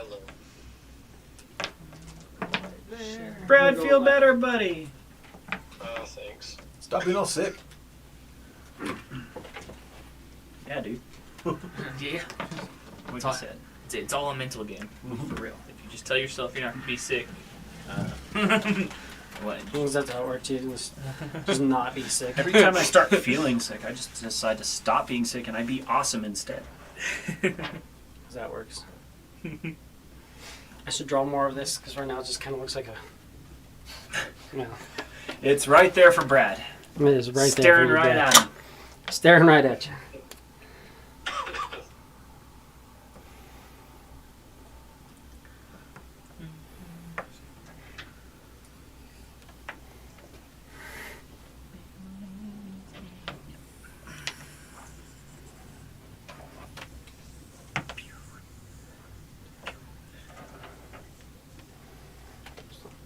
Hello. Brad, feel better, buddy. Thanks. Stop being all sick. Yeah, dude. Yeah. What you said. It's all a mental game, for real. If you just tell yourself you're not going to be sick, what? That's how it works too. Just not be sick. Every time I start feeling sick, I just decide to stop being sick and I be awesome instead. That works. I should draw more of this because right now it just kind of looks like a. No. It's right there for Brad. It is right Staring there. right at him. Staring right at you.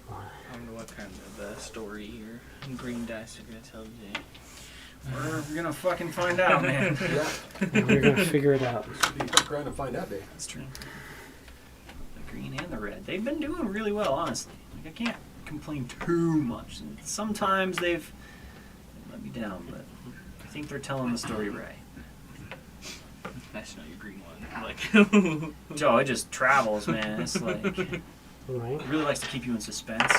I don't know what kind of story your green dice are going to tell today. We're gonna fucking find out, man. Yeah. We're gonna figure it out. You fuck around and find out, Dave. That's true. The green and the red. They've been doing really well, honestly. Like, I can't complain too much. And sometimes they've let me down, but I think they're telling the story right. Nice to know your green one. Like, Joe, it just travels, man. It's like, it Right. really likes to keep you in suspense.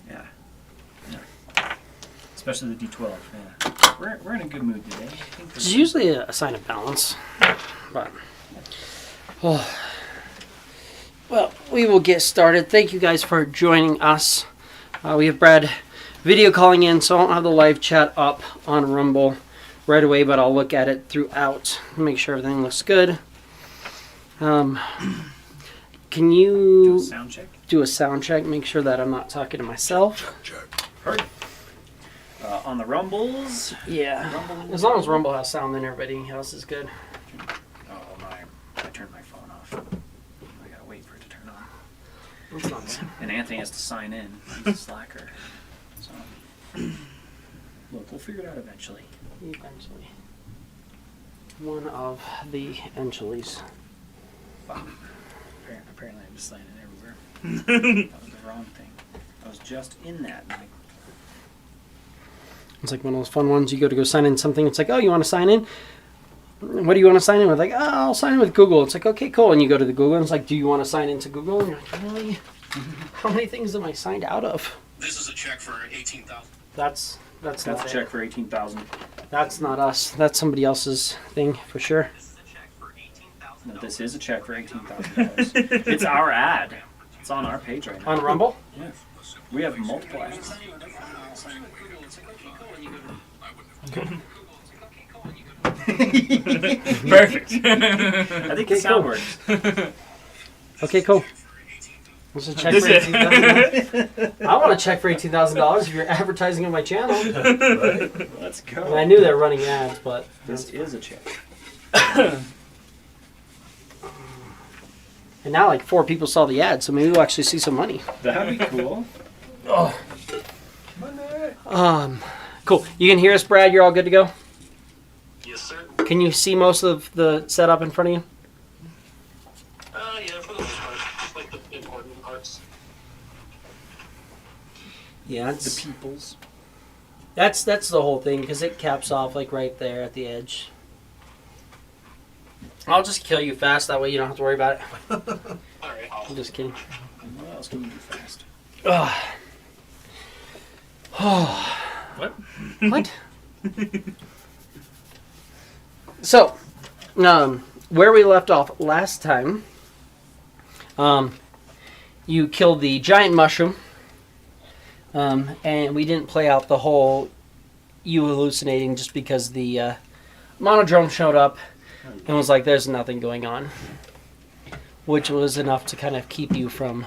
Yeah. Especially the D12. Yeah. We're in a good mood today. I think It's usually a sign of balance, but well, we will get started. Thank you guys for joining us. We have Brad video calling in, so I don't have the live chat up on Rumble right away, but I'll look at it throughout, make sure everything looks good. Can you sound check. do a sound check? Make sure that I'm not talking to myself. Heard. On the Rumbles. Yeah. Rumble. As long as Rumble has sound, then everybody else is good. Oh, I turned my phone off. I gotta wait for it to turn on. That's nice. And Anthony has to sign in. He's a slacker. So, look, we'll figure it out eventually. Eventually. One of the Enchiles. Wow. Apparently I'm just signing everywhere. That was the wrong thing. I was just in that. And It's like one of those fun ones. You go sign in something. It's like, oh, you want to sign in? What do you want to sign in with? Like, oh, I'll sign in with Google. It's like, okay, cool. And you go to the Google and it's like, do you want to sign into Google? And you're like, really? How many things am I signed out of? This is a check for $18,000. That's that's not a check for $18,000. That's not us. That's somebody else's thing for sure. No, this is a check for $18,000. It's our ad. It's on our page right now. On Rumble? Yes. We have multiple ads. perfect. I think the sound works. Okay, cool. What's a check for $18,000? I want a check for $18,000 if you're advertising on my channel. Right? Let's go. And I knew they're running ads, but This is a check. and now like 4 people saw the ad, so maybe we'll actually see some money. That'd be cool. Oh. Cool. You can hear us, Brad? You're all good to go? Yes, sir. Can you see most of the setup in front of you? Yeah, for the most part. Just like the important parts. Yeah, The peoples. that's the whole thing, because it caps off like right there at the edge. I'll just kill you fast, that way you don't have to worry about it. Alright. I'm just kidding. What else can you do fast? What? What? So, where we left off last time, you killed the giant mushroom, and we didn't play out the whole you hallucinating just because the monodrome showed up and was like, there's nothing going on, which was enough to kind of keep you from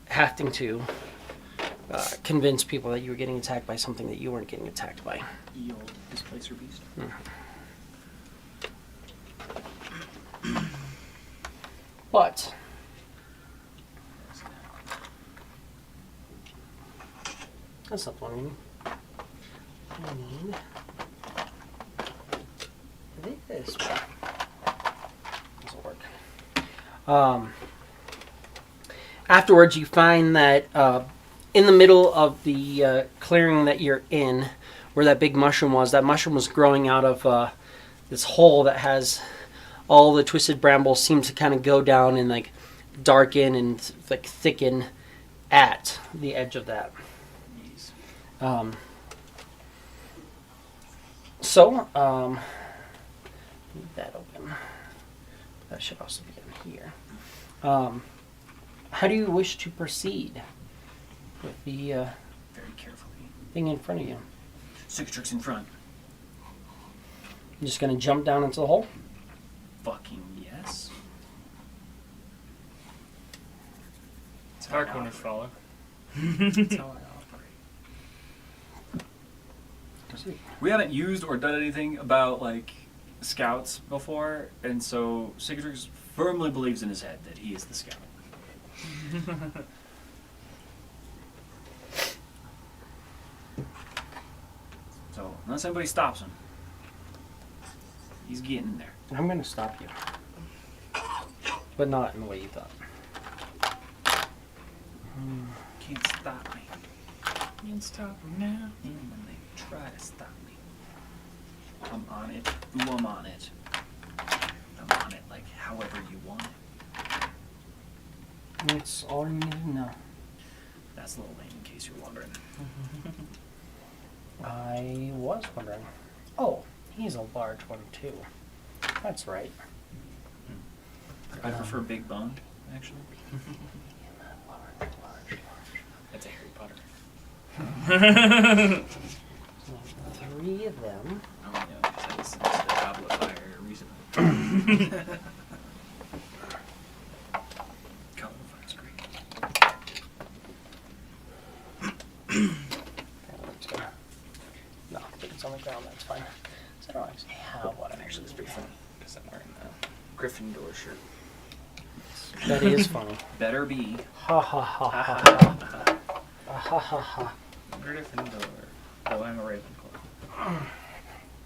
having to convince people that you were getting attacked by something that you weren't getting attacked by. Ye old displacer beast. But that's not what I need. I need this. This will work. Afterwards, you find that in the middle of the clearing that you're in, where that big mushroom was, that mushroom was growing out of this hole that has all the twisted brambles seem to kind of go down and like darken and like thicken at the edge of that. Leave that open. That should also be in here. How do you wish to proceed with the Very carefully. thing in front of you? Cicatrix in front. You just gonna jump down into the hole? Fucking yes. That's how I Dark Winners follow. That's how I operate. We haven't used or done anything about like scouts before, and so Cicatrix firmly believes in his head that he is the scout. So unless anybody stops him, he's getting there. I'm gonna stop you, but not in the way you thought. Can't stop me. Can't stop him now. And when they try to stop me, I'm on it. Ooh, I'm on it. I'm on it like however you want it. That's all you need to know. That's a little lame in case you're wondering. I was wondering. Oh, he's a large one too. That's right. I prefer big boned, actually. Large. That's a Harry Potter. 3 of them. Oh, yeah, because I listened to the Goblet of Fire recently. Goblet of Fire's great. No, if it's on the ground, that's fine. So I don't actually have one. Actually, it's pretty funny because I'm wearing the Gryffindor shirt. That is funny. Better be. Ha ha ha ha ha. Ha ha ha. Gryffindor. Oh, I'm a Ravenclaw.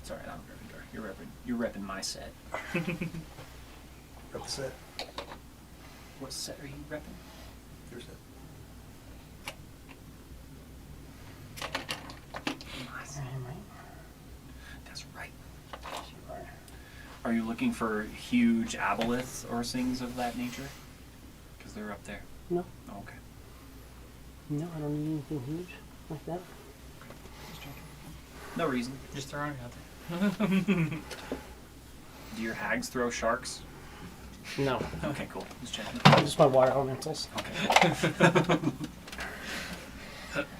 Sorry, not Gryffindor. You're repping my set. That's it. What set are you repping? Here's it. My set. That's right. You are. Are you looking for huge aboleths or things of that nature? Because they're up there. No. Oh, okay. No, I don't need anything huge like that. Just checking. No reason. Just throwing it out there. Do your hags throw sharks? No. Okay, cool. Just checking. Just my water elementals. Okay.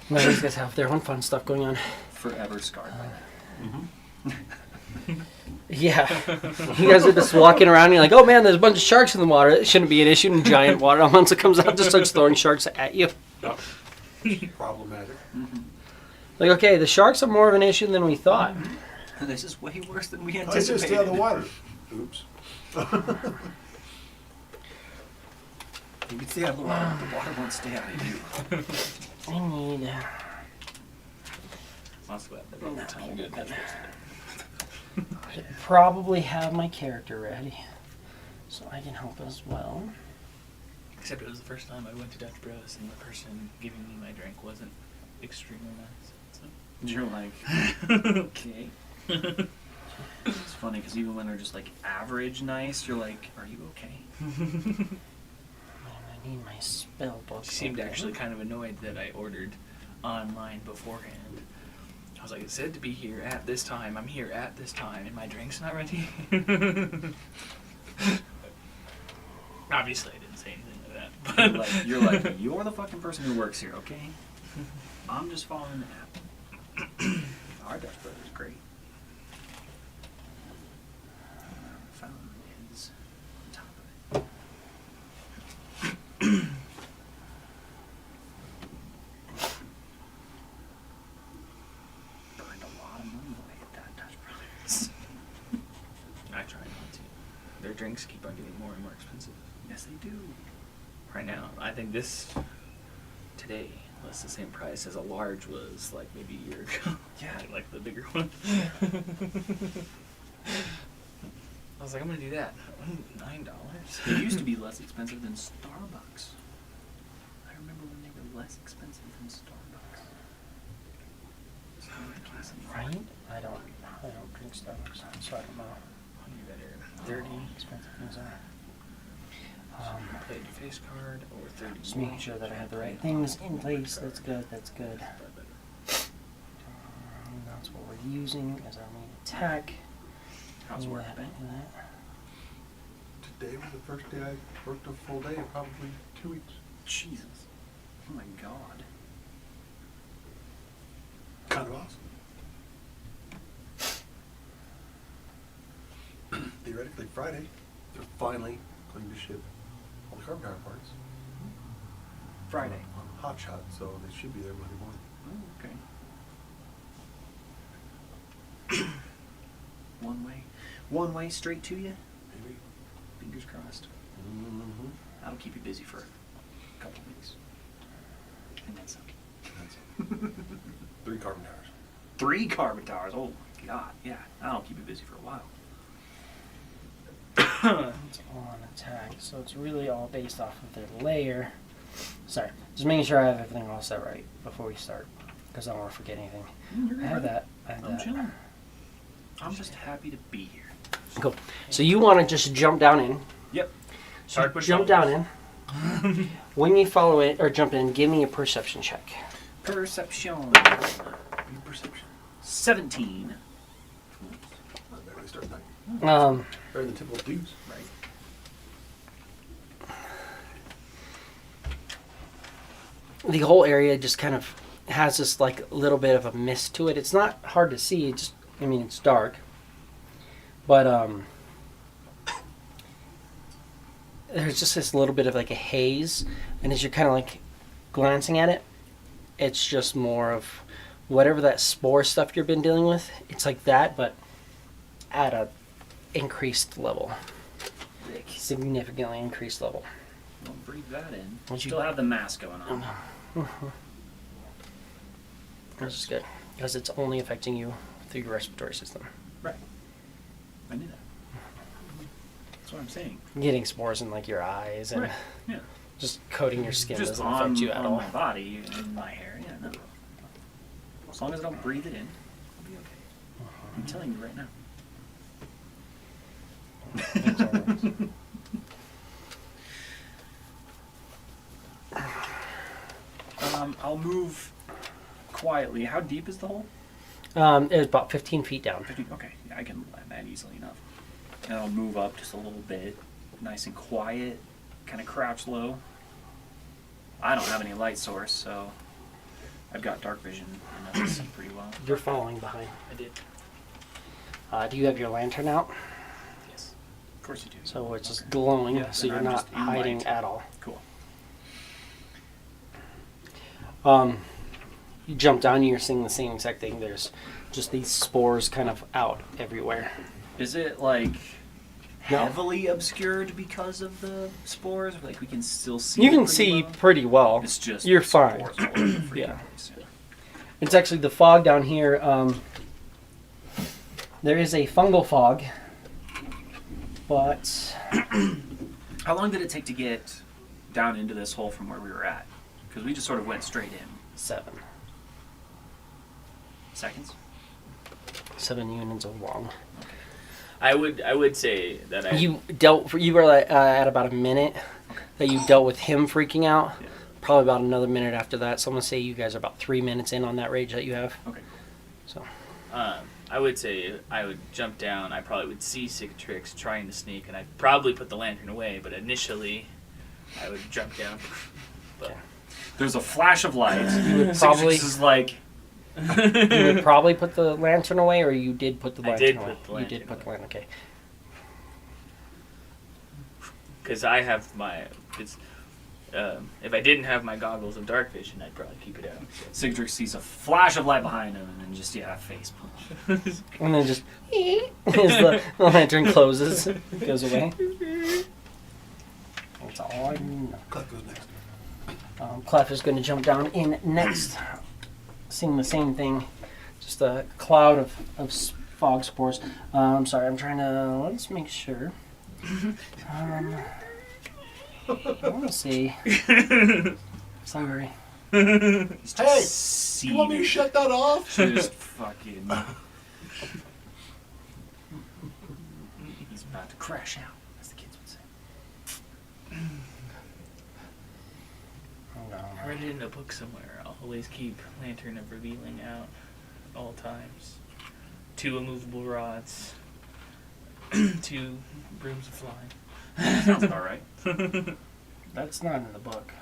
No, these guys have their own fun stuff going on. Forever scarred by that. Yeah. You guys are just walking around and you're like, oh man, there's a bunch of sharks in the water. It shouldn't be an issue. And giant water elemental comes out and just starts throwing sharks at you. Problematic. Like, okay, the sharks are more of an issue than we thought. This is way worse than we I anticipated. just stay out of the water. Oops. You can stay out of the water, but the water won't stay out of you. I need... That's what the wrong time. Good. should probably have my character ready. So I can help as well. Except it was the first time I went to Dutch Bros and the person giving me my drink wasn't extremely nice. So. You're like, okay. It's funny because even when they're just like average nice, you're like, are you okay? And I need my spell book. She seemed open. actually kind of annoyed that I ordered online beforehand. I was like, it said to be here at this time. I'm here at this time, and my drink's not ready. Obviously, I didn't say anything like that. But you're the fucking person who works here, okay? I'm just following the app. Our Dutch brother's great. Fountain is on top of it. Burned a lot of money away at that Dutch Brothers. I try not to. Their drinks keep on getting more and more expensive. Yes, they do. Right now, I think this today was the same price as a large was like maybe a year ago. Yeah. Like the bigger one. I was like, I'm gonna do that. $9. They used to be less expensive than Starbucks. I remember when they were less expensive than Starbucks. Right? I don't drink Starbucks, so I don't know You better how 30. expensive things are. Play your face card or 30. Just making sure that I have the right things in place. That's good. That's good. That's what we're using as our main attack. How's work been? Today was the first day I worked a full day in probably 2 weeks. Jesus. Oh my god. Kind of awesome. Theoretically, Friday, they're finally going to ship all the carbon tire parts Friday. on Hot Shot, so they should be there Monday morning. Oh, okay. One way straight to you. Maybe. Fingers crossed. Mm-hmm. That'll keep you busy for a couple weeks. And then some. That's 3 carbon tires. 3 carbon towers. Oh god, yeah. That'll keep you busy for a while. It's on attack, so it's really all based off of their layer. Sorry, just making sure I have everything all set right before we start, because I don't want to forget anything. I have that. I have I'm that. chilling. I'm just happy to be here. Cool. So you want to just jump down in. Yep. So Hard push jump down in. When you follow it or jump in, give me a perception check. Perception. Your perception. 17. I barely start night. Um, Better than typical dudes. Right. the whole area just kind of has this like little bit of a mist to it. It's not hard to see. It just, I mean, it's dark, but there's just this little bit of like a haze, and as you're kind of like glancing at it, it's just more of whatever that spore stuff you've been dealing with. It's like that, but at a increased level, significantly increased level. Don't breathe that in. Once you- Still have the mask going on. Which is good because it's only affecting you through your respiratory system. Right. I knew that. That's what I'm saying. Getting spores in like your eyes and Right. Yeah. just coating your skin Just doesn't on, affect you at on all. my body and my hair. Yeah, no. As long as I don't breathe it in, I'll be okay. I'm telling you right now. I'll move quietly. How deep is the hole? It was about 15 feet down. 50. Okay, yeah, I can land that easily enough. And I'll move up just a little bit, nice and quiet, kind of crouch low. I don't have any light source, so I've got dark vision, and I can see pretty well. You're following behind. I did. Do you have your lantern out? Yes. Of course you do. So it's just Okay. glowing, Yeah, so then you're I'm not just in hiding light. at all. Cool. You jump down and you're seeing the same exact thing. There's just these spores kind of out everywhere. Is it like No. heavily obscured because of the spores? Like we can still see. You it can pretty see well? pretty well. It's just you're fine. spores all over the freaking Yeah. place. It's actually the fog down here. There is a fungal fog, but How long did it take to get down into this hole from where we were at? Because we just sort of went straight in. 7 Seconds? units of long. I would say that I You were at about a minute that you dealt with him freaking out. Yeah. Probably about another minute after that. So I'm gonna say you guys are about 3 minutes in on that rage that you have. Okay. So I would say I would jump down. I probably would see Cicatrix trying to sneak, and I'd probably put the lantern away. But initially, I would jump down. But There's a flash of light. you would probably This is like. you would probably put the lantern away, or you did put the I lantern did away. put the You lantern did put the away. lantern. Okay. because I have my if I didn't have my goggles of dark vision, I'd probably keep it out. Sigdrick sees a flash of light behind him and then just, face punch. And then just as the lantern closes, it goes away. That's all I know. Clef goes next. Clef is going to jump down in next, seeing the same thing. Just a cloud of fog spores. I'm sorry, I'm trying to, let's make sure. I want to see. Sorry. It's Hey, just you want me to shut that off? Just fucking. He's about to crash out, as the kids would say. I read it in a book somewhere. I'll always keep Lantern of Revealing out all times. 2 immovable rods. 2 brooms of flying. Sounds about right. That's not in the book.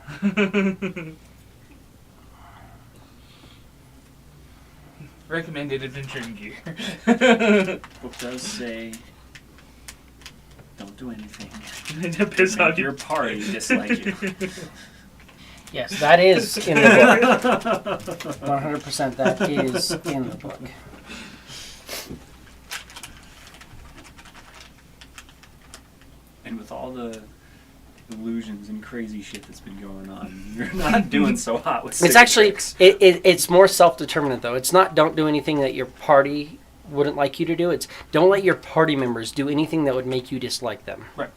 Recommended adventuring gear. Book does say, don't do anything. Piss Make on your party dislike you. Yes, that is in the book. 100% that is in the book. And with all the illusions and crazy shit that's been going on, you're not doing so hot with It's actually, cicatrix. it's more self-determinant though. It's not don't do anything that your party wouldn't like you to do. It's don't let your party members do anything that would make you dislike them. Right.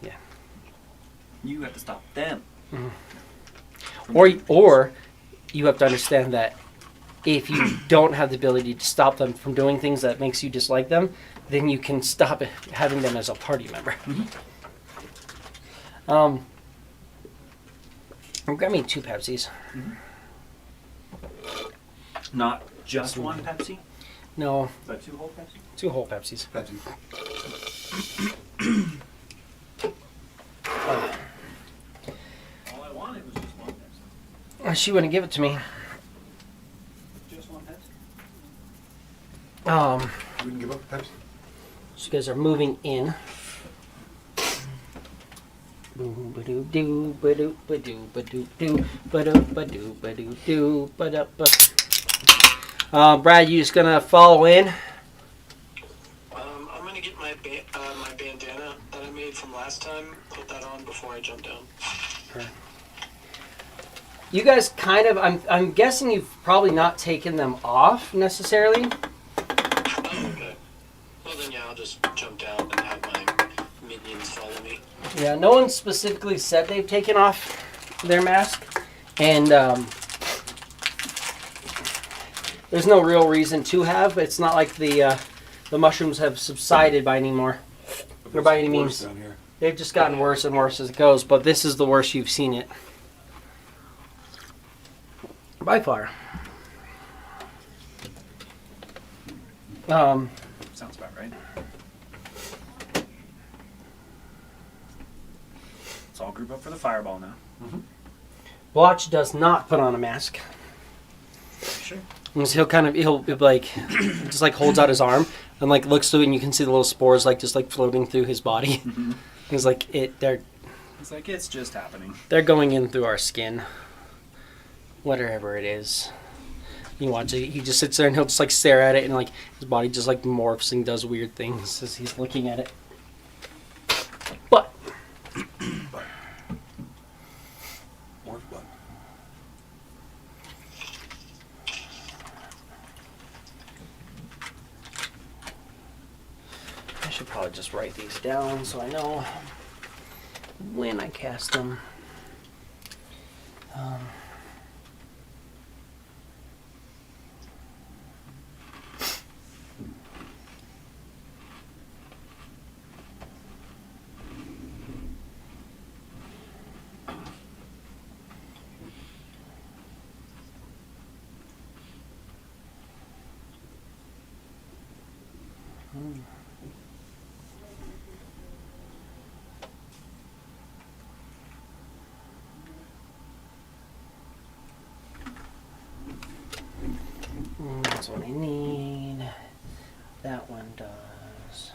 Yeah. You have to stop them. Mm-hmm. Or you have to understand that if you don't have the ability to stop them from doing things that makes you dislike them, then you can stop having them as a party member. Mm-hmm. Grab me 2 Pepsis. Not just one Pepsi? No, Is that 2 whole Pepsi? 2 whole Pepsis. Pepsi. All I wanted was just one Pepsi. She wouldn't give it to me. Just one Pepsi? You wouldn't give up Pepsi? So you guys are moving in. Boom, ba-doo, doo, ba-doo, ba-doo, ba-doo, doo, ba-doo, ba-doo, ba-doo, doo, ba-da, ba. Brad, you just gonna follow in? I'm gonna get my my bandana that I made from last time. Put that on before I jump down. You guys kind of, I'm guessing you've probably not taken them off necessarily. Oh, okay. Well then, yeah, I'll just jump down and have my minions follow me. Yeah, no one specifically said they've taken off their mask, and there's no real reason to have. It's not like the mushrooms have subsided by anymore, or by any means. Down here. They've just gotten worse and worse as it goes, but this is the worst you've seen it. By far. Sounds about right. Let's all group up for the fireball now. Watch does not put on a mask. Sure. He'll be like, just like holds out his arm and like looks through it, and you can see the little spores like just like floating through his body. Mm-hmm. He's like, they're It's like, it's just happening. going in through our skin. Whatever it is. You watch it, he just sits there and he'll just like stare at it, and like his body just like morphs and does weird things as he's looking at it. But More fun. I should probably just write these down so I know when I cast them. That's what I need. That one does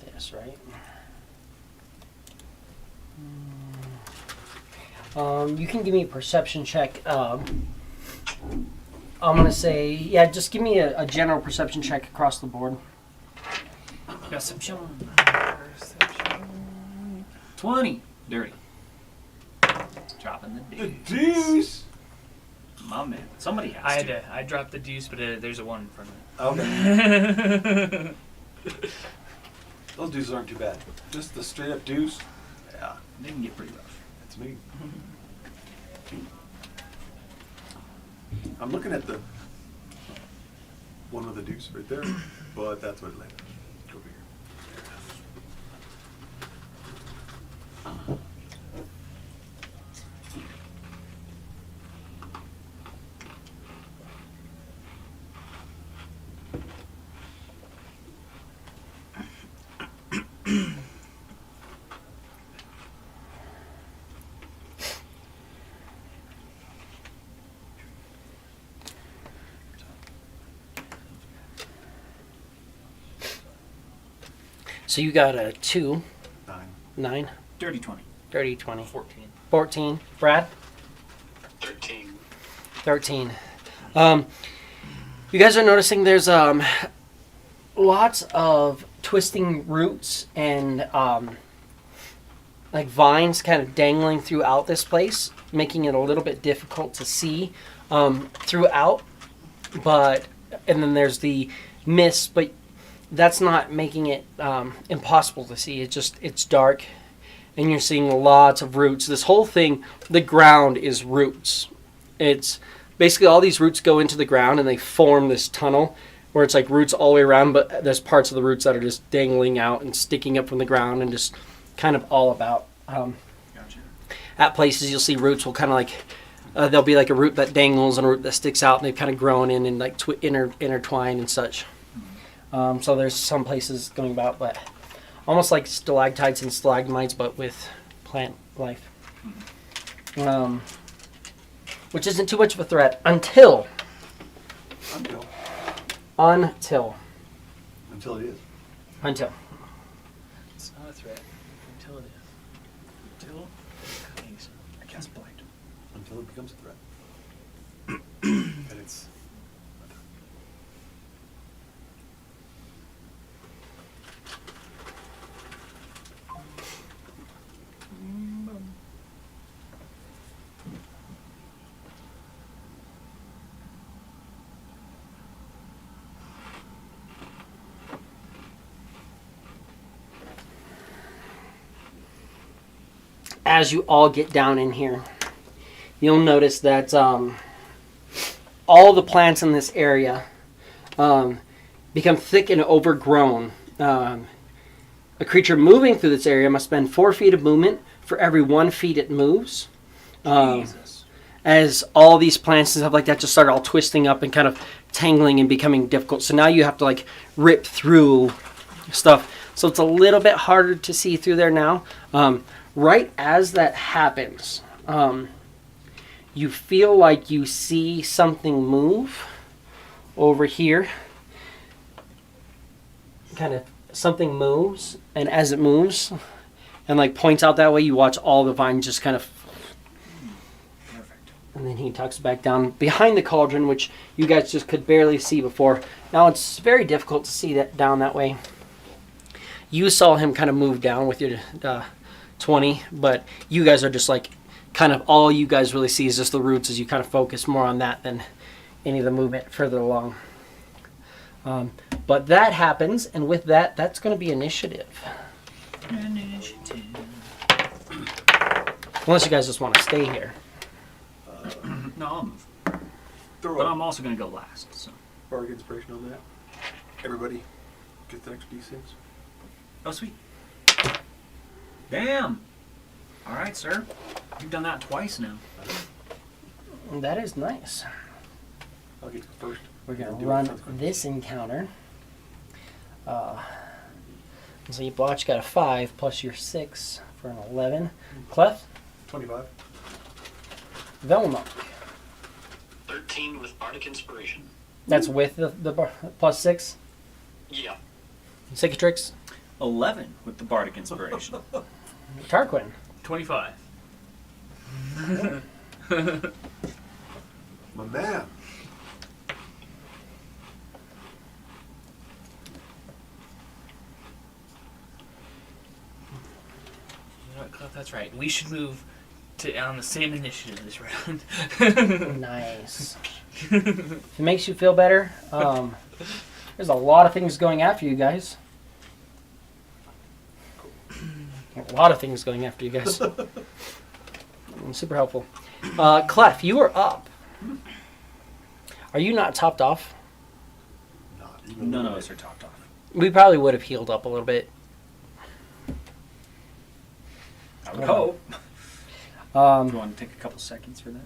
this, right? You can give me a perception check. I'm gonna say, yeah, just give me a general perception check across the board. Perception. 20. Dirty. Dropping the The deuce. deuce! My man. Somebody has I dropped the deuce, but there's a 1 in front Okay. of it. Those deuces aren't too bad. Just the straight up deuce. Yeah, they can get pretty rough. That's me. I'm looking at the one with the deuce right there, but that's what it landed. Over here. So you got a 2, 9. 9, Dirty 20. dirty 20, 14. 14. Brad? 13. 13. You guys are noticing there's lots of twisting roots and like vines kind of dangling throughout this place, making it a little bit difficult to see throughout. But and then there's the mist, but that's not making it impossible to see. It's dark, and you're seeing lots of roots. This whole thing, the ground is roots. It's basically all these roots go into the ground and they form this tunnel where it's like roots all the way around, but there's parts of the roots that are just dangling out and sticking up from the ground and just kind of all about. Gotcha. At places you'll see roots will kind of like, there'll be like a root that dangles and a root that sticks out, and they've kind of grown in and like intertwine and such. So there's some places going about, but almost like stalactites and stalagmites, but with plant life. Which isn't too much of a threat until Until it is. It's not a threat until it is. Until I guess blind. Until it becomes a threat. And it's as you all get down in here, you'll notice that all the plants in this area become thick and overgrown. A creature moving through this area must spend 4 feet of movement for every 1 feet it moves. Jesus. As all these plants and stuff like that just start all twisting up and kind of tangling and becoming difficult. So now you have to like rip through stuff. So it's a little bit harder to see through there now. Right as that happens, you feel like you see something move over here. Kind of something moves, and as it moves and like points out that way, you watch all the vines just kind of. Perfect. And then he tucks back down behind the cauldron, which you guys just could barely see before. Now it's very difficult to see that down that way. You saw him kind of move down with your 20, but you guys are just like, kind of all you guys really see is just the roots as you kind of focus more on that than any of the movement further along. But that happens, and with that, that's going to be initiative. Initiative. Unless you guys just want to stay here. No, I'll move. throw But a I'm also going to go last. So. bardic inspiration on that. Everybody gets the extra d6. Oh, sweet. Damn. All right, sir. You've done that twice now. That is nice. I'll get to go first. We're going Do to it run first. this encounter. So you botch got a 5 plus your 6 for an 11. Clef, 25. Velma. 13 with Bardic Inspiration. That's with the plus 6. Yeah. Cicatrix, 11 with the Bardic Inspiration. Tarquin. 25. My man. You know what, Cliff, that's right. We should move on the same initiative this round. Nice. If it makes you feel better, there's a lot of things going after you guys. A lot of things going after you guys. Super helpful. Clef, you are up. Are you not topped off? Not even None a of little us are topped off. We probably would have healed up a little bit. I would hope. Do you want to take a couple seconds for that?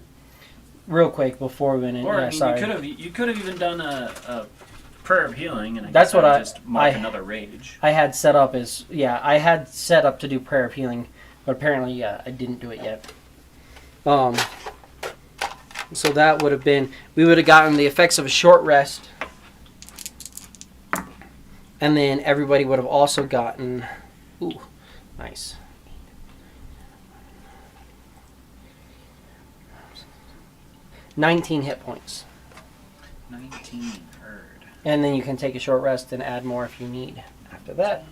Real quick before we went in. Or Yeah, I mean, sorry. you could have even done a prayer of healing, and That's what would I- just mark I- another rage. I had set up I had set up to do prayer of healing, but apparently I didn't do it yet. So that would have been, we would have gotten the effects of a short rest, and then everybody would have also gotten, ooh, nice. $19 hit points. 19 heard. And then you can take a short rest and add more if you need after that.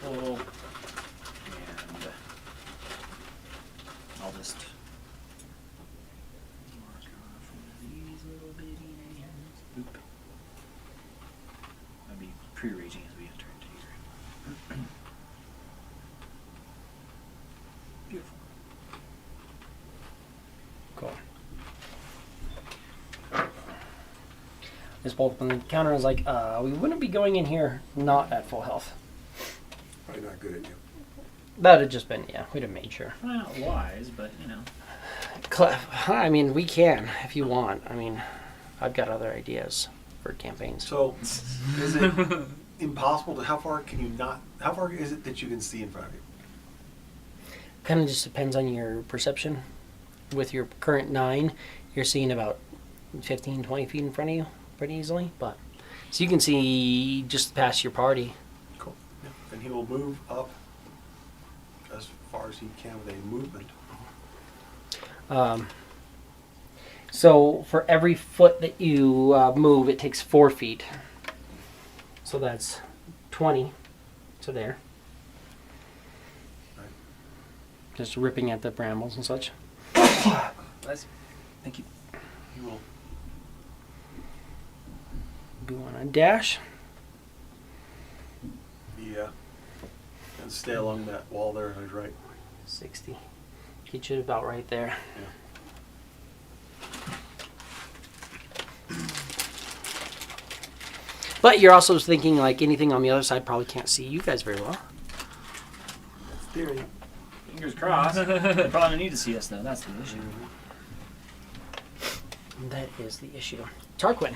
Full. And I'll just mark off one of these little bitty names. Oop. I'll be pre-raging as we enter into here. Beautiful. Cool. Just pulled up on the counter and was like, we wouldn't be going in here not at full health. Probably not good at you. That had just been, we'd have made sure. Well, not wise, but you know. I mean, we can if you want. I mean, I've got other ideas for campaigns. So, is it impossible to, how far is it that you can see in front of you? Kind of just depends on your perception. With your current 9, you're seeing about 15, 20 feet in front of you pretty easily. But so you can see just past your party. Cool. Yeah. Then he will move up as far as he can with a movement. So for every foot that you move, it takes 4 feet. So that's 20 to there. Right. Just ripping at the brambles and such. Bless you. Thank you. He will. Go on a dash. Yeah. And stay along that wall there on his right. 60. Get you about right there. Yeah. But you're also thinking like anything on the other side probably can't see you guys very well. That's theory. Fingers crossed. They probably need to see us though. That's the issue. That is the issue. Tarquin.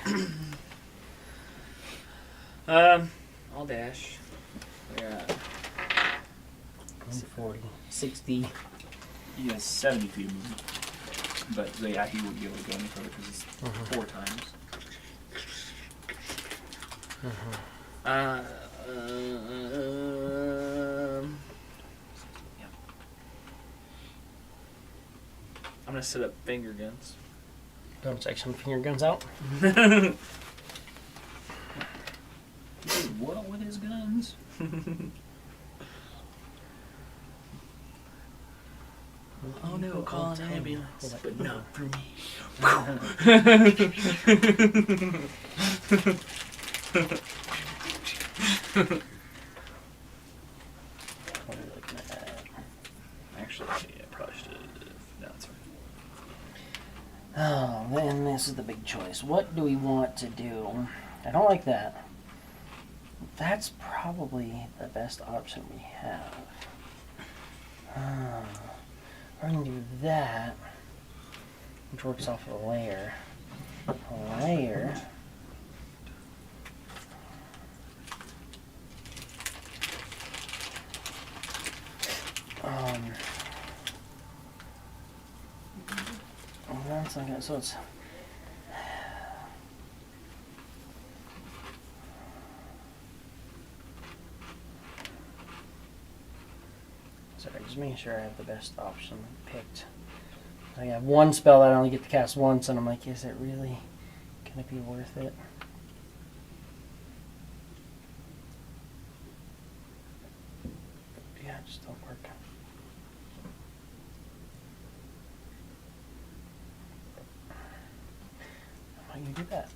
I'll dash. Yeah. 40, 60. He has 70 feet of movement. But yeah, he wouldn't be able to go any further because it's 4 times. I'm gonna set up finger guns. Don't check some finger guns out. He did what with his guns? Oh no, call an ambulance, but not for me. What are we looking at? Actually, yeah, probably should have. No, that's fine. Oh, then this is the big choice. What do we want to do? I don't like that. That's probably the best option we have. We're going to do that, which works off of a layer. A layer. Well, that's not gonna, so it's. Sorry, just making sure I have the best option picked. I have one spell that I only get to cast once, and I'm like, is it really gonna be worth it? Yeah, Just don't work. Why do you do that?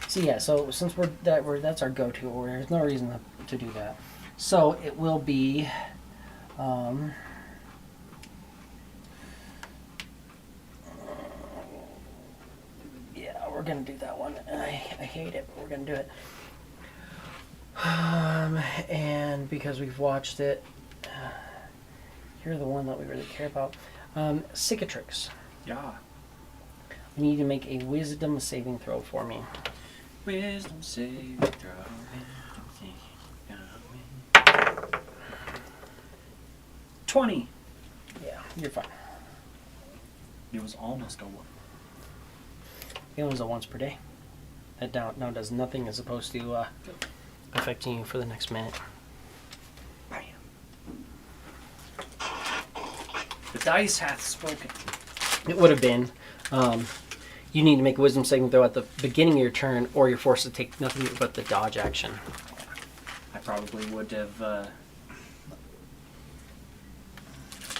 So yeah, so since that's our go-to, there's no reason to do that. So it will be, yeah, we're gonna do that one. I hate it, but we're gonna do it. And because we've watched it, you're the one that we really care about. Cicatrix. Yeah. You need to make a wisdom saving throw for me. Wisdom save throw. 20. Yeah, you're fine. It was almost a 1. It was a once per day. That now does nothing as opposed to affecting you for the next minute. Bam. The dice hath spoken. It would have been. You need to make a wisdom saving throw at the beginning of your turn, or you're forced to take nothing but the dodge action. I probably would have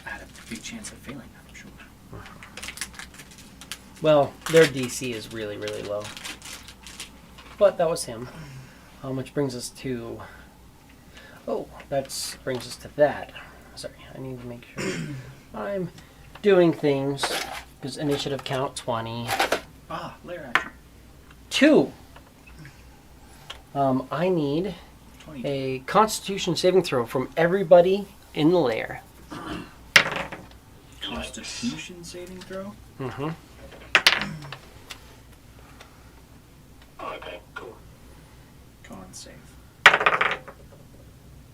had a big chance of failing, I'm sure. Well, their DC is really, really low. But that was him. Which brings us to... Oh, that brings us to that. Sorry, I need to make sure I'm doing things. Because initiative count 20. Ah, Lair action. 2. I need 20. a Constitution saving throw from everybody in the lair. Constitution saving throw? Mm-hmm. Oh, okay, cool. Con save.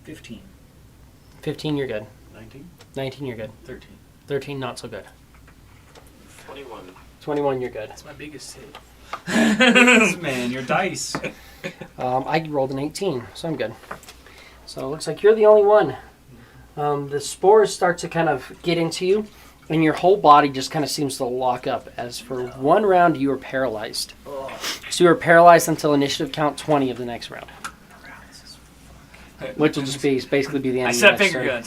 15. 15, you're good. 19? 19, you're good. 13. 13, not so good. 21. 21, you're good. That's my biggest save. Man, your dice. I rolled an 18, so I'm good. So it looks like you're the only one. The spores start to kind of get into you, and your whole body just kind of seems to lock up. As for one round, you are paralyzed. So you are paralyzed until initiative count 20 of the next round, which will just basically be the end. I of set the next finger turn.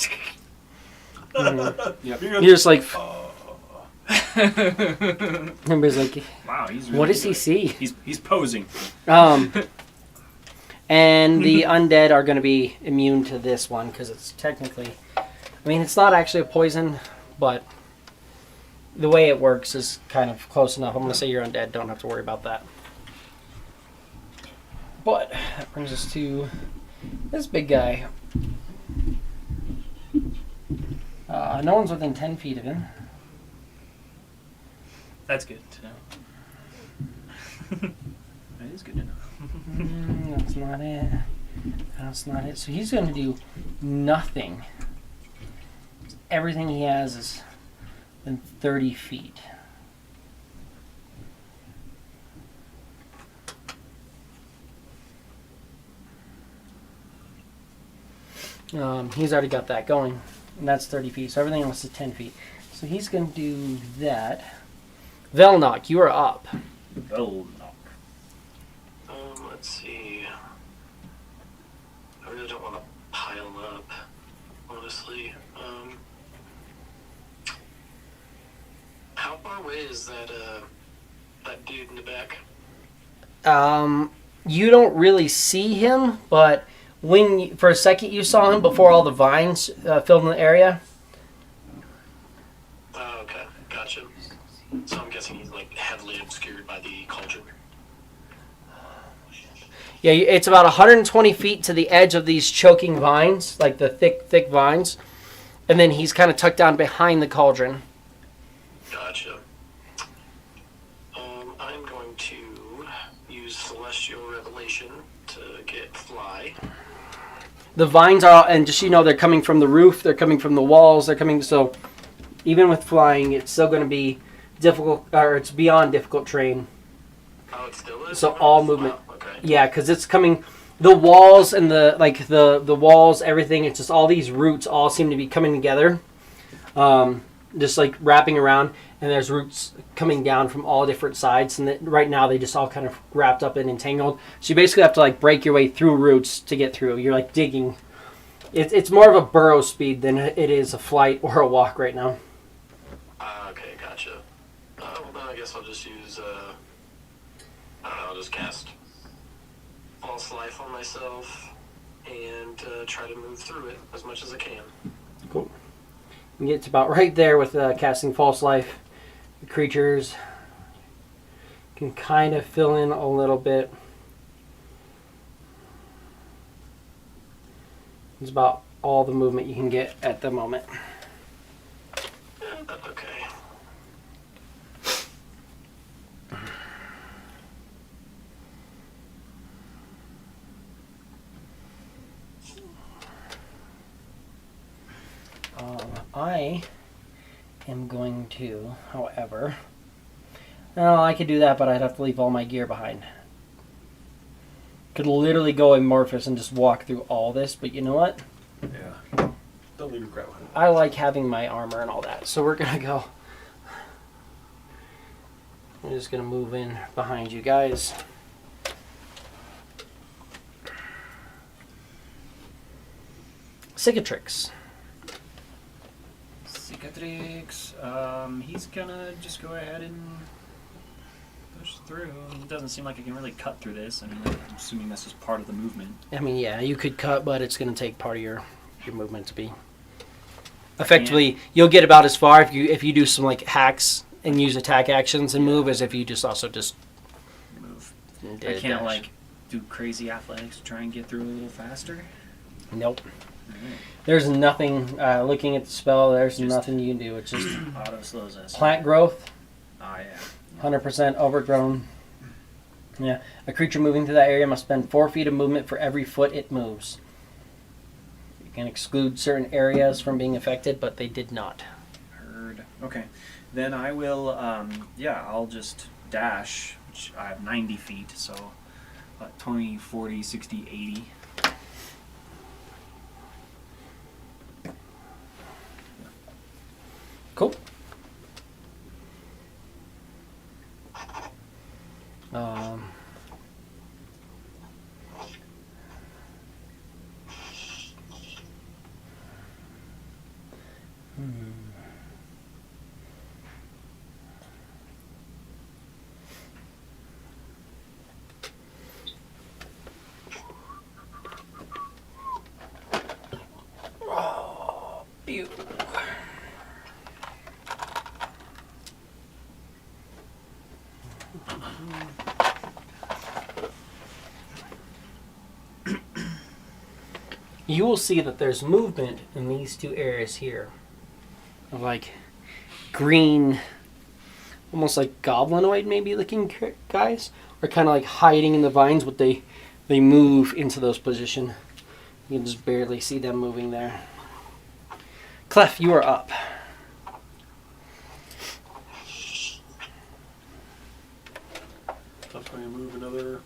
guns. Yep. You're just like, everybody's like, Wow, he's really what does he good. see? He's posing. And the undead are going to be immune to this one because it's technically, I mean, it's not actually a poison, but the way it works is kind of close enough. I'm going to say you're undead. Don't have to worry about that. But that brings us to this big guy. No one's within 10 feet of him. That's good to know. That is good to know. That's not it. That's not it. So he's going to do nothing. Everything he has is within 30 feet. He's already got that going. And that's 30 feet. So everything else is 10 feet. So he's going to do that. Velnock, you are up. Oh, no. Let's see. I really don't want to pile up, honestly. How far away is that dude in the back? You don't really see him, but for a second you saw him before all the vines filled in the area. Oh, okay. Gotcha. So I'm guessing he's, like, heavily obscured by the cauldron. Yeah, it's about 120 feet to the edge of these choking vines, like the thick vines. And then he's kind of tucked down behind the cauldron. Gotcha. I'm going to use Celestial Revelation to get Fly. The vines are, and just so you know, they're coming from the roof, they're coming from the walls, they're coming, so even with flying, it's still going to be difficult, or it's beyond difficult terrain. Oh, it still is? So all movement. Wow, okay. Yeah, because it's coming, the walls and the walls, everything, it's just all these roots all seem to be coming together. just like wrapping around, and there's roots coming down from all different sides, and right now they just all kind of wrapped up and entangled. So you basically have to like break your way through roots to get through. You're like digging. It's more of a burrow speed than it is a flight or a walk right now. Okay, gotcha. Well, then I guess I'll just use, I don't know, I'll just cast False Life on myself and try to move through it as much as I can. Cool. You get to about right there with casting False Life. The creatures can kind of fill in a little bit. It's about all the movement you can get at the moment. That's okay. I am going to, however... No, I could do that, but I'd have to leave all my gear behind. Could literally go amorphous and just walk through all this, but you know what? Yeah. Don't leave your crap behind. I like having my armor and all that, so we're gonna go. I'm just gonna move in behind you guys. Cicatrix. Cicatrix. He's gonna just go ahead and push through. It doesn't seem like he can really cut through this. I mean, I'm assuming that's just part of the movement. I mean, yeah, you could cut, but it's gonna take part of your movement to be. Effectively, you'll get about as far if you do some like hacks and use attack actions and move as if you just also just Move. did I a can't dash. like do crazy athletics to try and get through a little faster. Nope. Alright. There's nothing. Looking at the spell, there's Just- nothing you can do. It's just Auto slows us. plant growth. Oh yeah. 100% overgrown. Yeah. A creature moving through that area must spend 4 feet of movement for every foot it moves. You can exclude certain areas from being affected, but they did not. Heard. Okay. Then I will, I'll just dash, which I have 90 feet, so 20, 40, 60, 80. Cool. Um, Oh, beautiful. You will see that there's movement in these two areas here. Of like green, almost like goblinoid maybe looking guys. Are kind of like hiding in the vines, but they move into those positions. You can just barely see them moving there. Clef, you are up. I'm going to move another,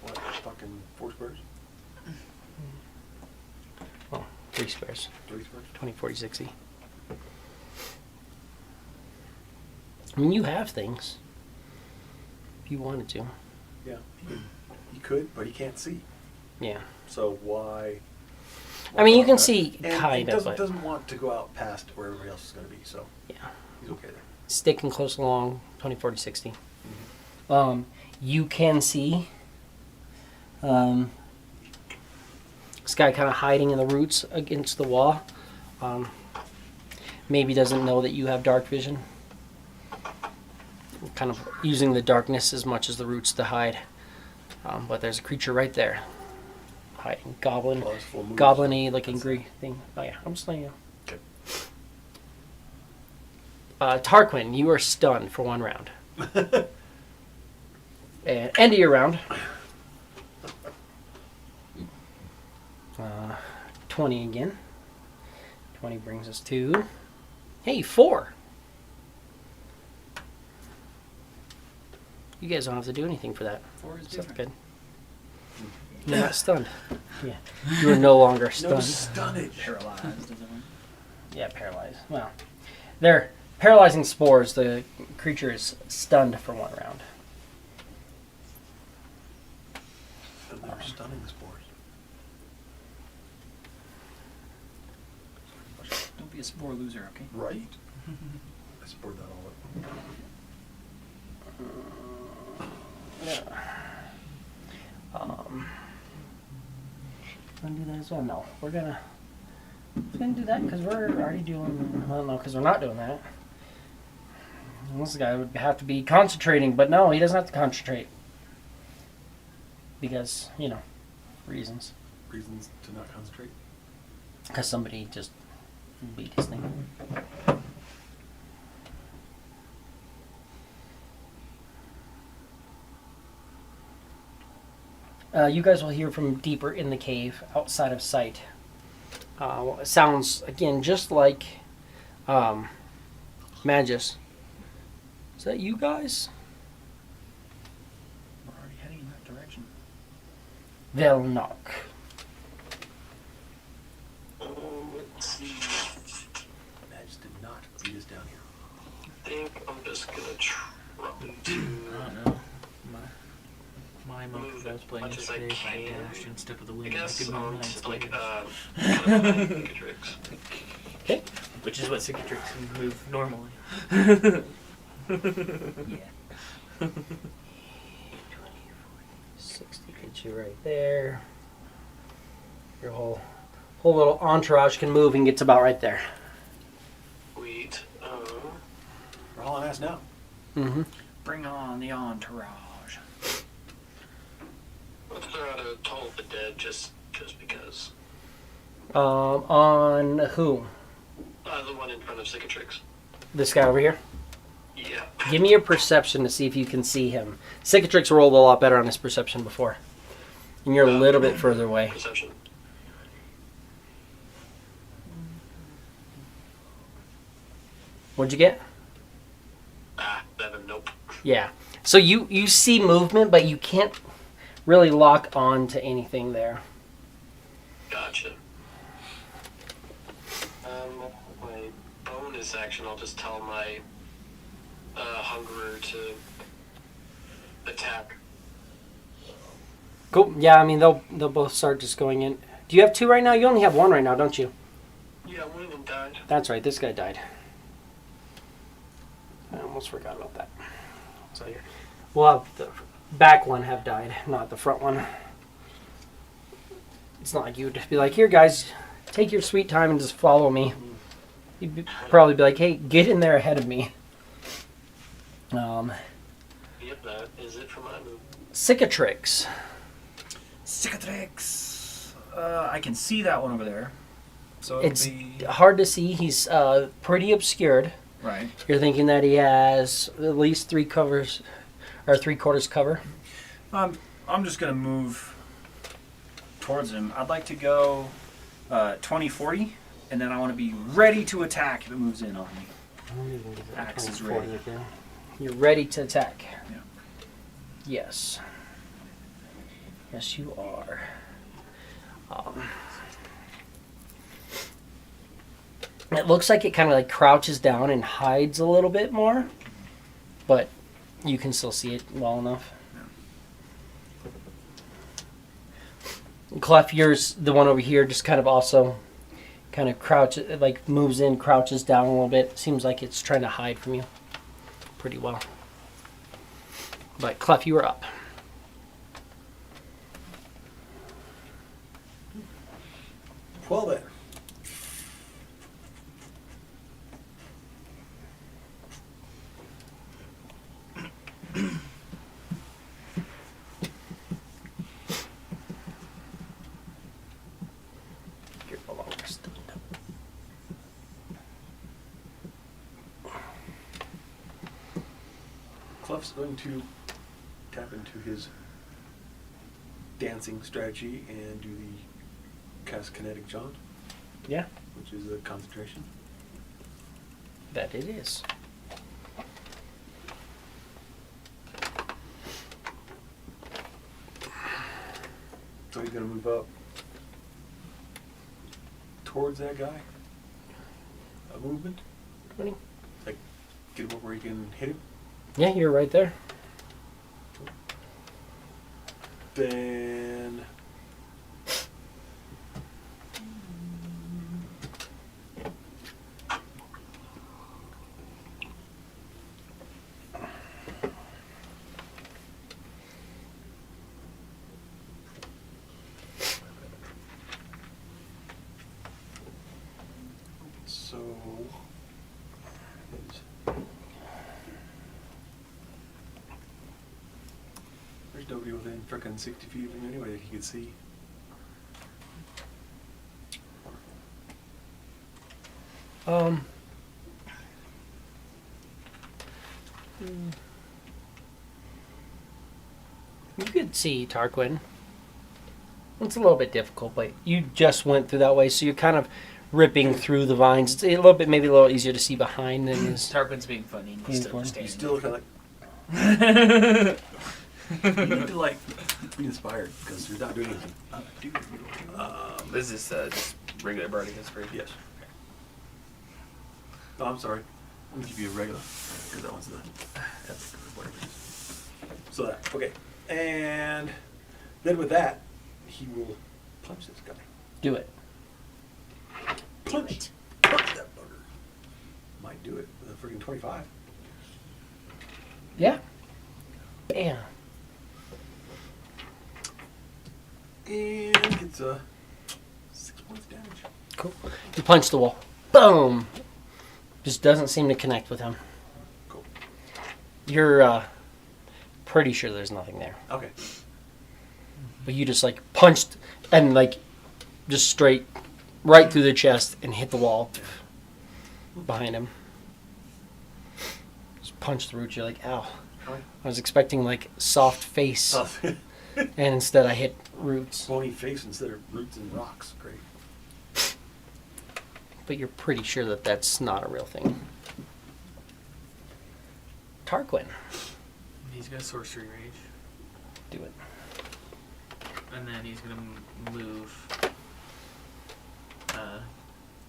what, fucking 4 squares? 3 squares. 3 squares? 20, 40, 60. I mean, you have things. If you wanted to. Yeah. He could, but he can't see. Yeah. So why? I mean, you can not? see And kind he of, doesn't, but doesn't want to go out past where everybody else is going to be, so yeah. he's okay there. Sticking close along, 20, 40, 60. You can see this guy kind of hiding in the roots against the wall. Maybe doesn't know that you have dark vision. Kind of using the darkness as much as the roots to hide. But there's a creature right there. Hiding. Goblin. Well, it's full moves. Goblin-y looking green thing. Oh yeah, I'm just letting you know. Okay. Tarquin, you are stunned for 1 round. And end of your round. 20 again. 20 brings us to... Hey, 4! You guys don't have to do anything for that. 4 is So that's different. good. You're not stunned. Yeah. You are no longer No stunned. stunnage. Paralyzed, is it one? Yeah, paralyzed. Well, They're paralyzing spores. The creature is stunned for 1 round. And they're stunning the spores. Don't be a spore loser, okay? Right. I spored that all up. Gonna do that as well. No, we're gonna do that because we're already doing. Well, no, because we're not doing that. This guy would have to be concentrating, but no, he doesn't have to concentrate because reasons. Reasons to not concentrate. Because somebody just beat his thing. You guys will hear from deeper in the cave, outside of sight. It sounds, again, just like Magus. Is that you guys? We're already heading in that direction. They'll knock. Let's see. Magus did not lead us down here. I think I'm just gonna try to. I don't know. My monk that I was playing Much as I yesterday, if I can. dashed and step of the I wind, guess I could move 9 like squares. kind of cicatrix. Okay. Which is what cicatrix can move normally. Yeah. 60 gets you right there. Your whole little entourage can move and gets about right there. Sweet. We're all on ass now. Mm-hmm. Bring on the entourage. Let's throw out a Toll of the Dead just because. On who? The one in front of cicatrix. This guy over here? Yeah. Give me a perception to see if you can see him. Cicatrix rolled a lot better on his perception before. And you're a little bit further away. Perception. What'd you get? 7. Nope. Yeah. So you see movement, but you can't really lock on to anything there. Gotcha. My bonus action, I'll just tell my hungerer to attack. Cool. Yeah, I mean they'll both start just going in. Do you have 2 right now? You only have 1 right now, don't you? Yeah, one of them died. That's right. This guy died. I almost forgot about that. So here, we'll have the back one have died, not the front one. It's not like you would just be like, "Here, guys, take your sweet time and just follow me." You'd probably be like, "Hey, get in there ahead of me." Yep, that is it for my move. Cicatrix. Cicatrix. I can see that one over there. So it'll It's be hard to see. He's pretty obscured. right. You're thinking that he has at least 3 covers, or 3/4 cover. I'm just gonna move towards him. I'd like to go 20, 40, and then I want to be ready to attack if it moves in on me. Axe is ready. You're ready to attack. Yeah. Yes. Yes, you are. It looks like it kind of like crouches down and hides a little bit more, but you can still see it well enough. Clef, yours, the one over here, just kind of also kind of crouches, like moves in, crouches down a little bit. Seems like it's trying to hide from you pretty well. But Clef, you are up. Well then. You're no longer stunned. Clef's going to tap into his dancing strategy and do the cast kinetic jaunt, Yeah, which is a concentration. that it is. So he's going to move up towards that guy. A movement. 20. get him where you can hit him. Yeah, you're right there. Then so there's nobody within frickin' 60 feet of him anyway that he could see. You could see Tarquin. It's a little bit difficult, but you just went through that way, so you're kind of ripping through the vines. It's a little bit, maybe a little easier to see behind than is. Tarquin's being funny. And he's still Unicorn. He's standing. still kind of like, you need to like be inspired because you're not doing anything. This is just regular bardic inspiration. Yes. Oh, I'm sorry. I'm gonna give you a regular because that one's the epic or whatever it is. So that okay, and then with that, he will punch this guy. Do it. Punch that bugger. Might do it with a freaking 25. Yeah. Bam. And gets 6 points damage. Cool. You punch the wall. Boom. Just doesn't seem to connect with him. Cool. You're pretty sure there's nothing there. Okay. But you just like punched and like just straight right through the chest and hit the wall behind him. Just punch the root. You're like, ow. I was expecting like soft face, and instead I hit roots. Bony face instead of roots and rocks. Great. But you're pretty sure that that's not a real thing. Tarquin, He's got sorcery rage, do it. and then he's gonna move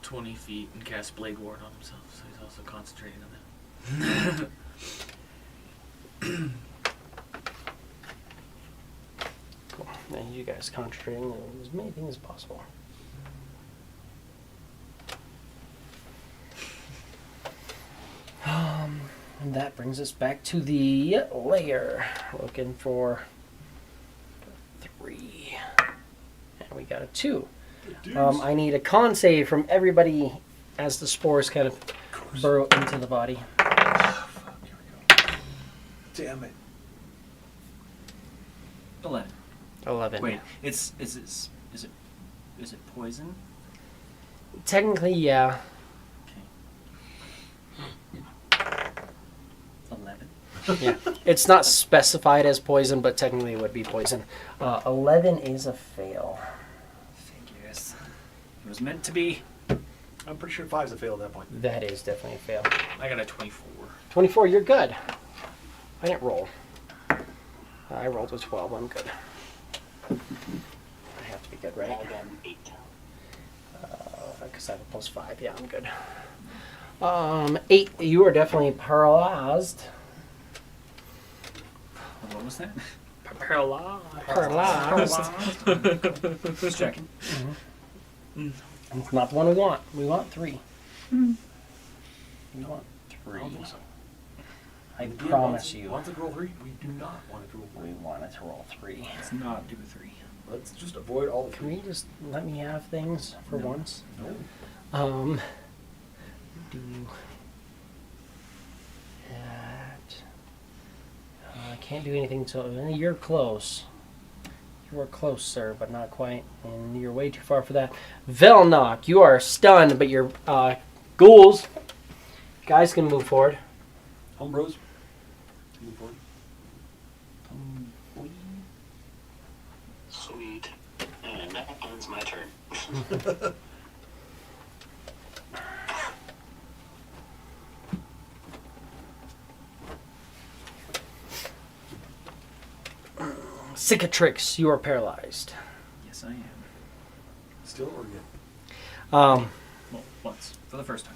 20 feet and cast Blade Ward on himself. So he's also concentrating on that. Cool. Now you guys concentrating on as many things as possible. And that brings us back to the lair. Looking for 3. And we got a 2. I need a con save from everybody as the spores kind of burrow into the body. Fuck, here we go. Damn it. 11. 11. Wait, is it poison? Technically, yeah. Okay. 11. Yeah. It's not specified as poison, but technically it would be poison. 11 is a fail. Figures. It was meant to be. I'm pretty sure 5's a fail at that point. That is definitely a fail. I got a 24. 24, you're good. I didn't roll. I rolled a 12, I'm good. I have to be good, right? I got an 8. Because I have a plus 5, yeah, I'm good. 8, you are definitely paralyzed. What was that? Paralyzed. Just checking. It's not the one we want. We want 3. We want 3. I promise you. Want to roll 3? We do not want it to roll 3. We want it to roll 3. Let's not do a 3. Let's just avoid all the Can we just let me have things for once? No. Do that. I can't do anything till you're close. You are close, sir, but not quite, and you're way too far for that. Velnock, you are stunned, but your ghouls, guys, can move forward. Home bros. Move forward. Sweet. And that ends my turn. Cicatrix, you are paralyzed. Yes, I am. Still or again? Well, once. For the first time.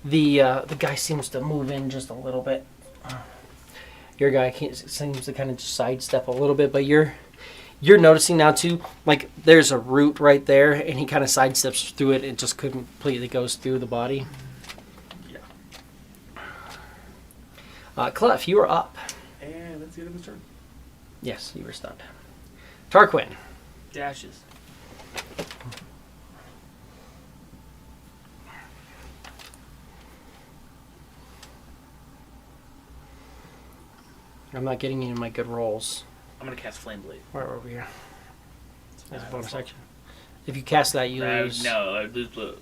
The guy seems to move in just a little bit. Your guy seems to kind of just sidestep a little bit, but you're noticing now too, like there's a root right there, and he kind of sidesteps through it. It just completely goes through the body. Yeah. Clef, you are up. And that's the end of his turn. Yes, you were stunned. Tarquin. Dashes. I'm not getting any of my good rolls. I'm gonna cast Flame Blade. Right over here. As a bonus action. If you cast that, you lose. No, I lose Blade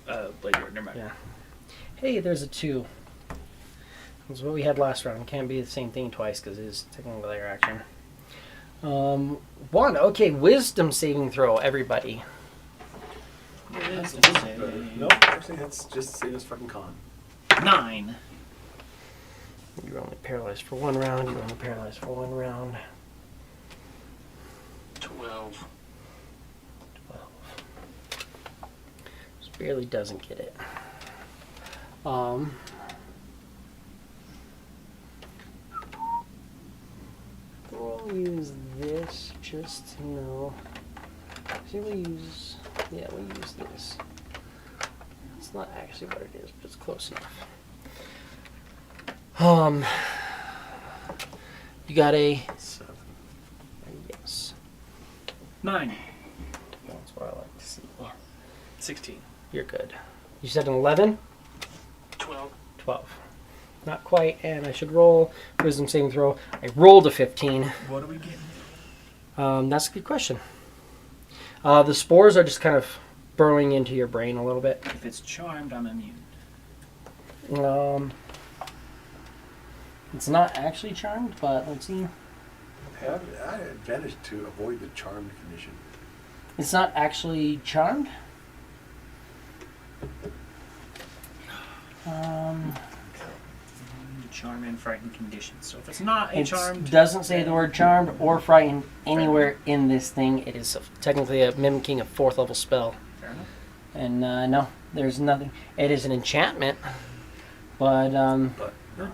Ward. Never mind. Yeah. Hey, there's a 2. That's what we had last round. It can't be the same thing twice because it is technically layer action. 1. Okay, wisdom saving throw, everybody. No, actually, that's just say this fucking con. 9. You're only paralyzed for 1 round. You're only paralyzed for 1 round. 12. 12. Just barely doesn't get it. We'll use this just to know. See, we'll use this. It's not actually what it is, but it's close enough. You got a 7. yes. 9. That's what I like to see. 16. You're good. You said an 11? 12. 12. Not quite, and I should roll wisdom saving throw. I rolled a 15. What are we getting? That's a good question. The spores are just kind of burrowing into your brain a little bit. If it's charmed, I'm immune. It's not actually charmed, but let's see. I had advantage to avoid the charmed condition. It's not actually charmed. Charm and frightened conditions. So if it's not a It charmed, doesn't say the word charmed or frightened anywhere in this thing. It is technically mimicking a 4th level spell. fair enough. And no, there's nothing. It is an enchantment, but But no.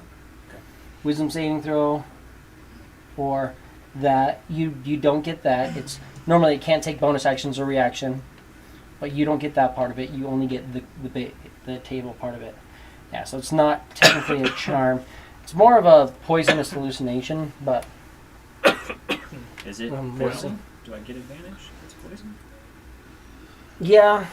wisdom saving throw for that. You don't get that. It's normally it can't take bonus actions or reaction, but you don't get that part of it. You only get the table part of it. Yeah, so it's not technically a charm. It's more of a poisonous hallucination, but Is it we'll see. poison? Do I get advantage? It's poison. Yeah,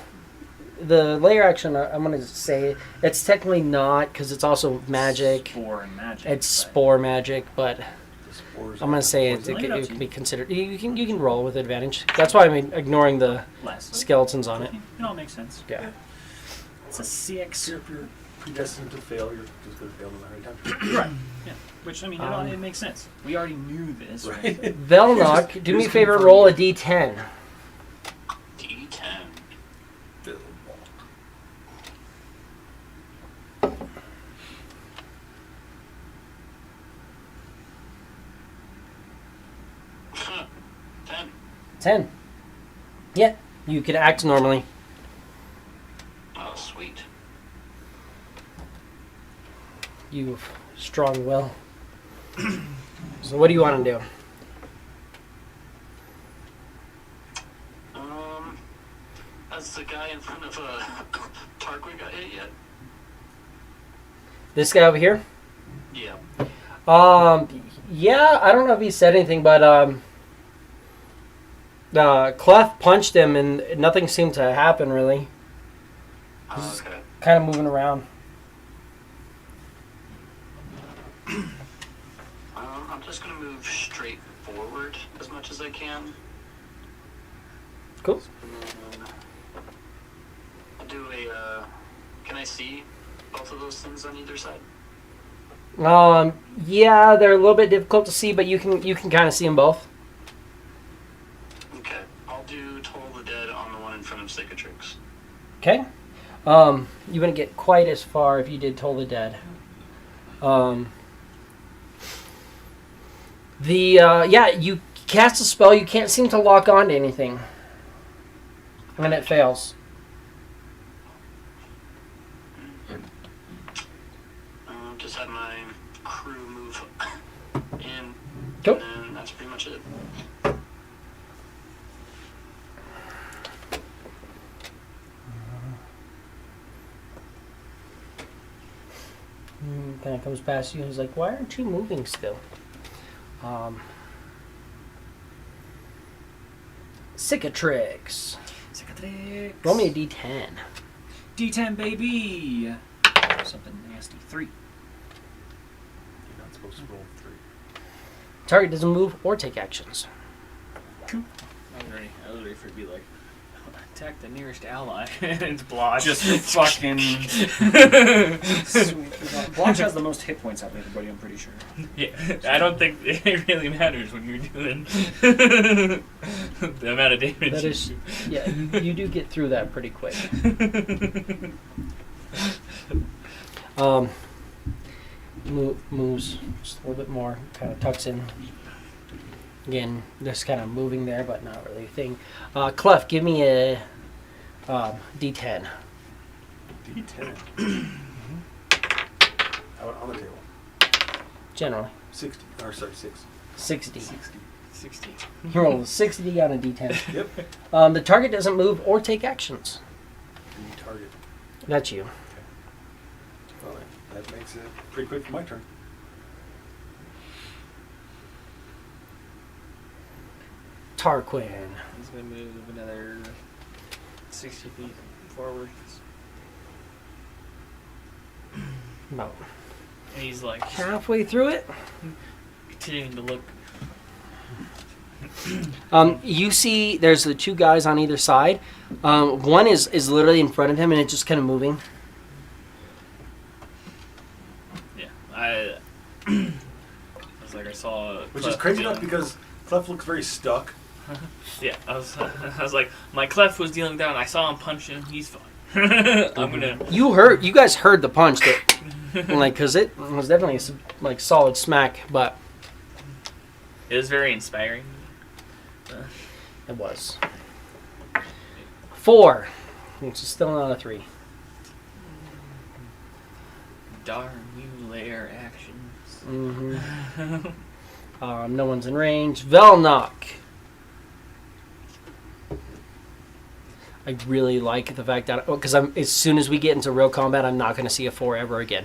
the layer action. I'm gonna say it's technically not because it's also magic. Spore and magic. It's but- spore magic, but The spores I'm gonna are say poison. it can be considered. You can roll with advantage. That's why I'm ignoring the Less. skeletons on it. It all makes sense. Yeah. It's a 6. If you're predestined to fail, you're just going to fail no matter time. Right. Yeah. Which, I mean, it makes sense. We already knew this, right? Right. Velnock, do me a favor, roll a d10. D10. Huh. 10. 10. Yeah, you can act normally. Oh, sweet. You've strong will. So what do you want to do? Has the guy in front of Tarquin got hit yet? This guy over here? Yeah. Yeah, I don't know if he said anything, but Clef punched him and nothing seemed to happen really. Oh, okay. Kind of moving around. I'm just gonna move straight forward as much as I can. Cool. And then I'll do a. Can I see both of those things on either side? Yeah, they're a little bit difficult to see, but you can kind of see them both. Okay. I'll do Toll the Dead on the one in front of Cicatrix. Okay. You wouldn't get quite as far if you did Toll the Dead. Yeah, you cast a spell, you can't seem to lock on to anything. And it fails. just have my crew move in, Cool. and then that's pretty much it. Kind of comes past you. He's like, "Why aren't you moving still?" Cicatrix. Cicatrix. Roll me a D10. D10, baby. Something nasty. 3. You're not supposed to roll 3. Target doesn't move or take actions. I was ready for it to be like, attack the nearest ally. It's Blotch. Just fucking. Blotch has the most hit points out of everybody, I'm pretty sure. Yeah, I don't think it really matters when you're doing the amount of damage. That is, yeah, you do get through that pretty quick. Moves just a little bit more, kind of tucks in. Again, just kind of moving there, but not really a thing. Clef, give me a D10. D10. How about on the table? Generally, 60. Or sorry, 6. 60. 60. You roll a 60 on a D10. Yep. The target doesn't move or take actions. New target. That's you. Well, that makes it pretty quick for my turn. Tarquin. He's going to move another 60 feet forward. About And he's like halfway through it. continuing to look. You see there's the two guys on either side. One is literally in front of him and it's just kind of moving. Yeah. I was like, I saw. Which is crazy enough because Clef looks very stuck. Yeah, I was like, my Clef was dealing with that, and I saw him punch him. He's fine. I'm gonna. You guys heard the punch that, like, cause it was definitely a, like, solid smack, but It was very inspiring. it was 4, which is still not a 3. Darn you, Lair actions. Mm-hmm. No one's in range. Velnock. I really like the fact that because as soon as we get into real combat, I'm not going to see a 4 ever again.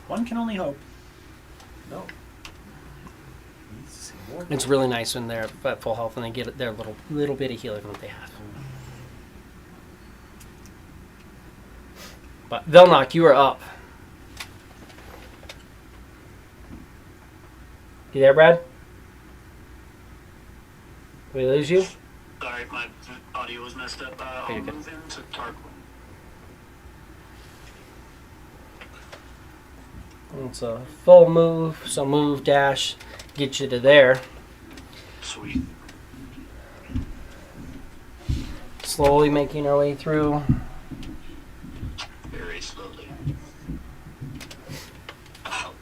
One can only hope. No. Needs to see more. It's really nice when they're at full health and they get their little bit of healing that they have. But Velnock, you are up. You there, Brad? Did we lose you? Sorry, my audio was messed up. you're I'll good. move into Tarquin. It's a full move, so move, dash, get you to there. Sweet. Slowly making our way through. Very slowly. Ow.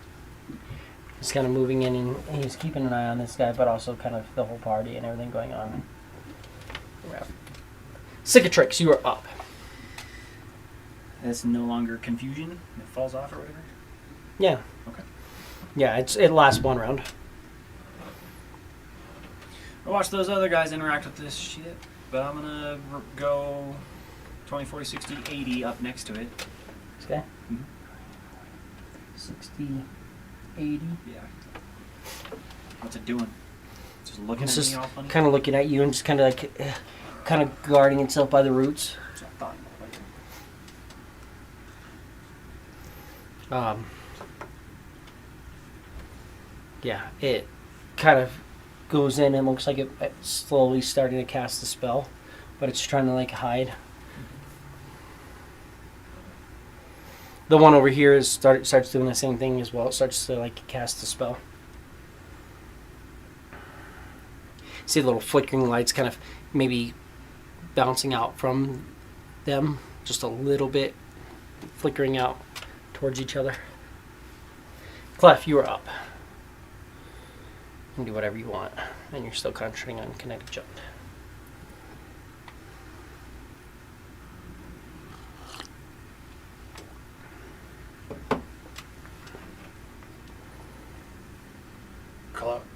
He's kind of moving in and he's keeping an eye on this guy, but also kind of the whole party and everything going on. Cicatrix, you are up. That's no longer confusion. It falls off or whatever. Yeah. Okay. Yeah, it lasts 1 round. I'll watch those other guys interact with this shit, but I'm gonna go 20, 40, 60, 80 up next to it. Okay. Mhm. 60, 80. Yeah. What's it doing? Just looking It's at just me all funny? kind of looking at you and just kind of like, kind of guarding itself by the roots. That's what I thought. Yeah, it kind of goes in and looks like it's slowly starting to cast the spell, but it's trying to like hide. The one over here starts doing the same thing as well. It starts to like cast the spell. See the little flickering lights kind of maybe bouncing out from them just a little bit, flickering out towards each other. Clef, you are up. You can do whatever you want, and you're still concentrating on kinetic jump.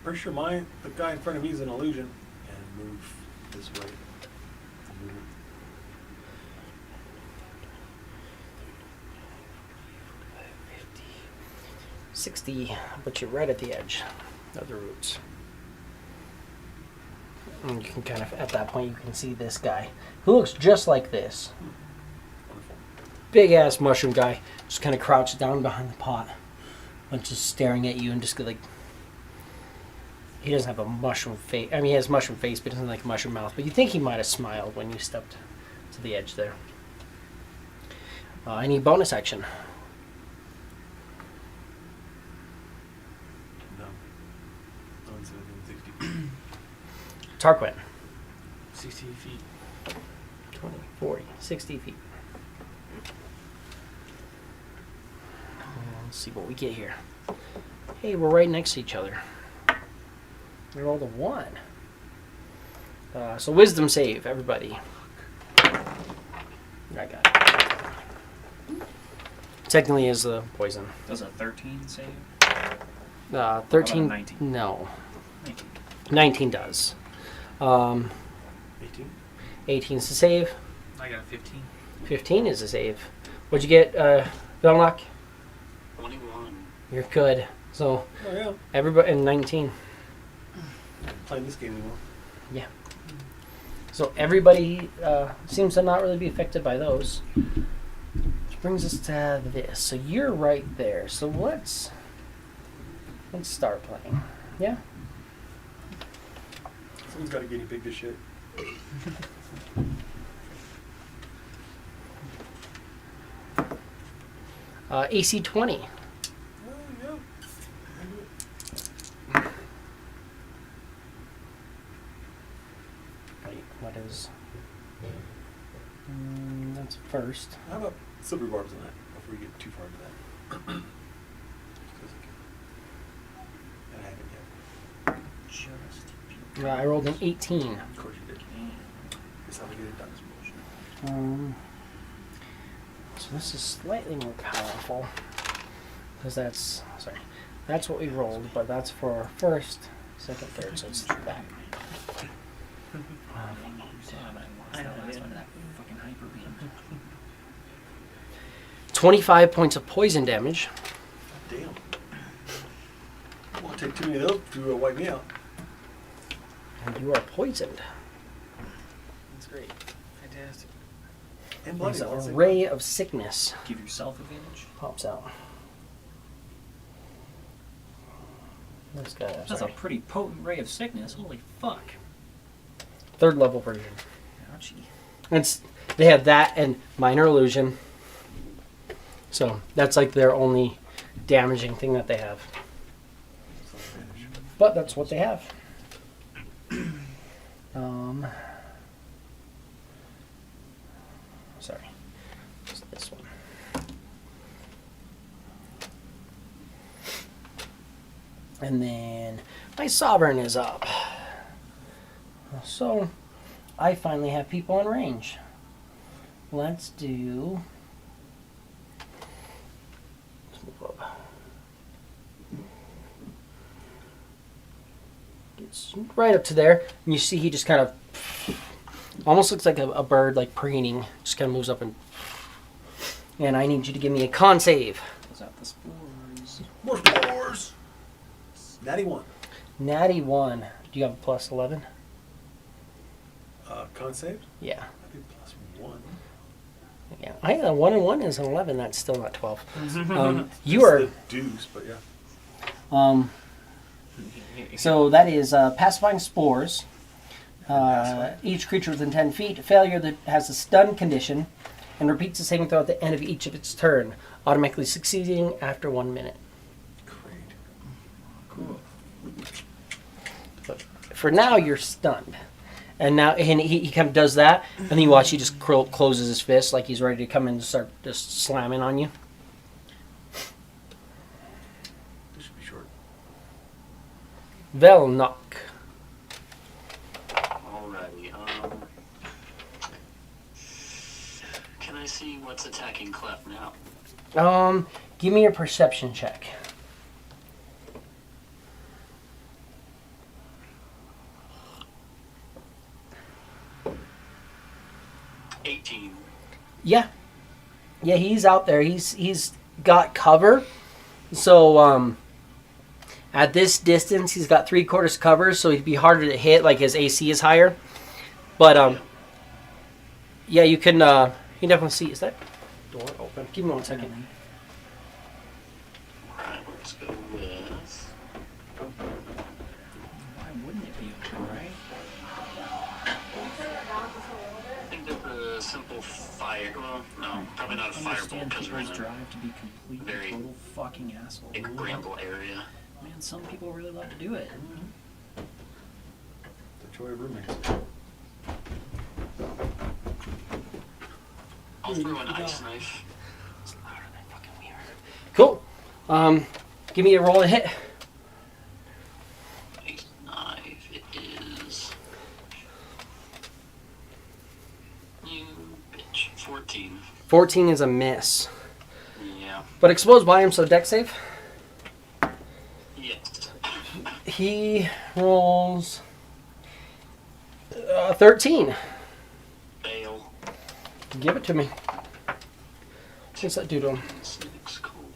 pretty sure the guy in front of me is an illusion. And move this way. Move. 60, but you're right at the edge of the roots. And you can kind of, at that point, you can see this guy who looks just like this. Wonderful. Big ass mushroom guy, just kind of crouched down behind the pot, and just staring at you and just like. He doesn't have a mushroom face. I mean, he has a mushroom face, but he doesn't have like a mushroom mouth. But you think he might have smiled when you stepped to the edge there. Any bonus action? No. No one's within 60. Tarquin. 60 feet. 20, 40, 60 feet. Let's see what we get here. Hey, we're right next to each other. We rolled a 1. So wisdom save, everybody. I got it. Technically is the poison. Does a 13 save? 13. How about a 19? No. 19. 19 does. 18. 18 is the save. I got a 15. 15 is the save. What'd you get, Belloc? 21. You're good. So Oh, yeah. everybody in 19. Playing this game anymore. Yeah. So everybody seems to not really be affected by those. Which brings us to this. So you're right there. So let's start playing. Yeah. Someone's got to guinea pig this shit. AC 20. Oh, yeah. Wait, what is? That's first. How about silver barbs on that before we get too far into that? Because I haven't yet. Just I rolled an 18. Of course you did. Guess how we get it done is bullshit. So this is slightly more powerful because that's what we rolled, but that's for first, second, third. So it's that. I know that's one of that fucking hyper beam. 25 points of poison damage. Damn. I won't take too many of those to wipe me out. And you are poisoned. That's great. Fantastic. And There's bloody. a ray of sickness Give yourself advantage. pops out. This guy. That's a Sorry. pretty potent ray of sickness. Holy fuck. Third level version. Ouchie. They have that and minor illusion. So that's like their only damaging thing that they have. But that's what they have. Sorry. It's this one. And then my sovereign is up. So I finally have people in range. Let's do. Let's move up. Gets right up to there, and you see he just kind of almost looks like a bird, like preening. Just kind of moves up and. And I need you to give me a con save. Those out the spores. More spores! Natty 1. Natty 1. Do you have a plus 11? Con save? Yeah. I think plus 1. Yeah. I a 1 and 1 is an 11. That's still not 12. You It's are. the deuce, but yeah. So that is pacifying spores. Each creature within 10 feet, failure that has a stun condition, and repeats the saving throw at the end of each of its turn, automatically succeeding after 1 minute. Great. Cool. But for now, you're stunned. And now he kind of does that, and then you watch he just closes his fist like he's ready to come in and start just slamming on you. This should be short. Velnock. Alrighty. Can I see what's attacking Clef now? Give me your perception check. Yeah, he's out there. He's got cover. So at this distance, he's got 3/4 cover, so he'd be harder to hit. Like his AC is higher. But yeah, you can definitely see. Is that door open? Give me 1 second. Alright, let's go with. Why wouldn't it be open, right? I think that's a simple fire. Well, no, probably not a I firebolt understand because we're in people's a drive to be complete very total fucking assholes. big bramble area. Man, some people really love to do it. The joy of roommates. I'll throw an ice knife. It's louder than fucking we are. Cool. Give me a roll and hit. Ice knife. It is. You bitch. 14. 14 is a miss. Yeah. But exposed volume, so deck save. Yes. He rolls 13. Fail. Give it to me. What's that do to him? Sneaks cold.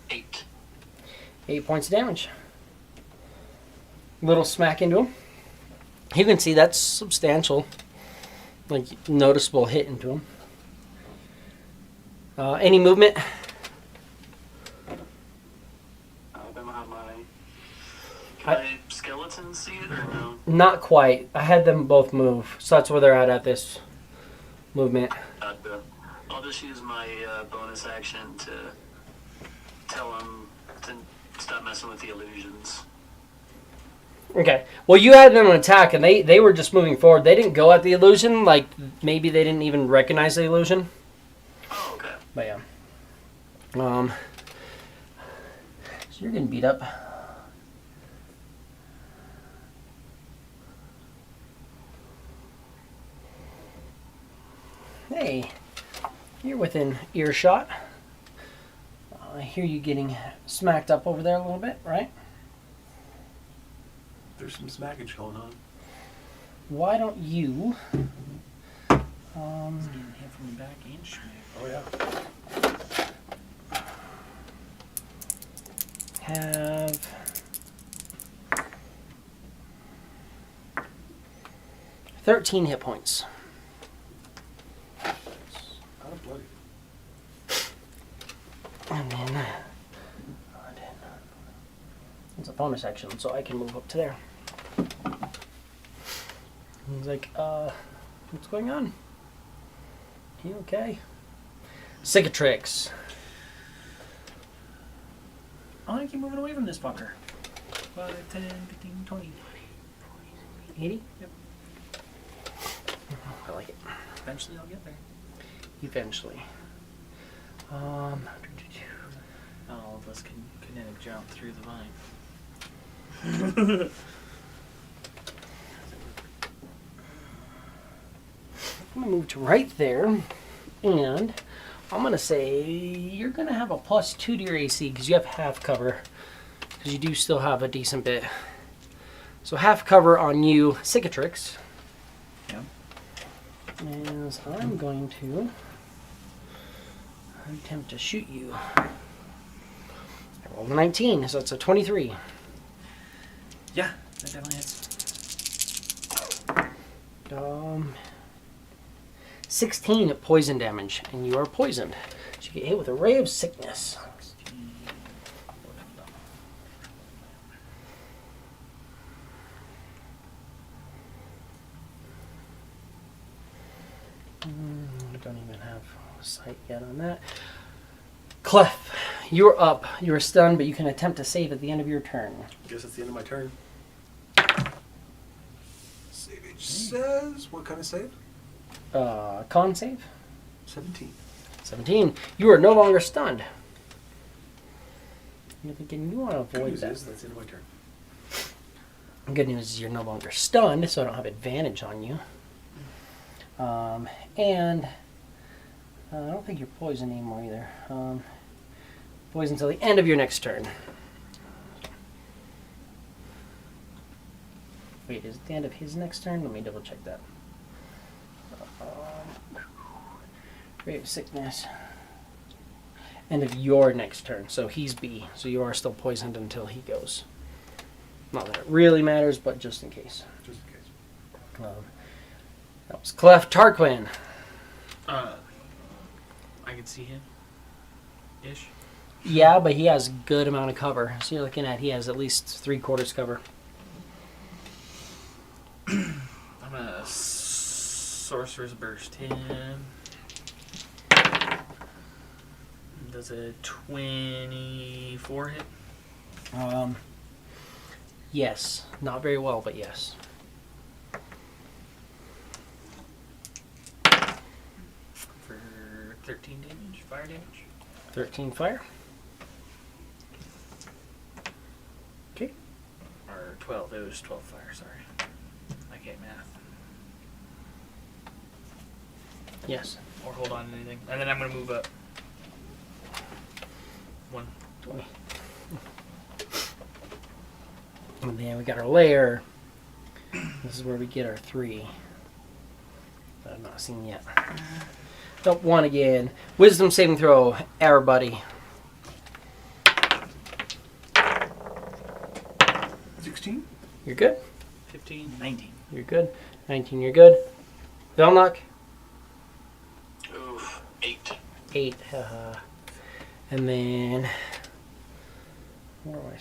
8. 8 points of damage. Little smack into him. You can see that's substantial. Like, noticeable hit into him. Any movement? I don't have my. Can I skeleton see it or no? Not quite. I had them both move, so that's where they're at this movement. I'll just use my bonus action to tell him to stop messing with the illusions. Okay. Well, you had them attack, and they were just moving forward. They didn't go at the illusion. Like, maybe they didn't even recognize the illusion. Oh, okay. But yeah. So you're getting beat up. Hey, you're within earshot. I hear you getting smacked up over there a little bit, right? There's some smackage going on. Why don't you? He's getting hit from the back and smacked. Oh yeah. Have 13 hit points. Out of bloody. And then it's a bonus action, so I can move up to there. He's like, what's going on? You okay? Cicatrix. I want to keep moving away from this fucker. 5, 10, 15, 20. 80? Yep. I like it. Eventually I'll get there. Eventually. Not all of us can kinetic jump through the vine. I'm gonna move to right there, and I'm gonna say you're gonna have a +2 to your AC because you have half cover. Because you do still have a decent bit. So half cover on you, Cicatrix. Yeah. As I'm going to attempt to shoot you. I rolled a 19, so it's a 23. Yeah, that definitely hits. 16 poison damage, and you are poisoned. So you get hit with a ray of sickness. I don't even have a sight yet on that. Clef, you're up. You're stunned, but you can attempt to save at the end of your turn. Guess it's the end of my turn. Savage says, what kind of save? Con save? 17. 17. You are no longer stunned. You're thinking you want to Good avoid news that. is that's the end of my turn. Good news is you're no longer stunned, so I don't have advantage on you. And I don't think you're poisoned anymore either. Poison until the end of your next turn. Wait, is it the end of his next turn? Let me double check that. Rate of sickness. End of your next turn. So he's B. So you are still poisoned until he goes. Not that it really matters, but just in case. Just in case. That was Clef Tarquin. I can see him. Ish. Yeah, but he has a good amount of cover. So you're looking at he has at least 3/4 cover. I'm gonna Sorcerer's Burst him. Does a 24 hit? Yes. Not very well, but yes. For 13 damage, fire damage. 13 fire. Okay. Or 12, it was 12 fire, sorry. I can't math. Yes. Or hold on to anything. And then I'm gonna move up. 1. 20. And then we got our lair. This is where we get our 3. That I've not seen yet. Nope, 1 again. Wisdom saving throw, everybody. 16? You're good? 15. 19. You're good. 19, you're good. Velnock? Oof. 8. 8. And then... Where am I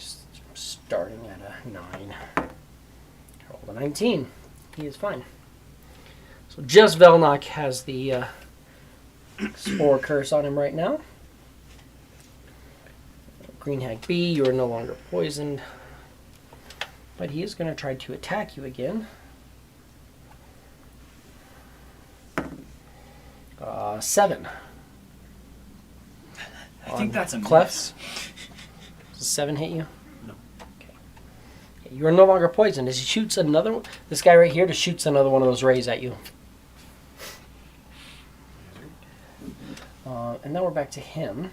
starting at a 9? Roll a 19. He is fine. So just Velnock has the Spore Curse on him right now. Green Hag B, you are no longer poisoned. But he is going to try to attack you again. 7. I think that's a Clef? miss. Does 7 hit you? No. Okay. You are no longer poisoned. As he shoots another one, this guy right here just shoots another one of those rays at you. And now we're back to him.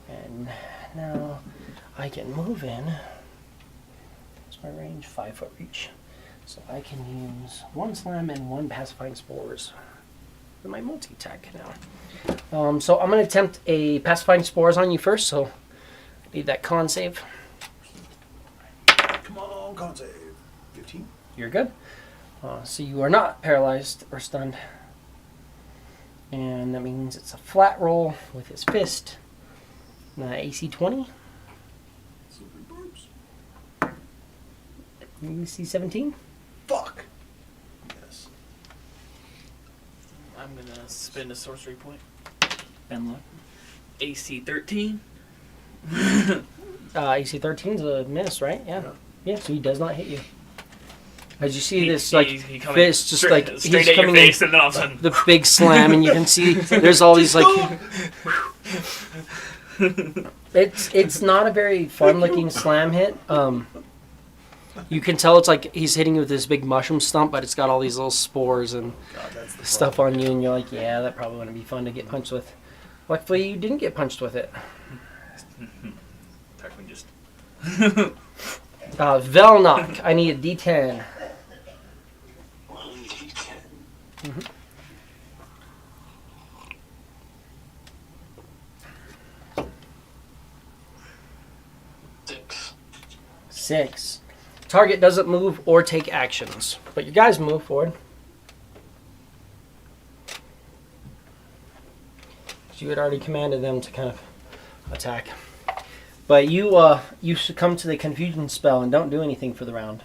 And now I can move in. What's my range? 5 foot reach. So I can use 1 slam and 1 pacifying spores with my multi-attack now. So I'm going to attempt a pacifying spores on you first, so I need that con save. Come on, con save. 15? You're good. So you are not paralyzed or stunned. And that means it's a flat roll with his fist. AC 20. AC 17. Fuck! Yes. I'm gonna spend a sorcery point. Ben luck. AC 13. AC 13 is a miss, right? Yeah. Yeah. Yeah, so he does not hit you. As you see He- this, he- like, he coming fist just straight, like straight he's at your coming face, in, and then all of a sudden, the big slam, and you can see there's all these like. It's not a very fun looking slam hit. You can tell it's like he's hitting you with this big mushroom stump, but it's got all these little spores and God, that's the stuff on you, and you're like, yeah, that probably wouldn't be fun to get punched with. Luckily, you didn't get punched with it. Tarquin just. Velnock, I need a D10. 1d10. 6. 6. Target doesn't move or take actions, but you guys move forward. You had already commanded them to kind of attack. But you succumb to the confusion spell and don't do anything for the round.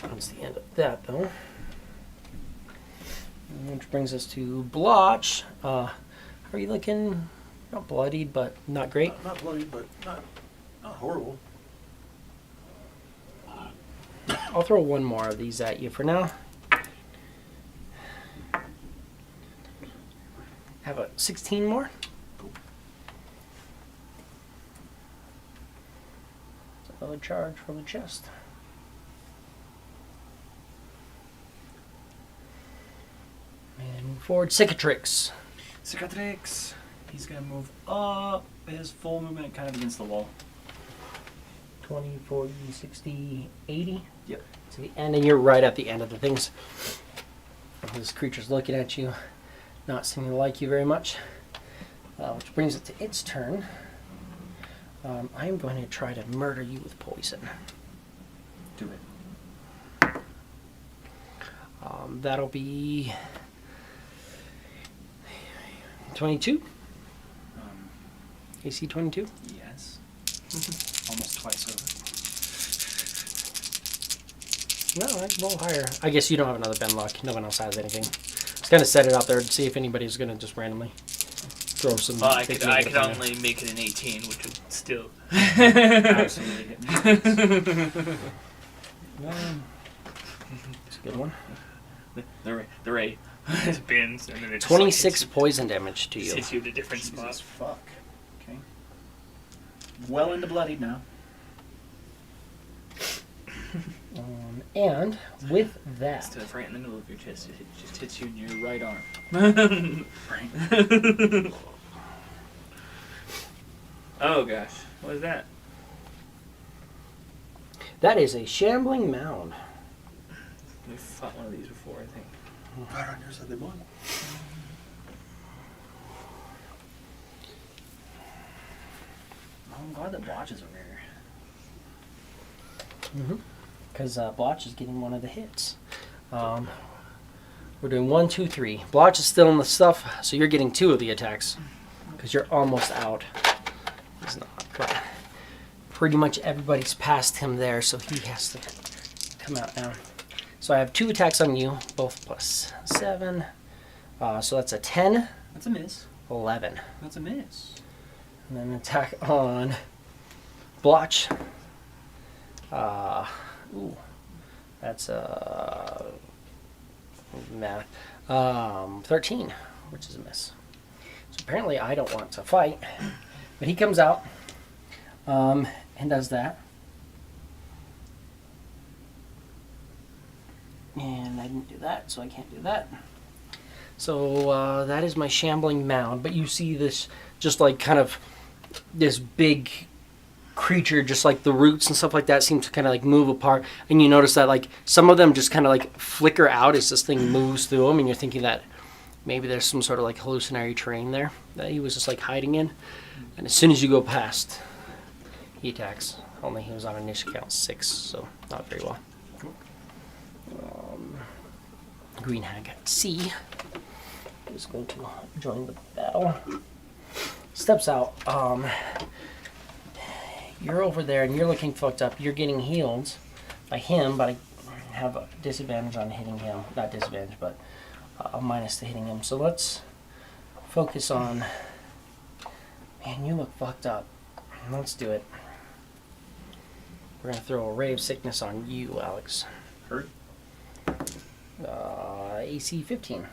That's the end of that, though. Which brings us to Blotch. How are you looking? Not bloodied, but not great. Not bloody, but not horrible. I'll throw one more of these at you for now. Have a 16 more. Another charge from the chest. And move forward. Cicatrix. Cicatrix. He's gonna move up his full movement kind of against the wall. 20, 40, 60, 80. Yep. To the end, and you're right at the end of the things. This creature's looking at you, not seeming to like you very much. Which brings it to its turn. I am going to try to murder you with poison. Do it. That'll be 22. AC 22. Yes. Almost twice over. No, I roll higher. I guess you don't have another bend luck. No one else has anything. Just kind of set it out there to see if anybody's going to just randomly throw some. Well, I could negative on it. only make it an 18, which would still. Absolutely hit me. It's a good one. The ray spins and then it just, 26 like, poison damage to hits, you. hits you at a different Jesus spot. fuck. Okay. Well into bloodied now. And with that, Instead of right in the middle of your chest, it just hits you in your right arm. Right. Oh gosh, what is that? that is a shambling mound. We fought one of these before, I think. Right on your side, they won. I'm glad that Blotches are rare. Because Blotch is getting one of the hits. We're doing 1, 2, 3. Blotch is still in the stuff, so you're getting 2 of the attacks. Because you're almost out. He's not, but pretty much everybody's past him there, so he has to come out now. So I have 2 attacks on you, both plus 7. So that's a 10, That's a miss. 11. That's a miss. And then an attack on Blotch. Ooh. That's math. 13, which is a miss. So apparently I don't want to fight. But he comes out and does that. And I didn't do that, so I can't do that. So that is my shambling mound. But you see this just like kind of this big creature, just like the roots and stuff like that seem to kind of like move apart. And you notice that like some of them just kind of like flicker out as this thing moves through them. And you're thinking that maybe there's some sort of like hallucinatory terrain there that he was just like hiding in. And as soon as you go past, he attacks. Only he was on initiative count 6, so not very well. Green Hag C is going to join the battle. Steps out. You're over there and you're looking fucked up. You're getting healed by him, but I have a disadvantage on hitting him. Not disadvantage, but a minus to hitting him. So let's focus on. Man, you look fucked up. Let's do it. We're gonna throw a ray of sickness on you, Alex. Hurt. AC 15.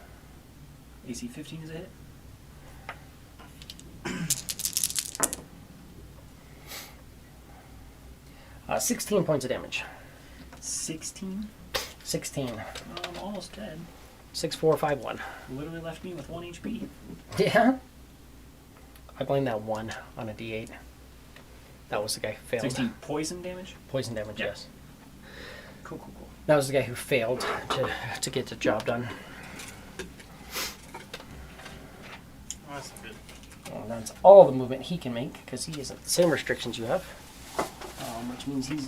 AC 15 is a hit. 16 points of damage. 16? 16. I'm almost dead. 6, 4, 5, 1. Literally left me with 1 HP. Yeah. I blame that 1 on a D8. That was the guy who failed. 16 poison damage? Poison damage, Yeah. yes. Cool, cool, cool. That was the guy who failed to get the job done. Oh, that's good. Well, that's all the movement he can make because he isn't the same restrictions you have. Which means he's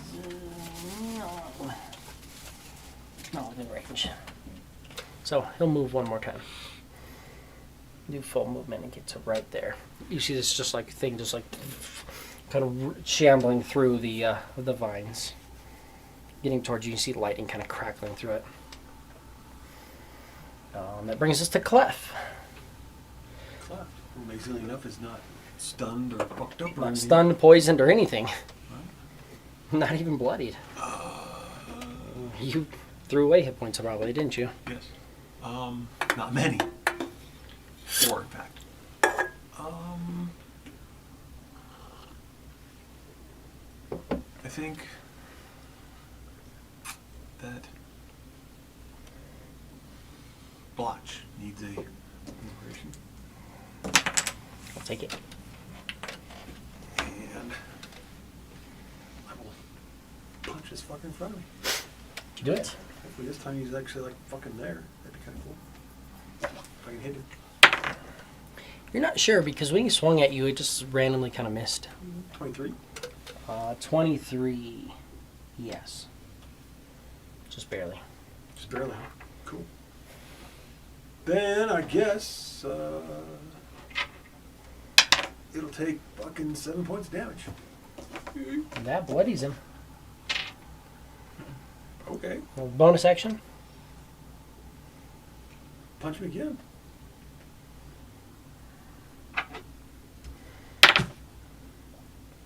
not within range. So he'll move one more time. Do full movement and get to right there. You see this just like thing, just like kind of shambling through the vines, getting towards you. You see lightning kind of crackling through it. That brings us to Clef. Clef, amazingly enough, is not stunned or fucked up or Not anything. stunned, poisoned, or anything. Not even bloodied. You threw away hit points probably, didn't you? Yes. Not many. 4, in fact. I think that Blotch needs a inspiration. I'll take it. And I will just fucking in front of me. Do it. Hopefully this time he's actually like fucking there. That'd be kind of cool. If I can hit him. You're not sure because when he swung at you, it just randomly kind of missed. 23. 23. Yes. Just barely. Just barely. Cool. Then I guess it'll take fucking 7 points of damage. That bloodies him. Okay. Well, bonus action. Punch me again.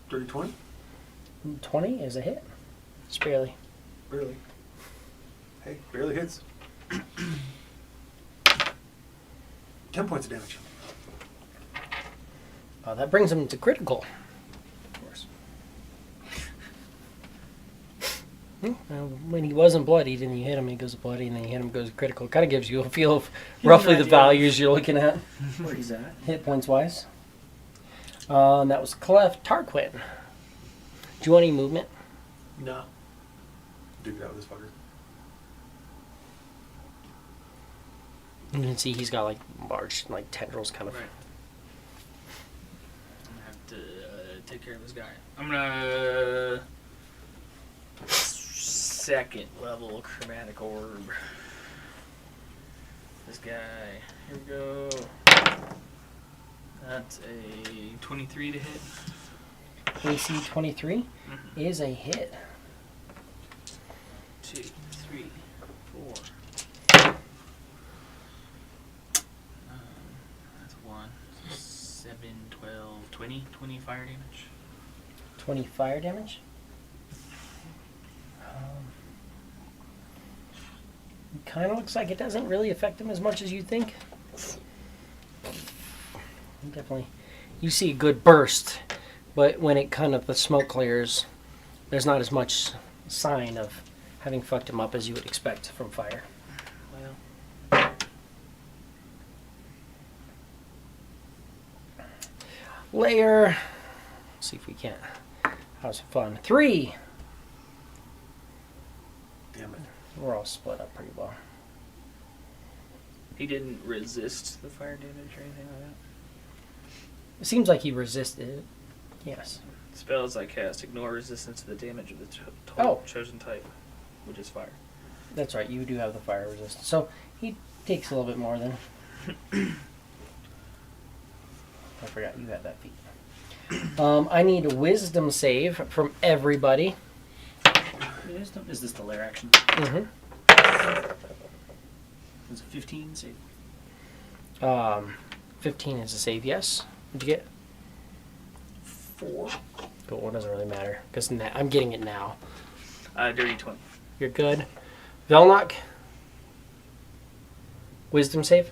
Dirty 20? 20 is a hit. Just barely. Barely. Hey, barely hits. 10 points of damage. That brings him to critical. Of course. When he wasn't bloodied and you hit him, he goes bloody, and then you hit him, goes critical. Kind of gives you a feel of roughly the idea. values you're looking at, Where he's at. hit points wise. And that was Clef Tarquin. Do you want any movement? No. Duke it out with this fucker. You can see he's got like large, like tendrils, kind of. Right. I'm gonna have to take care of this guy. I'm gonna second level chromatic orb. This guy. Here we go. That's a 23 to hit. AC 23 is a hit. 2, 3, 4. That's 1. 7, 12, 20. 20 fire damage. 20 fire damage. Kind of looks like it doesn't really affect him as much as you think. Definitely. You see a good burst, but when it kind of the smoke clears, there's not as much sign of having fucked him up as you would expect from fire. Well, Lair. Let's see if we can't have some fun. 3. Damn it. We're all split up pretty well. he didn't resist the fire damage or anything like that. It seems like he resisted it. Yes. Spells I cast ignore resistance to the damage of the chosen type, which is fire. That's right. You do have the fire resistance. So he takes a little bit more than. I forgot you had that feat. I need a wisdom save from everybody. Wisdom? Is this the Lair action? Mm-hmm. Is it 15 save? 15 is a save, yes. What'd you get? 4. Cool, it doesn't really matter, because I'm getting it now. Dirty 20. You're good. Velnok? Wisdom save?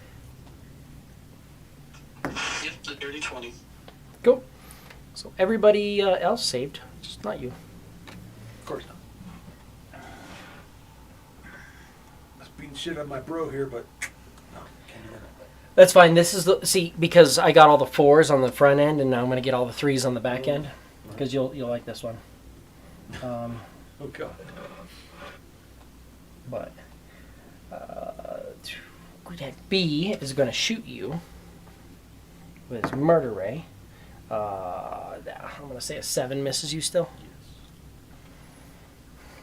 Yep, the dirty 20. Cool. So everybody else saved, just not you. Of course not. I was beating shit out of my bro here, but no, can't do that. That's fine. This is because I got all the 4s on the front end, and now I'm going to get all the 3s on the back end, because you'll like this one. Oh god. But Green Hag B is going to shoot you with his murder ray. I'm going to say a 7 misses you still.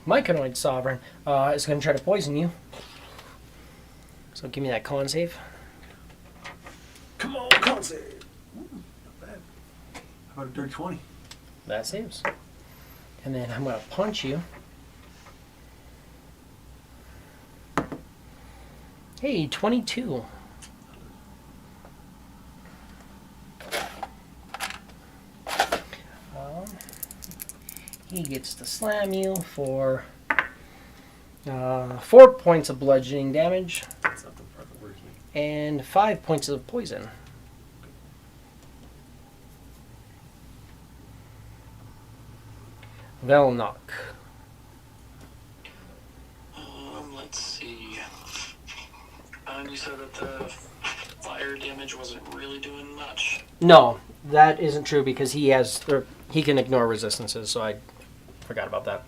Myconoid Sovereign is going to try to poison you. So give me that con save. Come on, con save. Not bad. How about a dirty 20? That saves. And then I'm going to punch you. Hey, 22. He gets to slam you for 4 points of bludgeoning damage That's not the part that worries me. and 5 points of poison. Velnok. Let's see. And you said that the fire damage wasn't really doing much. No, that isn't true because he can ignore resistances, so I forgot about that.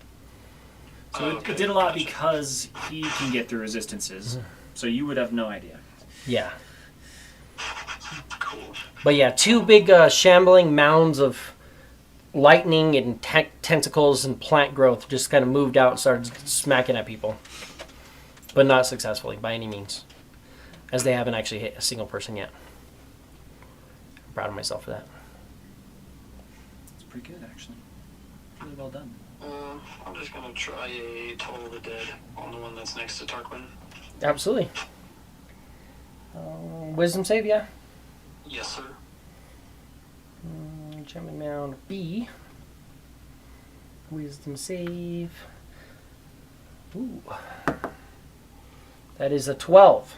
So Okay, it did a lot gotcha. because he can get through resistances. So you would have no idea. Yeah. Cool. But yeah, two big shambling mounds of lightning and tentacles and plant growth just kind of moved out and started smacking at people. But not successfully, by any means. As they haven't actually hit a single person yet. I'm proud of myself for that. It's pretty good, actually. Really well done. I'm just gonna try a Toll of the Dead on the one that's next to Tarquin. Absolutely. Wisdom save, yeah? Yes, sir. Jumping mound B. Wisdom save. Ooh. That is a 12.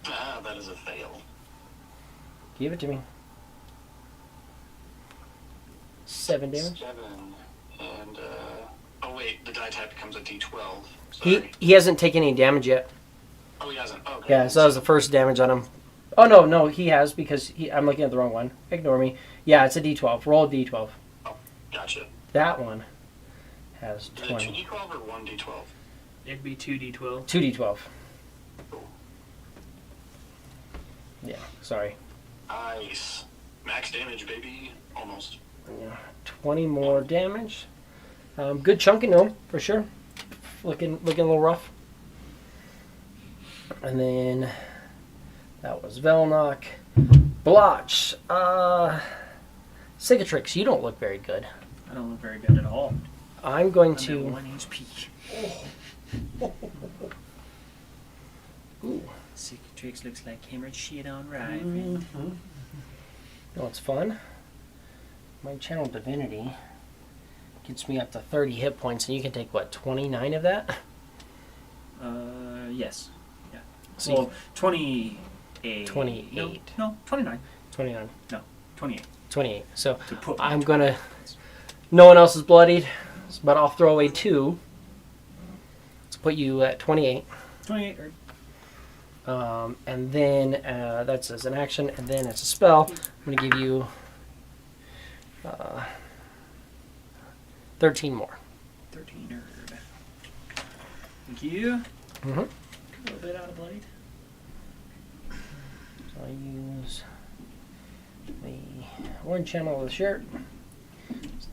Ah, that is a fail. Give it to me. 7 damage. 7. And, oh wait, the die type becomes a D12. He Sorry. he hasn't taken any damage yet. Oh, he hasn't. Oh, okay. Yeah, so that was the first damage on him. Oh no, he has because I'm looking at the wrong one. Ignore me. Yeah, it's a D12. Roll a D12. Oh, gotcha. That one has Is it 20. 2D12 or 1D12? It'd be 2d12. 2D12. Cool. Yeah, sorry. Nice. Max damage, baby. Almost. Yeah, 20 more damage. Good chunk into him for sure. Looking a little rough. And then that was Velnock. Blotch. Cicatrix, you don't look very good. I don't look very good at all. I'm going I'm at to. 1 HP. Ooh. Cicatrix looks like hammered shit on right. You know what's fun? My channel divinity gets me up to 30 hit points, and you can take what, 29 of that? Yes. Yeah. So Well, 28. 28. No, 29. 29. No, 28. 28. So To put I'm gonna. No one else is bloodied, but I'll throw away 2. Let's put you at 28. 28. And then that's as an action, and then as a spell, I'm going to give you 13 more. 13 nerd. Thank you. Mm-hmm. A little bit out of blade. So I use the orange channel of the shirt.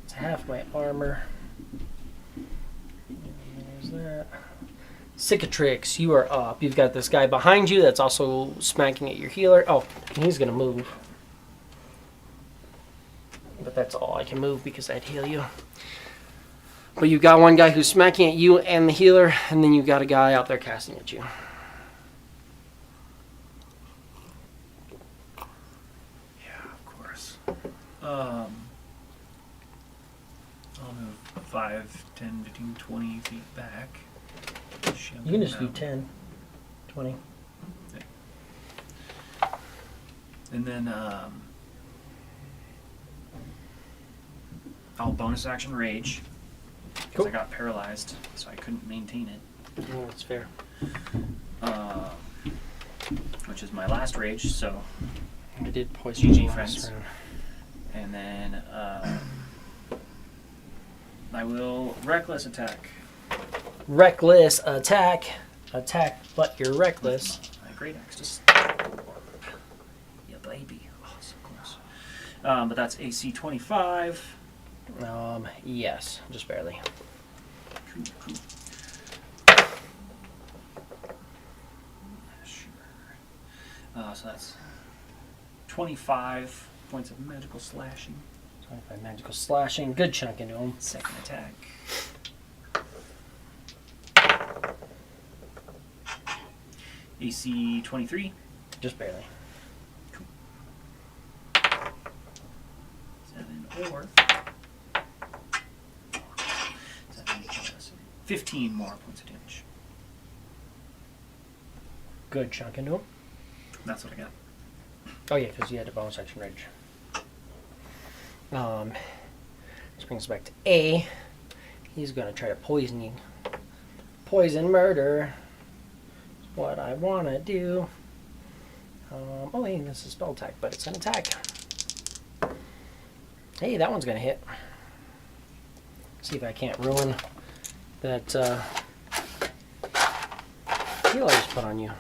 It's half my armor. And there's that. Cicatrix, you are up. You've got this guy behind you that's also smacking at your healer. Oh, and he's going to move. But that's all I can move because I'd heal you. But you've got one guy who's smacking at you and the healer, and then you've got a guy out there casting at you. Yeah, of course. I'll move 5, 10, 15, 20 feet back. You can just do 10, 20. And then I'll bonus action rage because Cool. I got paralyzed, so I couldn't maintain it. Oh, that's fair. Which is my last rage. So, I did poison GG you last friends. round. and then I will reckless attack. Reckless attack. Attack, but you're reckless. My great axe just. Yeah, baby. Oh, so close. But that's AC 25. Yes, just barely. Cool. Sure. So that's 25 points of magical slashing. 25 magical slashing. Good chunk into him. Second attack. AC 23. Just barely. 7 or 7 plus 15 more points of damage. Good chunk into him. That's what I got. Oh yeah, because you had a bonus action rage. This brings us back to A. He's going to try to poison you. Poison murder. Is what I want to do. Oh, hey, this is a spell attack, but it's an attack. Hey, that one's going to hit. See if I can't ruin that healer's put on you.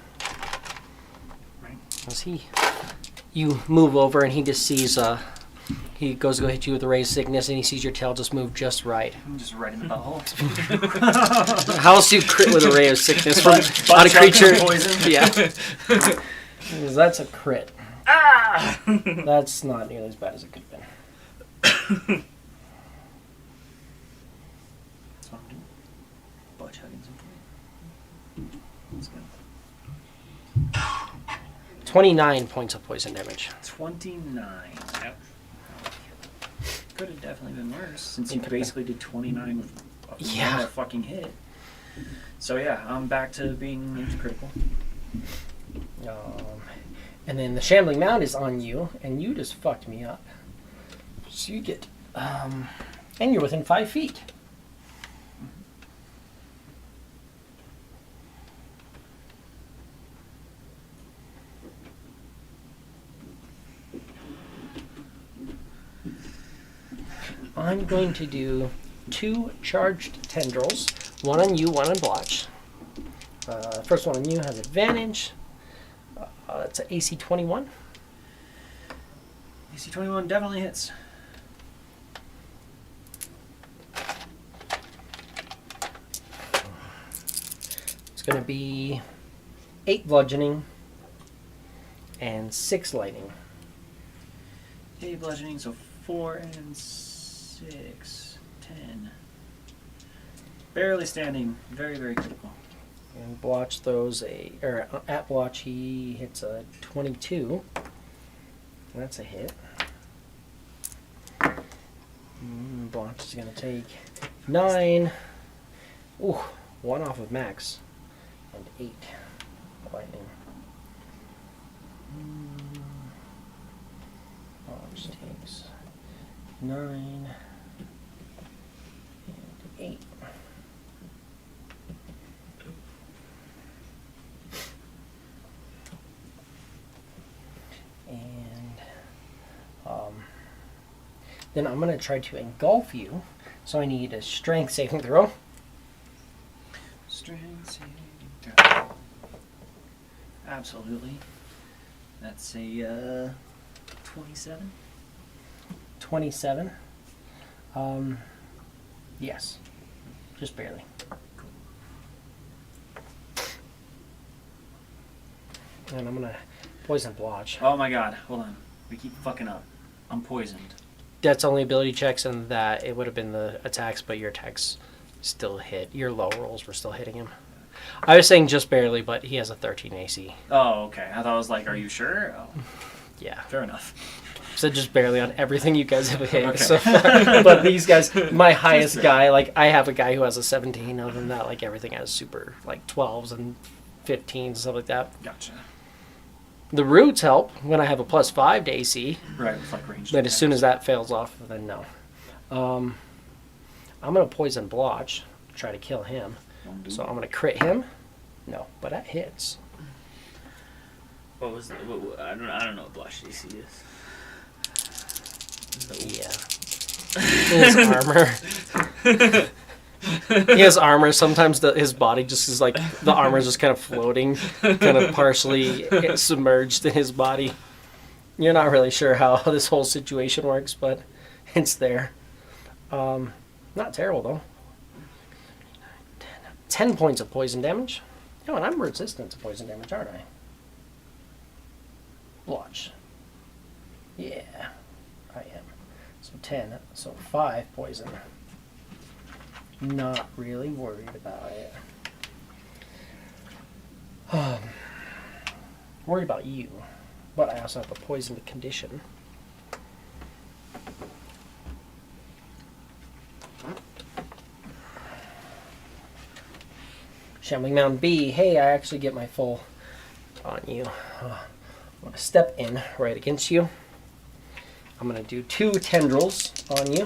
Right. As you move over and he just sees, he goes to go hit you with a raised sickness and he sees your tail just move just right. I'm just right in the butthole. How else do you crit with a ray of sickness from on a creature? Poison. Yeah. Because that's a crit. Ah! That's not nearly as bad as it could have been. That's what I'm doing. Butt chugging some poison. Let's go. 29 points of poison damage. 29. Yep. Could have definitely been worse, since you Okay. basically did 29 with Yeah. a fucking hit. So yeah, I'm back to being into critical. And then the Shambling Mound is on you, and you just fucked me up. So you get, and you're within 5 feet. I'm going to do 2 charged tendrils, one on you, one on Blotch. First one on you has advantage. It's an AC 21. AC 21 definitely hits. It's going to be 8 bludgeoning and 6 lightning. 8 bludgeoning, so 4 and 6. 10. Barely standing. Very, very critical. And Blotch throws at Blotch he hits a 22. That's a hit. Blotch is going to take 9. Ooh, 1 off of max. And 8 lightning. Blotch takes 9 and 8. Then I'm going to try to engulf you. So I need a strength saving throw. Strength saving throw. Absolutely. That's a 27. 27. Yes. Just barely. And I'm going to poison Blotch. Oh my god, hold on. We keep fucking up. I'm poisoned. That's only ability checks, and that it would have been the attacks, but your attacks still hit. Your low rolls were still hitting him. I was saying just barely, but he has a 13 AC. Oh, okay. I thought I was like, are you sure? Oh, Yeah. fair enough. So just barely on everything you guys have hit Okay. so far. But these guys, my highest guy, like I have a guy who has a 17. Other than that, like everything has super, like 12s and 15s, stuff like that. Gotcha. The roots help when I have a +5 to AC. Right, with like ranged But as soon attacks. as that fails off, then no. I'm going to poison Blotch, try to kill him. Don't do So it. I'm going to crit him. No, but that hits. What was the, I don't know what blush DC is. Yeah. His armor. He has armor. Sometimes his body just is like, the armor is just kind of floating, kind of partially submerged in his body. You're not really sure how this whole situation works, but it's there. Not terrible, though. 10 points of poison damage. Oh, and I'm resistant to poison damage, aren't I? Blotch. Yeah, I am. So 10. So 5 poison. Not really worried about it. Worried about you. But I also have a poisoned condition. Shambling Mound B. Hey, I actually get my full on you. I'm going to step in right against you. I'm going to do 2 tendrils on you.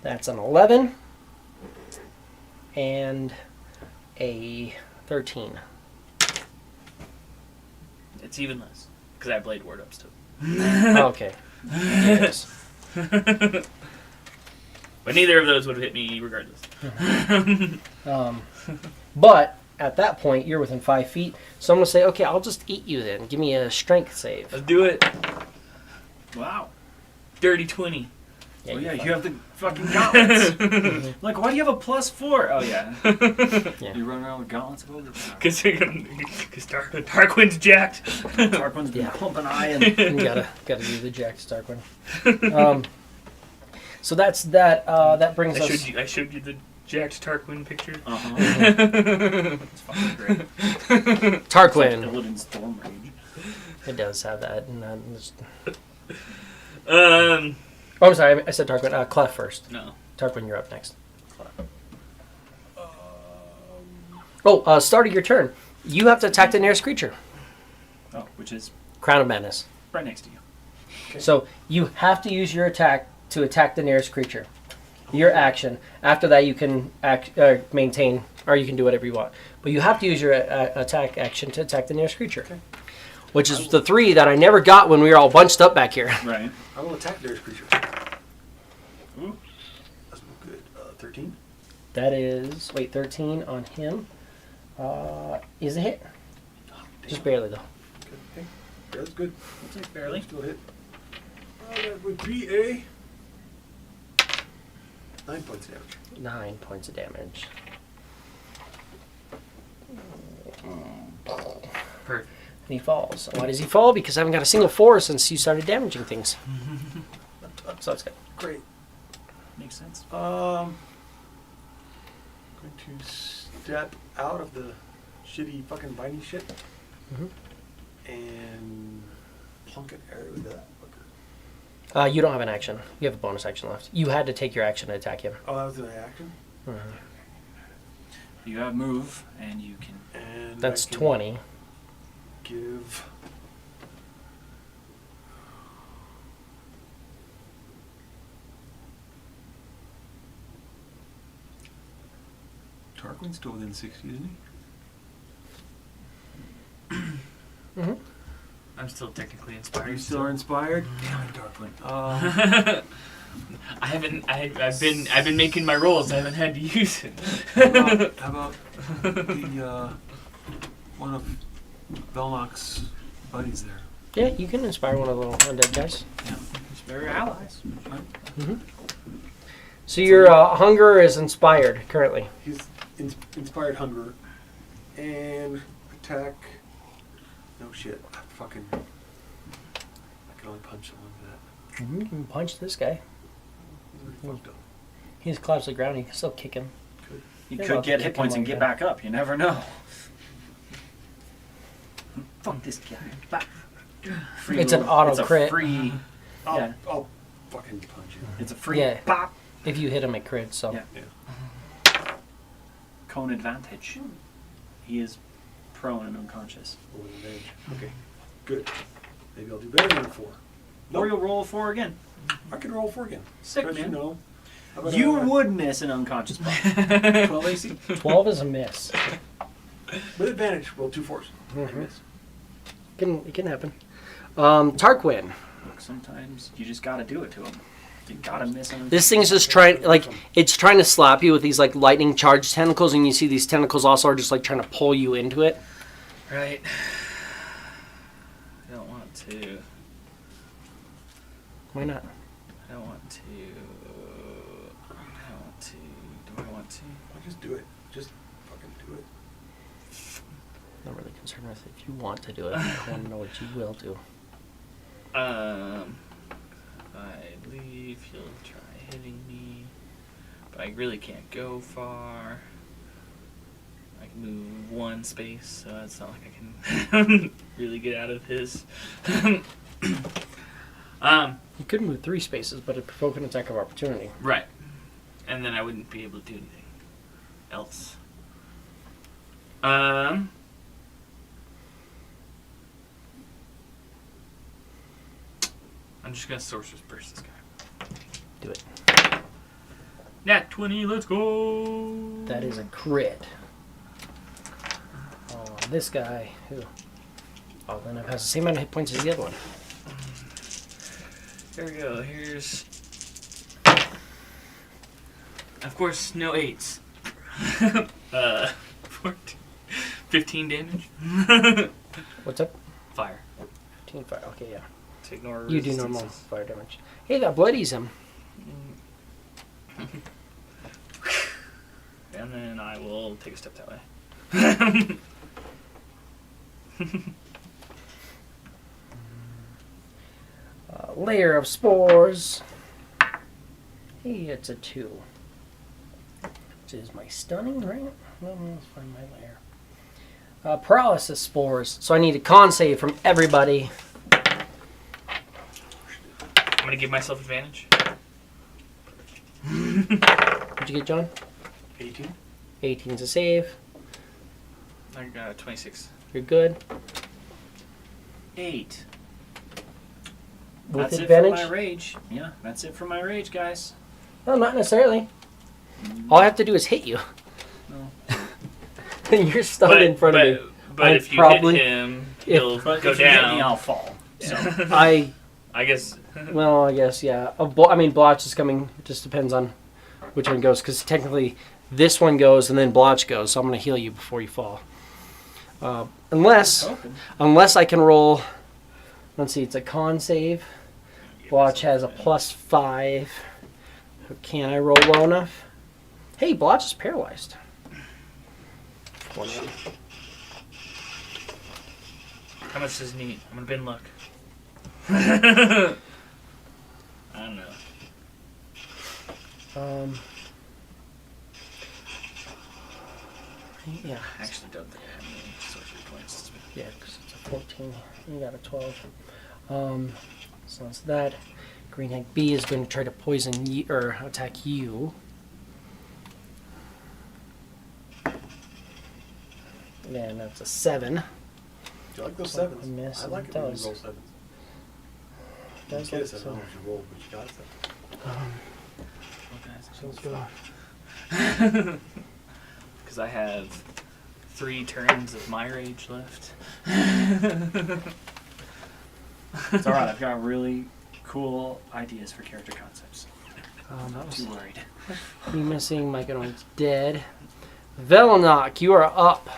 That's an 11 and a 13. It's even less because I have blade ward ups too. Okay. Yes. But neither of those would have hit me regardless. But at that point, you're within 5 feet. So I'm going to say, okay, I'll just eat you then. Give me a strength save. Let's do it. Wow. Dirty 20. Oh you're yeah, fine. you have the fucking gauntlets. Like, why do you have a +4? Oh yeah. Yeah. You run around with gauntlets all the time. Because Tarquin's jacked. Tarquin's been Yeah. pumping iron. You gotta do the Jack Starquin. So that's that. That brings us. I showed you the jacked Tarquin picture. Uh-huh. It's fucking great. It's like Tarquin. Illidan's Storm Rage. It does have that. And Um, oh, I'm sorry. I said Tarquin. Clef first. no. Tarquin, you're up next. Oh, start of your turn. You have to attack the nearest creature. Oh, which is Crown of Madness. right next to you. Okay. So you have to use your attack to attack the nearest creature. Your action. After that, you can maintain, or you can do whatever you want. But you have to use your attack action to attack the nearest creature. Okay. Which is the 3 that I never got when we were all bunched up back here. Right. I will attack nearest creature. Ooh. That's no good. 13. That is, 13 on him. Is a hit. Just barely, though. Good. Okay. Yeah, that's good. Looks like barely. Still hit. That would be a 9 points of damage. 9 points of damage. Perfect. And he falls. Why does he fall? Because I haven't got a single 4 since you started damaging things. So that's good. Great. Makes sense. Going to step out of the shitty fucking binding shit Mhm. and plunk an arrow with that fucker. You don't have an action. You have a bonus action left. You had to take your action to attack him. Oh, that was an action? You have move, and you can. And That's I can 20. Give. Tarquin's still within 60, isn't he? Mm-hmm. I'm still technically inspired. You still are inspired? Damn it, Tarquin. I've been making my rolls. I haven't had to use it. How about the one of Velnox's buddies there? Yeah, you can inspire one of the little undead guys. They're allies. So your hunger is inspired currently. He's inspired hunger and attack. No shit. Fucking. I can only punch someone with that. You can punch this guy. He's already fucked up. He just collapses to the ground. You can still kick him. You Yeah, could I'll get kick hit him points and like get that. back up. You never know. Fuck this guy. Back. Free It's an little- auto it's a crit. Free. Yeah. I'll fucking punch you. It's a free. Yeah. Pop. If you hit him, it crits. So Yeah. Cone advantage. He is prone and unconscious. Over the edge. Okay. Good. Maybe I'll do better than a 4. Or you'll roll a 4 again. I can roll 4 again. Sick, Because, man. you know. How about, You would miss an unconscious bot. 12 AC. 12 is a miss. With advantage, roll 2 4s. Mhm. Miss. It can happen. Tarquin. Look, sometimes you just gotta do it to him. You gotta miss him. This thing's just trying, it's trying to slap you with these lightning charged tentacles, and you see these tentacles also are just trying to pull you into it. Right. I don't want to. Why not? I don't want to. I don't want to. Do I want to? I'll just do it. Just fucking do it. I'm not really concerned with if you want to do it. I want to know what you will do. If I leave, he'll try hitting me. But I really can't go far. I can move 1 space, so it's not like I can really get out of his. You could move 3 spaces, but it provoke an attack of opportunity. Right. And then I wouldn't be able to do anything else. I'm just gonna Sorcerer's Burst this guy. Do it. Nat 20, let's go! That is a crit. This guy, who then has the same amount of hit points as the other one. Here we go, here's Of course, no 8s. 14, 15 damage. What's up? Fire. 15 fire. Okay, yeah. To ignore You do normal resistances. fire damage. Hey, that bloodies him. And then I will take a step that way. Layer of spores. Hey, it's a 2. Which is my stunning, right? Well, let's find my layer. Paralysis spores. So I need a con save from everybody. I'm gonna give myself advantage. What'd you get, John? 18. 18's a save. I got 26. You're good. 8. With That's advantage? it for my rage. Yeah, that's it for my rage, guys. No, not necessarily. All I have to do is hit you. No. You're stunned in front of me. But I'm if you probably- hit him, he'll But go if you hit down. me, I'll fall. So I guess. Well, I guess, yeah. I mean, Blotch is coming. It just depends on which one goes. Because technically, this one goes and then Blotch goes. So I'm going to heal you before you fall. Unless I can roll... Let's see, it's a con save. Blotch has a +5. Can I roll low enough? Hey, Blotch is paralyzed. How much does he need? I'm gonna bin luck. I don't know. Yeah, I actually don't think I have any sorcery points to spend. yeah, because it's a 14. You got a 12. So that's that. Green Hag B is going to try to poison you or attack you. And that's a 7. Do you like those So I sevens? miss, I like it it when you does. roll sevens. Does You get a like 7, I so. don't know what you rolled, but you got a 7. So let's go. Because I have 3 turns of my rage left. It's alright, I've got really cool ideas for character concepts. That Not was too worried. me missing. Mycon's dead. Velenok, you are up.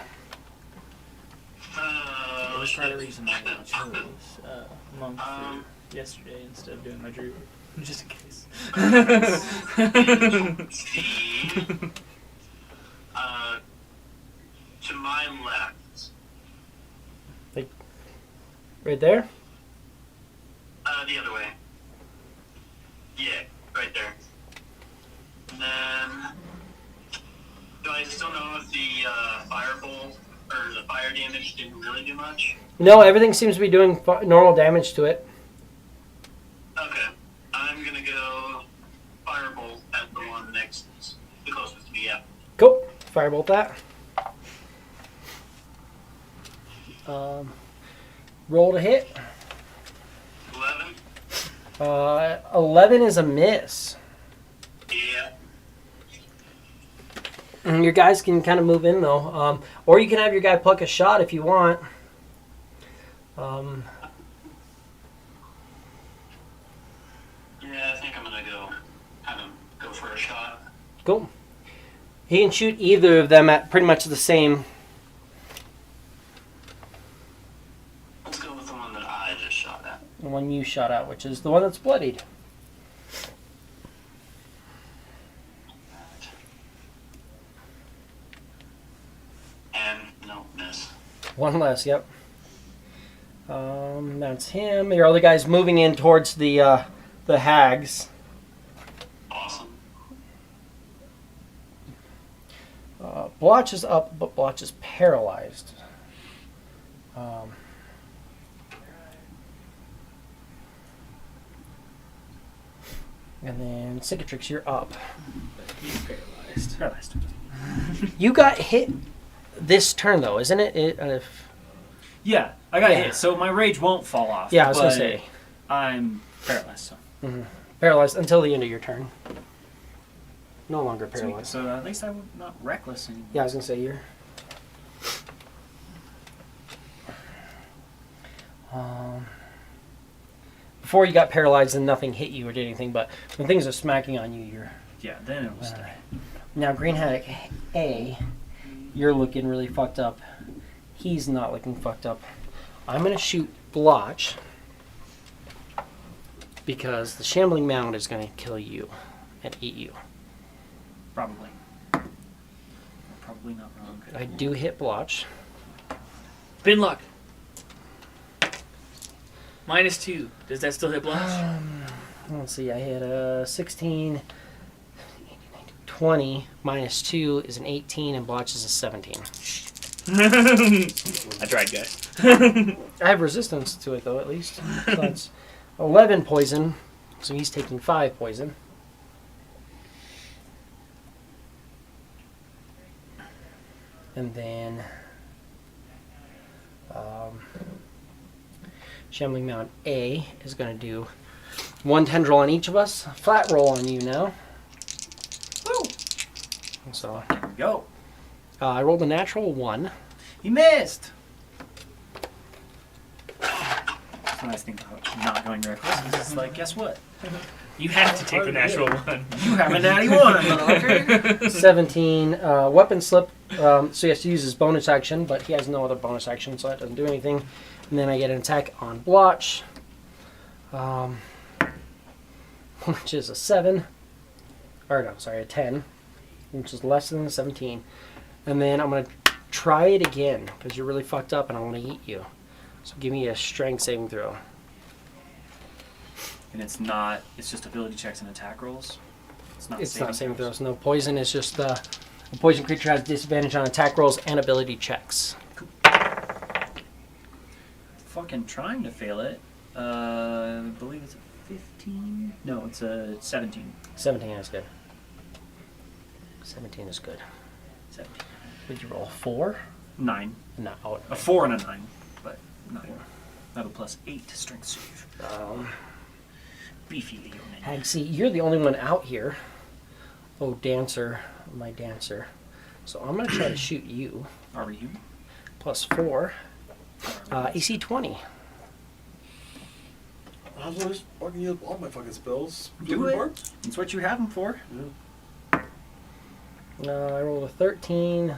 I was trying to reason why I chose monk for yesterday instead of doing my druid, just in case. To my left. Right there? The other way. Yeah, right there. And then, do I still know if the firebolt or the fire damage didn't really do much? No, everything seems to be doing normal damage to it. Okay, I'm gonna go firebolt at the one next, the closest to me. Yeah. Cool. Firebolt that. Roll to hit. 11. 11 is a miss. Yeah. And your guys can kind of move in though, or you can have your guy pluck a shot if you want. Yeah, I think I'm gonna go for a shot. Cool. He can shoot either of them at pretty much the same. Let's go with the one that I just shot at. The one you shot at, which is the one that's bloodied. And no, miss. One less. Yep. That's him. Your other guy's moving in towards the hags. Awesome. Blotch is up, but Blotch is paralyzed. And then Cicatrix, you're up. He's paralyzed. Paralyzed. You got hit this turn, though, isn't it? Yeah, I got Yeah. hit, so my rage won't fall off. Yeah, I was gonna but say. I'm paralyzed, so. Paralyzed until the end of your turn. No longer Sweet. paralyzed. So at least I'm not reckless anymore. Yeah, I was gonna say you're. Before you got paralyzed and nothing hit you or did anything, but when things are smacking on you, you're Yeah, then it was. Now, Green Hag A, you're looking really fucked up. He's not looking fucked up. I'm going to shoot Blotch because the Shambling Mound is going to kill you and eat you. Probably. Probably not wrong. I do hit Blotch. Bin luck. -2. Does that still hit Blotch? Let's see, I hit a 16, 20, -2 is an 18, and Blotch is a 17. I tried, guys. I have resistance to it, though, at least. So that's 11 poison, so he's taking 5 poison. And then Shambling Mound A is going to do 1 tendril on each of us. Flat roll on you now. Woo! So There we go. I rolled a natural 1. He missed! That's the nice thing about not going reckless. It's just like, guess what? You have to take the natural one. You have a natty one, motherfucker! 17. Weapon slip. So he has to use his bonus action, but he has no other bonus action, so that doesn't do anything. And then I get an attack on Blotch, which is a 7. Or no, sorry, a 10, which is less than a 17. And then I'm going to try it again, because you're really fucked up and I want to eat you. So give me a strength saving throw. And it's not, it's just ability checks and attack rolls. It's not Saving throws. No poison. It's just a poison creature has disadvantage on attack rolls and ability checks. Fucking trying to fail it. I believe it's a 15? No, it's a 17. 17 is good. 17 is good. 17. Did you roll 4? 9. No. Oh, A 4 and a 9, but 9. That'll plus 8 strength save. Beefy Leonin. Hag, see, you're the only one out here. Oh, Dancer. My Dancer. So I'm going to try to shoot you. Are you? Plus 4. AC 20. I was always fucking use all my fucking spells. Do it. That's what you have them for. Yeah. I rolled a 13.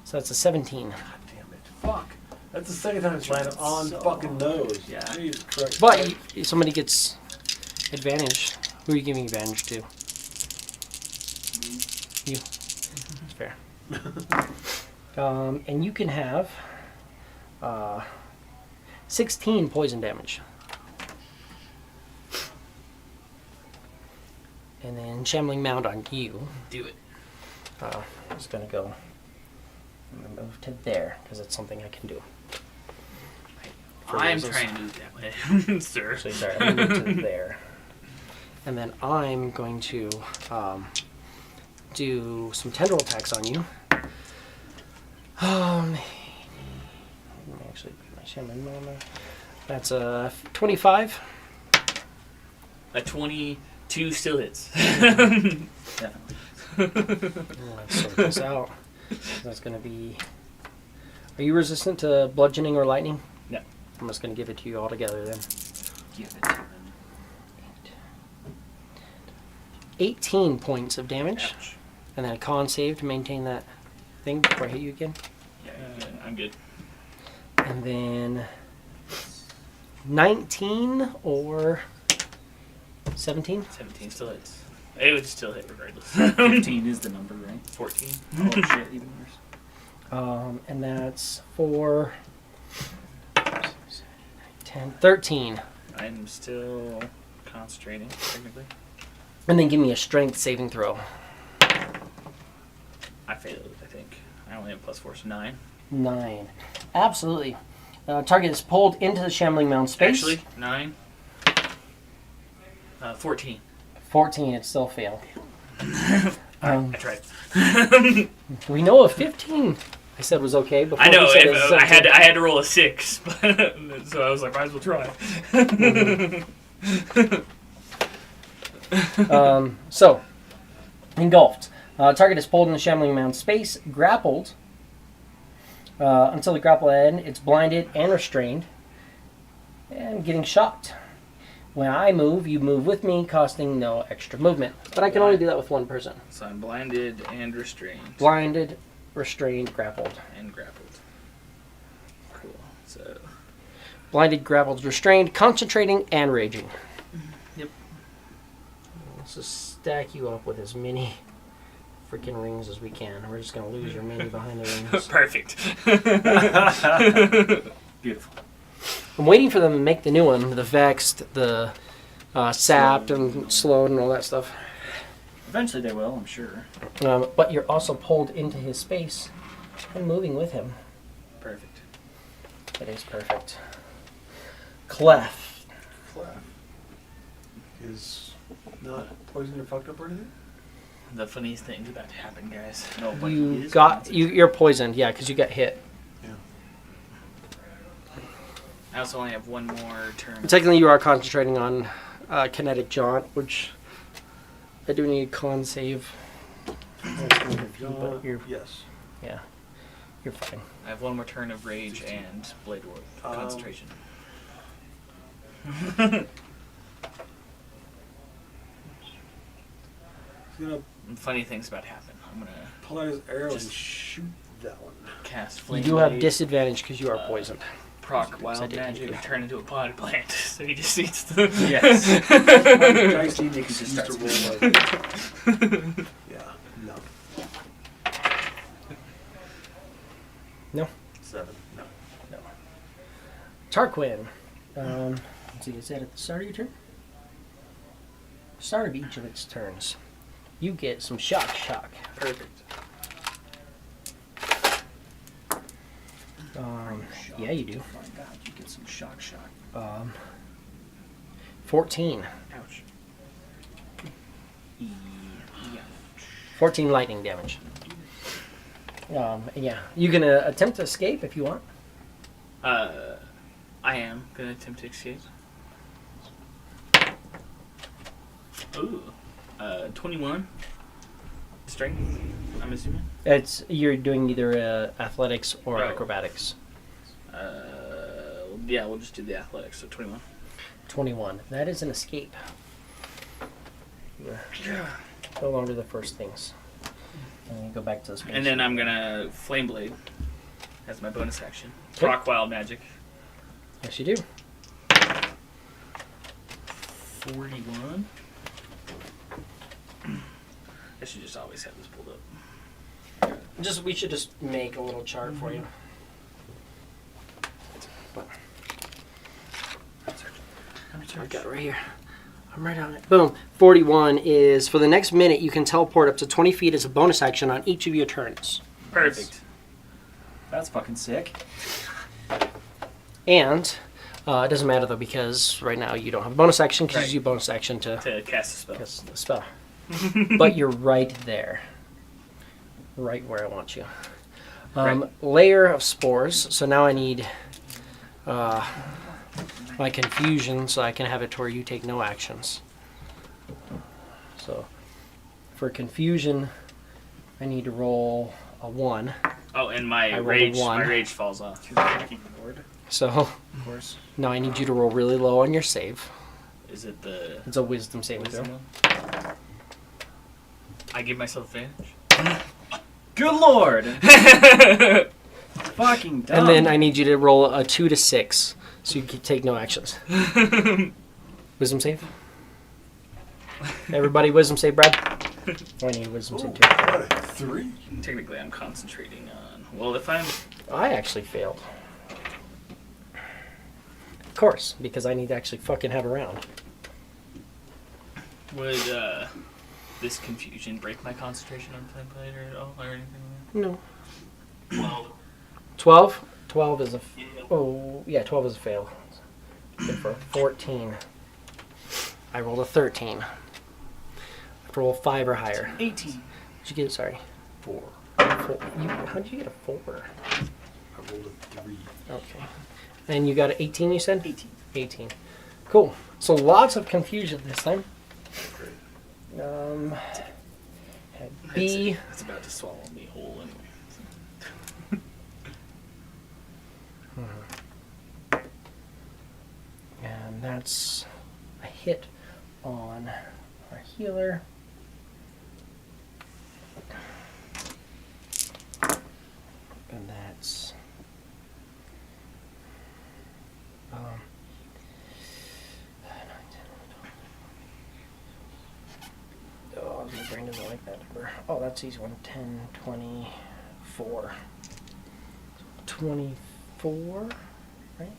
So that's a 17. God damn it. Fuck. That's the second time it's landed on So fucking nose. Yeah. Jesus Christ. But somebody gets advantage. Who are you giving advantage to? You. That's fair. And you can have 16 poison damage. And then Shambling Mound on you. Do it. I'm just going to go and move to there because it's something I can do. For I'm reasons. trying to move that way, sir. So sorry, I'm going to move to there. And then I'm going to do some tendril attacks on you. Let me actually put my Shambling Mound there. That's a 25. A 22 still hits. Definitely. Let's sort this out. That's going to be... Are you resistant to bludgeoning or lightning? No. I'm just going to give it to you all together then. Give it to him. 18 points of damage. Ouch. And then a con save to maintain that thing before I hit you again. Yeah, you're good. I'm good. And then 19 or 17? 17 still hits. It would still hit regardless. 15 is the number, right? 14. Oh shit, even worse. And that's for 10, 13. I'm still concentrating, technically. And then give me a strength saving throw. I failed, I think. I only have +4, so 9. 9. Absolutely. Target is pulled into the Shambling Mound space. Actually, 9. 14. 14, it still failed. I tried. We know a 15 I said was okay before I know. we said it was I had 17. to roll a 6, but, so I was like, might as well try. So, engulfed. Target is pulled in the Shambling Mound space, grappled. Until the grapple end, it's blinded and restrained. And getting shocked. When I move, you move with me, costing no extra movement. But I can only do that with one person. So I'm blinded and restrained. Blinded, restrained, grappled. And grappled. Cool. So. Blinded, grappled, restrained, concentrating, and raging. Yep. Let's just stack you up with as many freaking rings as we can. We're just going to lose your mini behind the rings. Perfect. Beautiful. I'm waiting for them to make the new one, the Vexed, the Sapped, and Slowed, and all that stuff. Eventually they will, I'm sure. But you're also pulled into his space and moving with him. Perfect. That is perfect. Clef. Clef is not poisoned or fucked up or anything? The funniest thing's about to happen, guys. No, but he is You're poisoned, yeah, because you got hit. Yeah. I also only have one more turn. Technically, you are concentrating on kinetic jaunt, which I do need a con save. But you're Yes. fine. I have one more turn of rage and blade ward concentration. He's gonna Funny things about to happen. I'm gonna pull out his arrow Just- and shoot that one. cast You flame do have blade, disadvantage because you are poisoned. proc I wild did magic, do. and turn into a potted plant. So he just eats the. Yes. Dice need to Just used to starts roll like. Yeah. No. No. 7. No. Tarquin. Let's see, is that at the start of your turn? Start of each of its turns. You get some shock. Perfect. Yeah, you do. Oh my god, you get some shock. 14. Ouch. Yeah. 14 lightning damage. Yeah. You can attempt to escape if you want. I am gonna attempt to escape. Ooh. 21. Strength, I'm assuming. You're doing either athletics or Oh. acrobatics. Yeah, we'll just do the athletics. So 21. 21. That is an escape. Hold on to the first things. And then you go back to the space. And then I'm gonna flame blade as my bonus action. Okay. Proc wild magic. Yes, you do. 41. I should just always have this pulled up. We should just make a little chart for you. I've got it right here. I'm right on it. Boom. 41 is for the next minute you can teleport up to 20 feet as a bonus action on each of your turns. Perfect. That's fucking sick. And it doesn't matter though because right now you don't have a bonus action because Right. you bonus action to To cast a spell. cast the spell. But you're right there. Right where I want you. Layer of spores. So now I need my confusion so I can have it to where you take no actions. So for confusion, I need to roll a 1. Oh, and I my rolled a rage. 1. My rage falls off. So Of course. now I need you to roll really low on your save. Is it the It's a wisdom saving throw. wisdom one? I give myself advantage. Good lord! Fucking dumb. And then I need you to roll a 2 to 6 so you can take no actions. Wisdom save? Everybody wisdom save, Brad? I need wisdom save too. What, a 3? Technically, I'm concentrating on. Well, if I'm. I actually failed. Of course, because I need to actually fucking have a round. Would this confusion break my concentration on flame blade or at all or anything like No. Well, 12? 12 is a... Oh, yeah, 12 is a fail. Good for 14. I rolled a 13. I have to roll 5 or higher. 18. Did you get... Sorry. 4. How did you get a 4? I rolled a 3. Okay. And you got an 18, you said? 18. 18. Cool. So lots of confusion this time. Great. Had B. It's about to swallow me whole anyway. And that's a hit on our healer. And that's oh, my brain doesn't like that number. Oh, that's easy one. 10, 24. 24, right?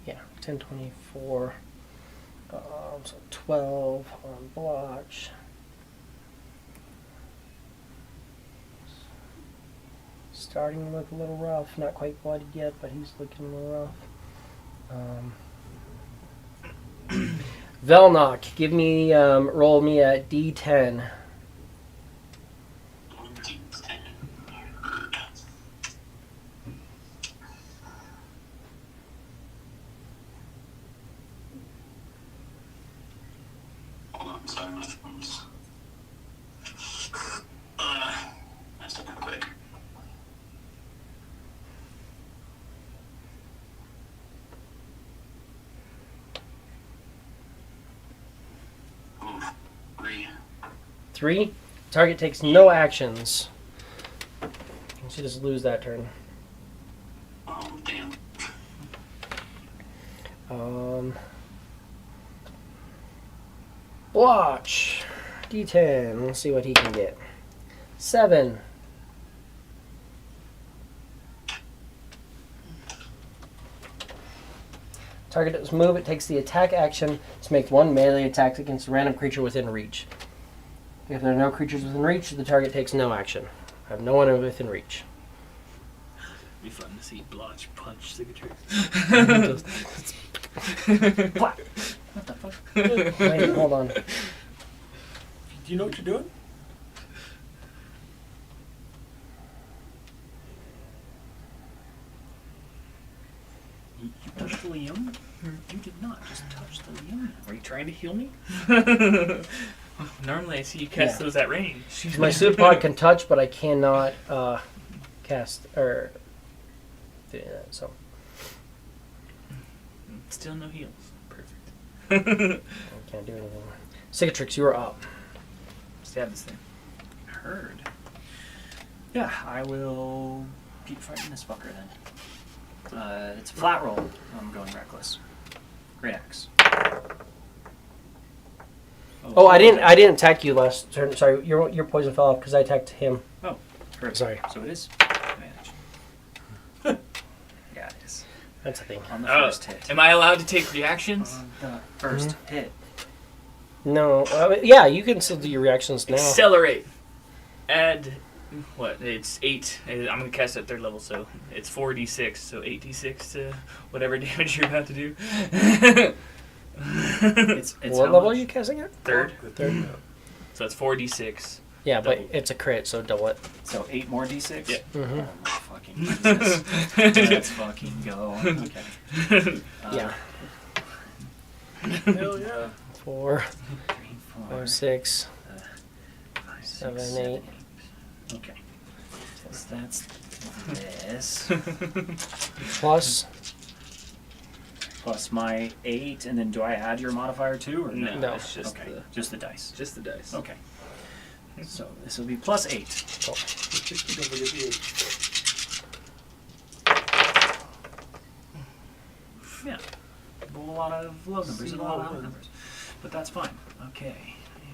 Yeah, 10, 24. So 12 on blotch. Starting to look a little rough. Not quite blooded yet, but he's looking a little rough. Velnock, give me, roll me a D10. Hold on, sorry, my phone's. That's not quick. Ooh, 3. 3. Target takes no actions. You should just lose that turn. Oh, damn. Blotch. D10. Let's see what he can get. 7. Target does move. It takes the attack action to make 1 melee attack against a random creature within reach. If there are no creatures within reach, the target takes no action. I have no one within reach. Be fun to see Blotch punch signatures. What the fuck? Wait, hold on. Do you know what you're doing? You touched the Liam? You did not just touch the Liam. Are you trying to heal me? Normally I see you cast Yeah. those at range. My pseudopod can touch, but I cannot cast or do that. So Still no heals. Perfect. I can't do anything. Cicatrix, you are up. Stab this thing. Heard. Yeah, I will keep fighting this fucker then. It's a flat roll. I'm going reckless. Great axe. Oh, I didn't attack you last turn. Sorry, your poison fell off because I attacked him. Oh, perfect. Sorry. So it is advantage. Yeah, it is. That's a thing. On the Oh, first hit. am I allowed to take reactions? On the first hit. No, yeah, you can still do your reactions now. Accelerate. Add what? It's 8. I'm gonna cast at 3rd level, so it's 4d6. So 8d6 to whatever damage you're about to do. It's What how level are much? you casting at? 3rd. Third. So it's 4d6. Yeah, but Double. it's a crit, so double it. So 8 more d6? Yeah. Mm-hmm. Oh my fucking Jesus. Let's fucking go. Okay. Yeah. Hell yeah. 4, 3, 4, 5, 6. 5, 6, 7, 7, 8. 8. Okay. So that's this. Plus. Plus my 8, and then do I add your modifier too, or no? No. It's just Okay, the just the dice. just the dice. Okay. So this will be plus 8. Oh. Don't forget the 8. Yeah. A lot of low numbers and a lot of high numbers. But that's fine. Okay.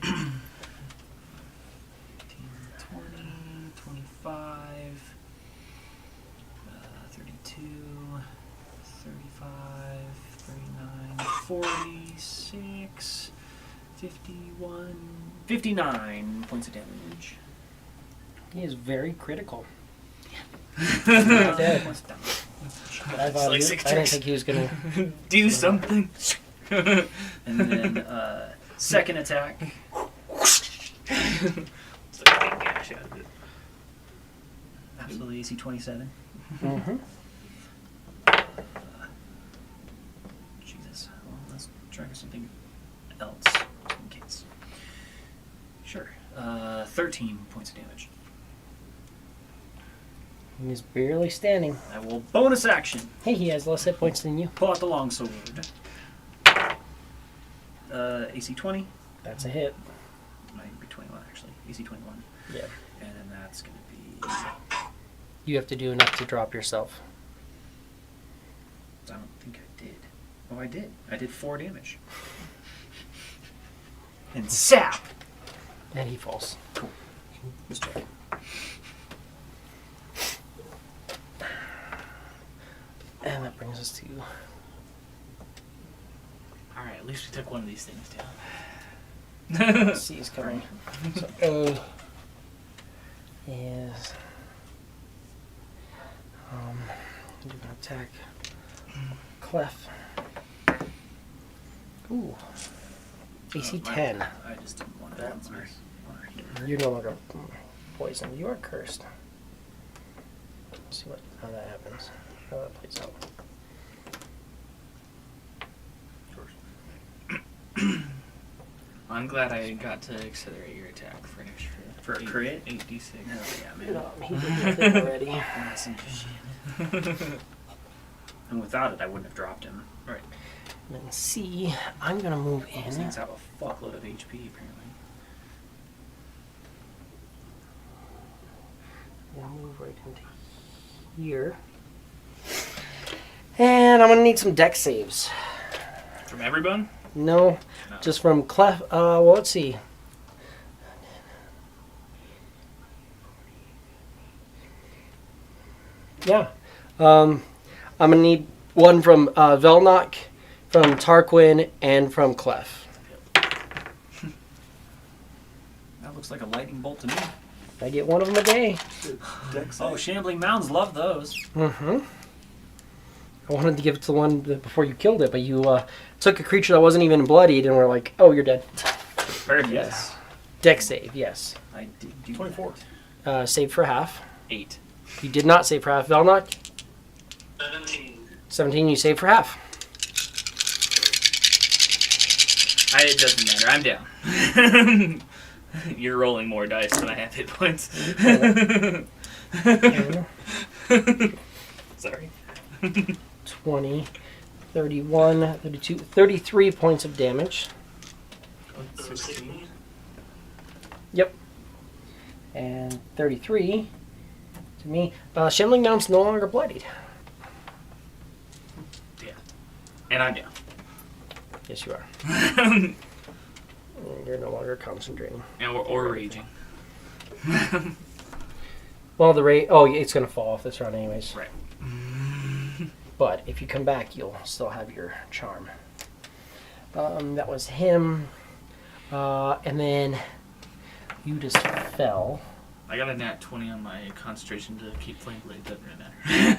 15, 20, 25, 32, 35, 39, 46, 51, 59 points of damage. He is very critical. Dead. But I, It's thought like he- six I didn't tricks. think he was going to... Do something. And then second attack. It's like a big gash out of it. Absolutely AC 27. Mm-hmm. Jesus. Well, let's try something else in case. Sure. 13 points of damage. He's barely standing. I will bonus action. Hey, he has less hit points than you. Pull out the longsword. AC 20. That's a hit. Might be 21 actually. AC 21. Yeah. And then that's gonna be. You have to do enough to drop yourself. I don't think I did. Oh, I did. I did 4 damage. And sap. And he falls. Cool. Let's check. And that brings us to Alright, at least we took one of these things down. C's coming. So A is do an attack. Clef. Ooh. AC 10. I just didn't want That's that. nice. You're no longer poisoned. You are cursed. Let's see how that happens. How that plays out. I'm glad I got to accelerate your attack for an extra. For a crit? 8d6. Oh, yeah, man. No, he did nothing already. That's some shit. And without it, I wouldn't have dropped him. Right. And then C, I'm gonna move These in. things have a fuckload of HP, apparently. I'm gonna move right into here. And I'm gonna need some deck saves. From everyone? No, No. just from Clef. Well, let's see. Yeah. I'm gonna need one from Velnok, from Tarquin, and from Clef. That looks like a lightning bolt to me. I get one of them a day. Dex Oh, shambling mounds love those. Mm-hmm. I wanted to give it to the one before you killed it, but you took a creature that wasn't even bloodied and were like, oh, you're dead. Perfect. Yes. Deck save, yes. I did do 24. that. Save for half. 8. You did not save for half. Velnok, 17. 17, you save for half. It doesn't matter. I'm down. You're rolling more dice than I have hit points. Sorry. 20, 31, 32, 33 points of damage. 16. Yep. And 33 to me. Shambling Mound's no longer bloodied. Yeah. And I'm down. Yes, you are. You're no longer concentrating. And or raging. Well, the rate. Oh, it's going to fall off this round, anyways. Right. But if you come back, you'll still have your charm. That was him. And then you just fell. I got a nat 20 on my concentration to keep Flame Blade. Doesn't really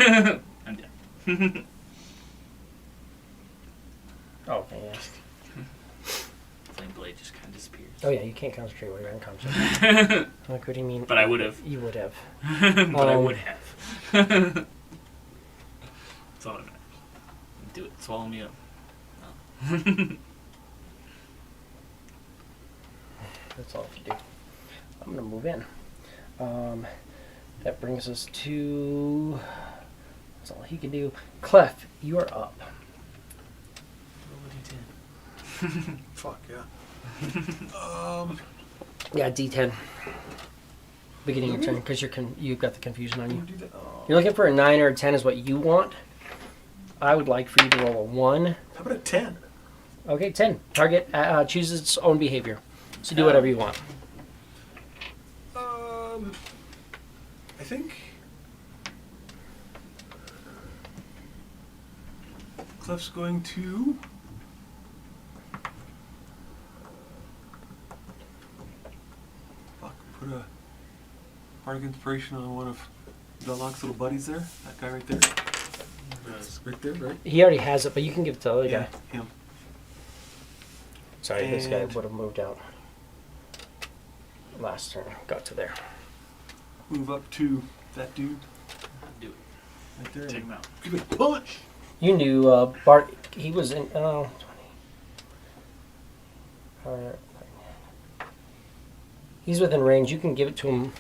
matter. I'm down. Oh, okay, yeah. Flame Blade just kind of disappears. Oh, yeah, you can't concentrate when you're unconscious. Like, what do you mean? But I would have. You would have. But I would have. That's all that matters. Do it. Swallow me up. No. That's all you do. I'm going to move in. That brings us to... That's all he can do. Clef, you are up. Roll a d10. Fuck, yeah. Yeah, D10. Beginning of your turn, because you've got the confusion on you. Do that. Oh. You're looking for a 9 or a 10 is what you want. I would like for you to roll a 1. How about a 10? Okay, 10. Target chooses its own behavior. So do whatever you want. I think Clef's going to put a Bardic Inspiration on one of Velnok's little buddies there. That guy right there. Right there, right? He already has it, but you can give it to the other guy. Him. Sorry, this guy And- would have moved out last turn. Got to there. Move up to that dude Do it. right there. Take him out. Give it a punch. You knew Bart. He was in. 20. He's within range. You can give it to him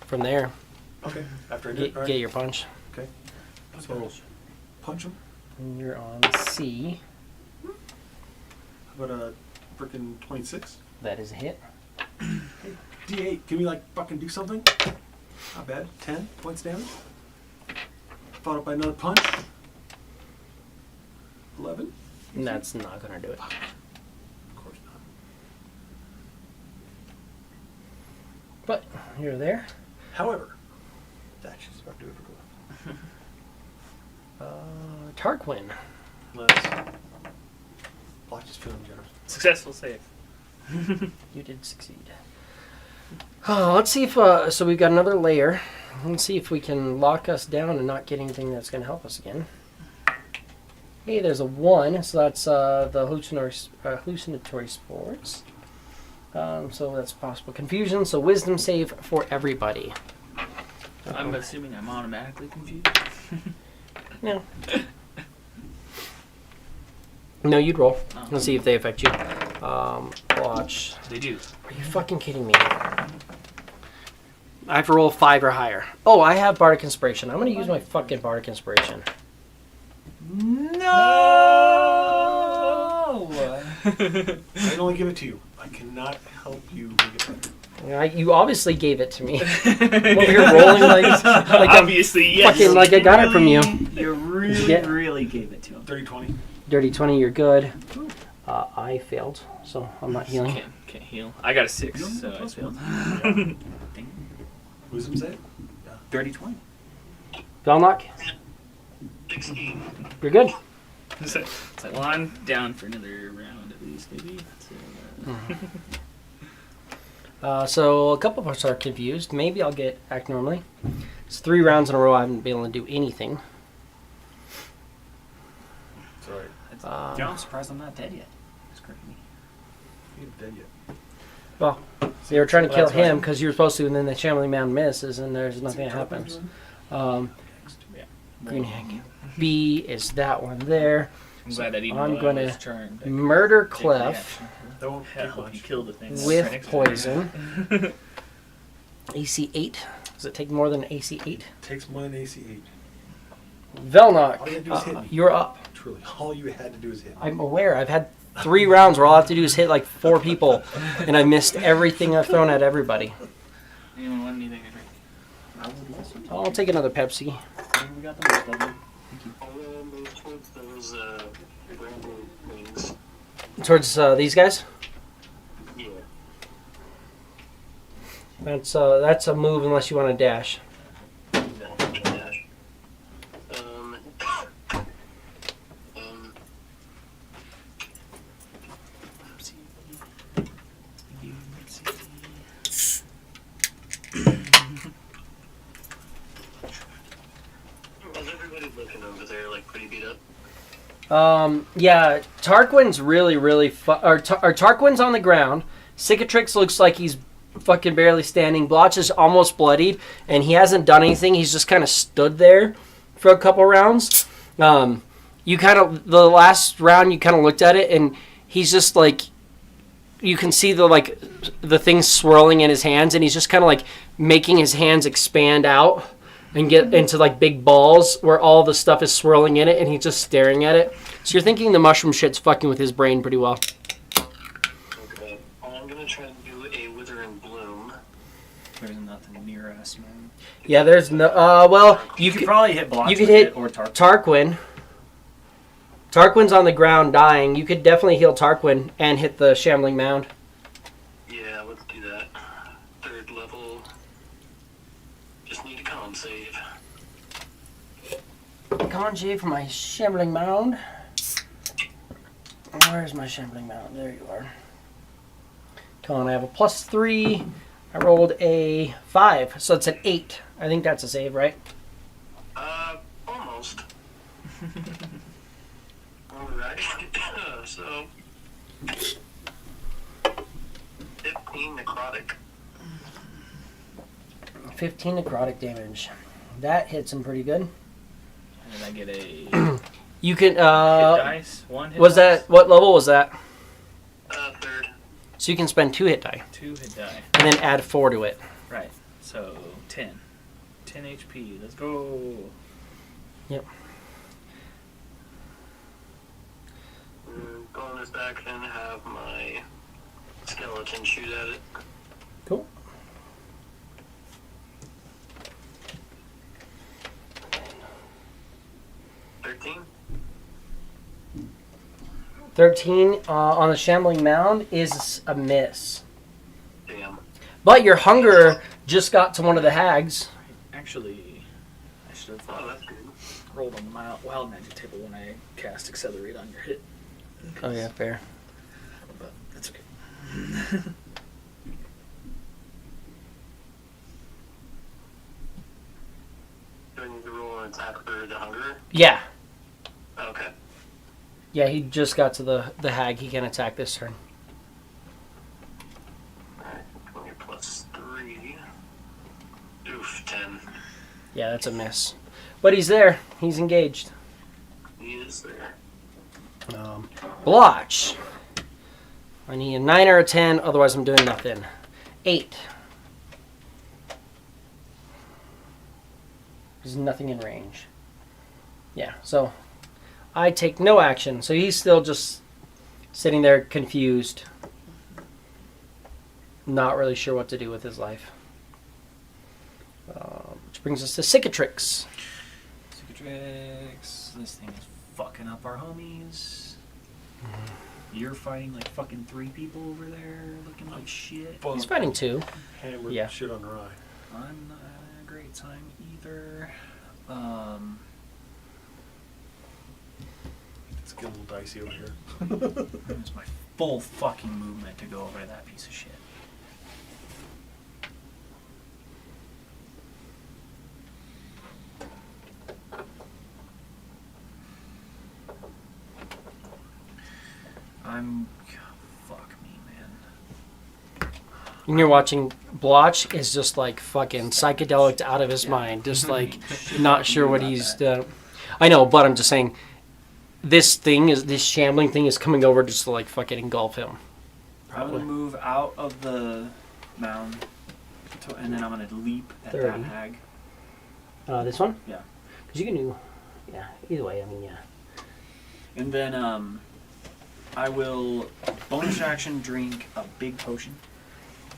from there. Okay. After I do it, all right. Get your punch. Okay. So punch him. And you're on C. How about a freaking 26. That is a hit. Hey, D8, can we like fucking do something? Not bad. 10 points damage. Followed up by another punch. 11. That's not gonna do it. Of course not. But you're there. However, that should about do it for Glenn. Tarquin. Let's. Watch is feeling generous. Successful save. You did succeed. Let's see if so we've got another layer. Let's see if we can lock us down and not get anything that's going to help us again. Hey, there's a 1, so that's the hallucinatory spores. So that's possible confusion. So wisdom save for everybody. I'm assuming I'm automatically confused. No. No, you'd roll. Oh. Let's see if they affect you. Watch. They do. Are you fucking kidding me? I have to roll 5 or higher. Oh, I have Bardic Inspiration. I'm going to use my fucking Bardic Inspiration. No! I can only give it to you. I cannot help you make it better. You obviously gave it to me. Over here rolling like Obviously, yes. fucking like I got it from you. You really, Yeah. really gave it to him. 30-20. Dirty 20, you're good. I failed, so I'm not healing. Can't heal. I got a 6, You don't so have I plus failed. one. Wisdom save? 30-20. Velnock, 16. you're good. It's like, well, I'm down for another round at least, maybe. So, So a couple of us are confused. Maybe I'll act normally. It's 3 rounds in a row I haven't been able to do anything. It's alright. John, I'm surprised I'm not dead yet. It's crazy. You ain't dead yet. Well, they were trying to Well, kill that's him fine. because you were supposed to, and then the Shambling Mound misses, and there's nothing that happens. yeah. Green Hag. B is that one there. I'm glad that even I'm though I gonna was charmed, I could Murder take the Clef action That won't to take help you much. kill the thing. with poison. AC 8. Does it take more than AC 8? Takes more than AC 8. Velnock, All you had to do is hit me. you're up. Truly. All you had to do is hit me. I'm aware. I've had 3 rounds where all I have to do is hit like 4 people, and I missed everything I've thrown at everybody. Anyone want anything to drink? I would listen. I'll take another Pepsi. We got the most of them. I'll move towards those bramble wings. Towards these guys? Yeah. That's a move unless you want to dash. Dash. Is everybody looking over there like pretty beat up? Yeah, Tarquin's really Tarquin's on the ground. Cicatrix looks like he's fucking barely standing. Blotch is almost bloodied, and he hasn't done anything. He's just kind of stood there for a couple rounds. You kind of, the last round, you kind of looked at it, and he's just like, you can see the things swirling in his hands, and he's just kind of like making his hands expand out and get into like big balls where all the stuff is swirling in it, and he's just staring at it. So you're thinking the mushroom shit's fucking with his brain pretty well. Okay. I'm gonna try to do a wither and bloom. There's nothing near us, man. Yeah, there's no. Well, You could probably hit blocks. you could with hit it or target. Tarquin. Tarquin's on the ground dying. You could definitely heal Tarquin and hit the Shambling Mound. Yeah, let's do that. 3rd level. Just need a con save. Conjure for my Shambling Mound. Where's my Shambling Mound? There you are. Come on, I have a +3. I rolled a 5, so it's an 8. I think that's a save, right? Almost. Alright. So 15 necrotic. 15 necrotic damage. That hits him pretty good. And I get a hit You can. dice. 1 hit Was dice. that what level was that? 3rd. So you can spend 2 hit die 2 hit die. and then add 4 to it. Right. So 10. 10 HP. Let's go. Yep. Going bonus action, have my skeleton shoot at it. Cool. 13 on the shambling mound is a miss. Damn. But your hunger just got to one of the hags. Actually, I should have Oh, that's good. rolled on the wild magic table when I cast Accelerate on your hit. Oh yeah, fair. But that's okay. Do I need to roll an attack for the hunger? Yeah. Okay. Yeah, he just got to the hag. He can attack this turn. Alright, 20 plus 3. Oof, 10. Yeah, that's a miss. But he's there. He's engaged. He is there. Blotch. I need a 9 or a 10, otherwise I'm doing nothing. 8. There's nothing in range. Yeah, so I take no action. So he's still just sitting there confused. Not really sure what to do with his life. Which brings us to Cicatrix. Cicatrix. This thing is fucking up our homies. You're fighting like fucking 3 people over there, looking like shit. He's fighting 2. Hammer Yeah. shit on Rye. I'm not having a great time either. It's getting a little dicey over here. It's my full fucking movement to go over to that piece of shit. Fuck me, man. And you're watching Blotch is just like fucking psychedelic out of his mind. Just like not sure what he's done. I know, but I'm just saying this shambling thing is coming over just to like fucking engulf him. I'm gonna move out of the mound, and then I'm gonna leap at 30. that hag. This one? Yeah. Because you can do, yeah, either way, I mean, yeah. And then I will bonus action drink a big potion.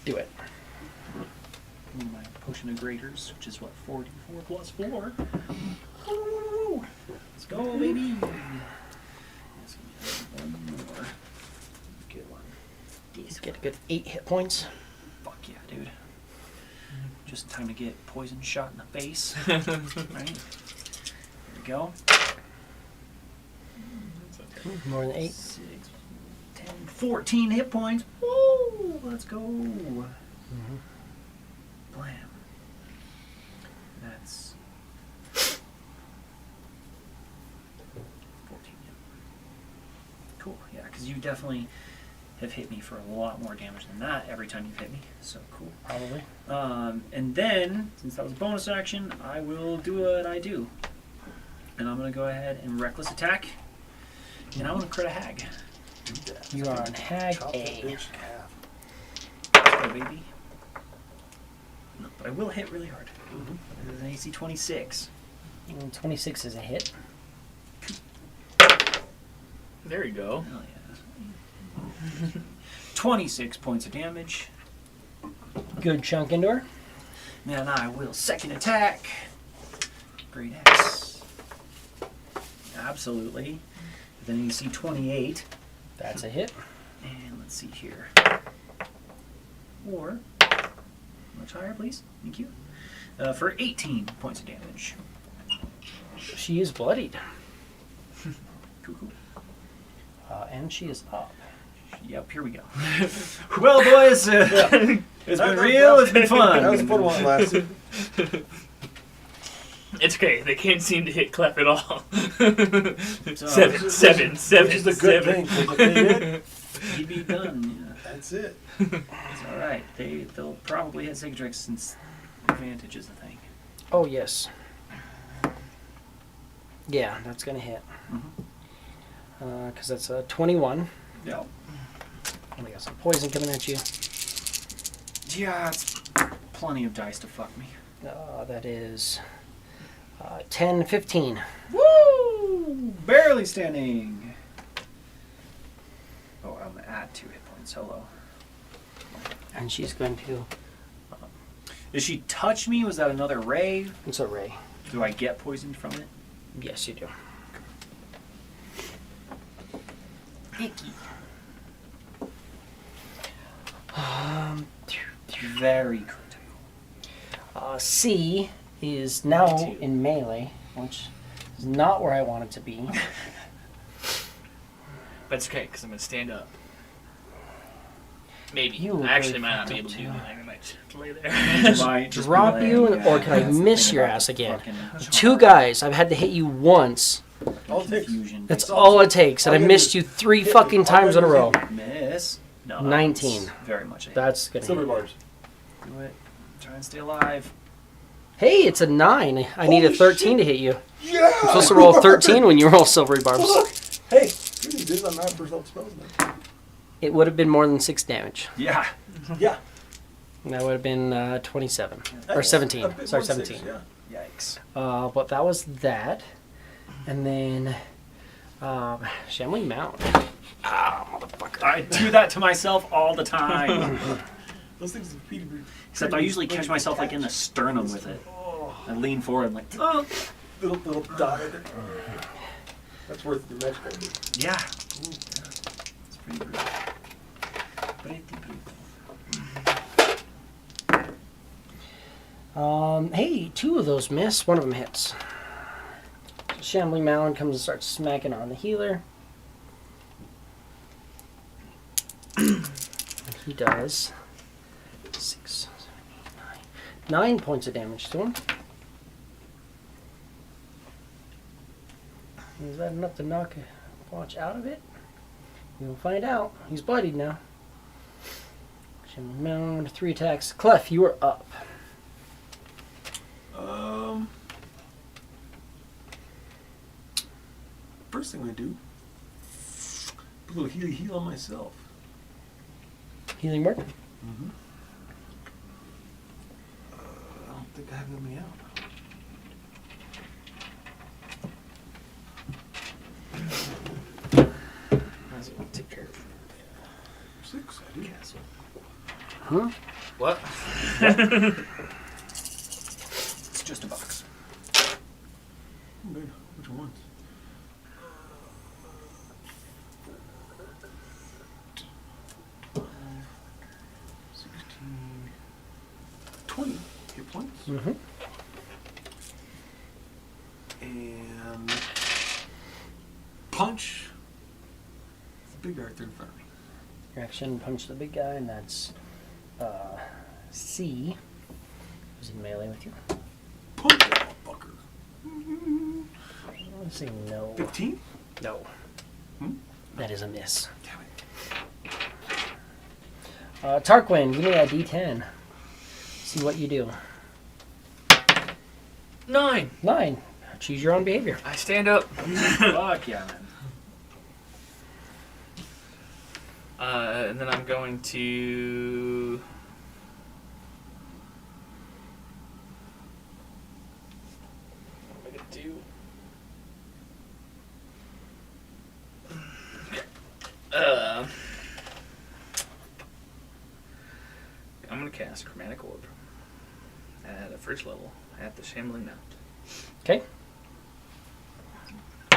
Do it. My potion of graders, which is what, 44 plus 4. Woo! Let's go, baby. That's gonna be one more. Good one. Let's get a good 8 hit points. Fuck yeah, dude. Just in time to get poison shot in the face. Right? There we go. More than 8. 6, 10, 14 hit points. Woo! Let's go. Blam. That's 14. Yeah. Cool. Yeah, because you definitely have hit me for a lot more damage than that every time you've hit me. So cool. Probably. And then, since that was a bonus action, I will do what I do. And I'm going to go ahead and reckless attack. And I'm going to crit a hag. You are on Hag Chop that A. bitch in half. Let's go, baby. No, but I will hit really hard. This is an AC 26. 26 is a hit. There you go. Hell yeah. 26 points of damage. Good chunk into her. Then I will second attack. Great X. Absolutely. Then AC 28. That's a hit. And let's see here. Or, much higher, please. Thank you. For 18 points of damage. She is bloodied. Cool, cool. And she is up. Yep, here we go. Well, boys, it's been real. It's been fun. That was a fun one last year. It's okay. They can't seem to hit Clef at all. So, seven. Which is a good thing. 'Cause if they did, He'd be done. Yeah. that's it. It's all right. They'll probably hit Cicatrix since advantage is the thing. Oh, yes. Yeah, that's going to hit. Because that's a 21. Yep. And we got some poison coming at you. Yeah, it's plenty of dice to fuck me. That is 10, 15. Woo! Barely standing. 2 hit points. Hello. And she's going to. Did she touch me? Was that another ray? It's a ray. Do I get poisoned from it? Yes, you do. Icky. Very critical. C is now 22. in melee, which is not where I want it to be. But it's okay, because I'm going to stand up. Maybe. You were I actually very might not be fucked able to up, do too. anything. I might just lay there. Might just Drop be you, laying, or can I that's the miss thing your about ass the again? fucking 2 guys, I've had to hit you once. All it takes. confusion. That's That's all all it takes, and I all you missed do you is 3 hit me. fucking All times you in a do is row. hit me. Miss. No, 19. it's very much a hit. That's gonna Silver hit. bars. Do it. Try and stay alive. Hey, it's a 9. I need a Holy 13 shit. to hit you. Yeah! You're supposed to roll 13 when you roll silvery barbs. Fuck! Hey, good news is I'm not for self spells now. It would have been more than 6 damage. Yeah. Yeah. That would have been 27. Or That's 17. a bit Sorry, more than 17. 6, yeah. Yikes. But that was that. And then Shambling Mound. Ah, motherfucker. I do that to myself all the time. Those things are pretty Except I usually catch myself like in the sternum with it. Oh, I lean forward and like, oh. little dot right there. That's worth the magic card. Yeah. Ooh, yeah. It's pretty brutal. Pretty brutal. Hey, 2 of those miss. 1 of them hits. Shambling Mound comes and starts smacking on the healer. He does 6, 7, 8, 9 points of damage to him. Is that enough to knock a watch out of it? We'll find out. He's bloodied now. Shambling Mound, 3 attacks. Clef, you are up. First thing I do, put a little heal on myself. Healing word? Mm-hmm. I don't think I have it in me out. Take care of 6, I do. Huh? What? It's just a box. Good. Which ones? $16, 20 hit points. Mm-hmm. And punch the big guy right there in front of me. Action, punch the big guy, and that's C, who's in melee with you. Punch that fucker. Let's say no. 15? No. Hmm? That is a miss. Damn it. Tarquin, give me a D10. See what you do. 9. 9. Choose your own behavior. I stand up. Fuck yeah, man. And then I'm going to... What am I going to do? I'm going to cast Chromatic Orb at a first level at the Shambling Mount. Okay.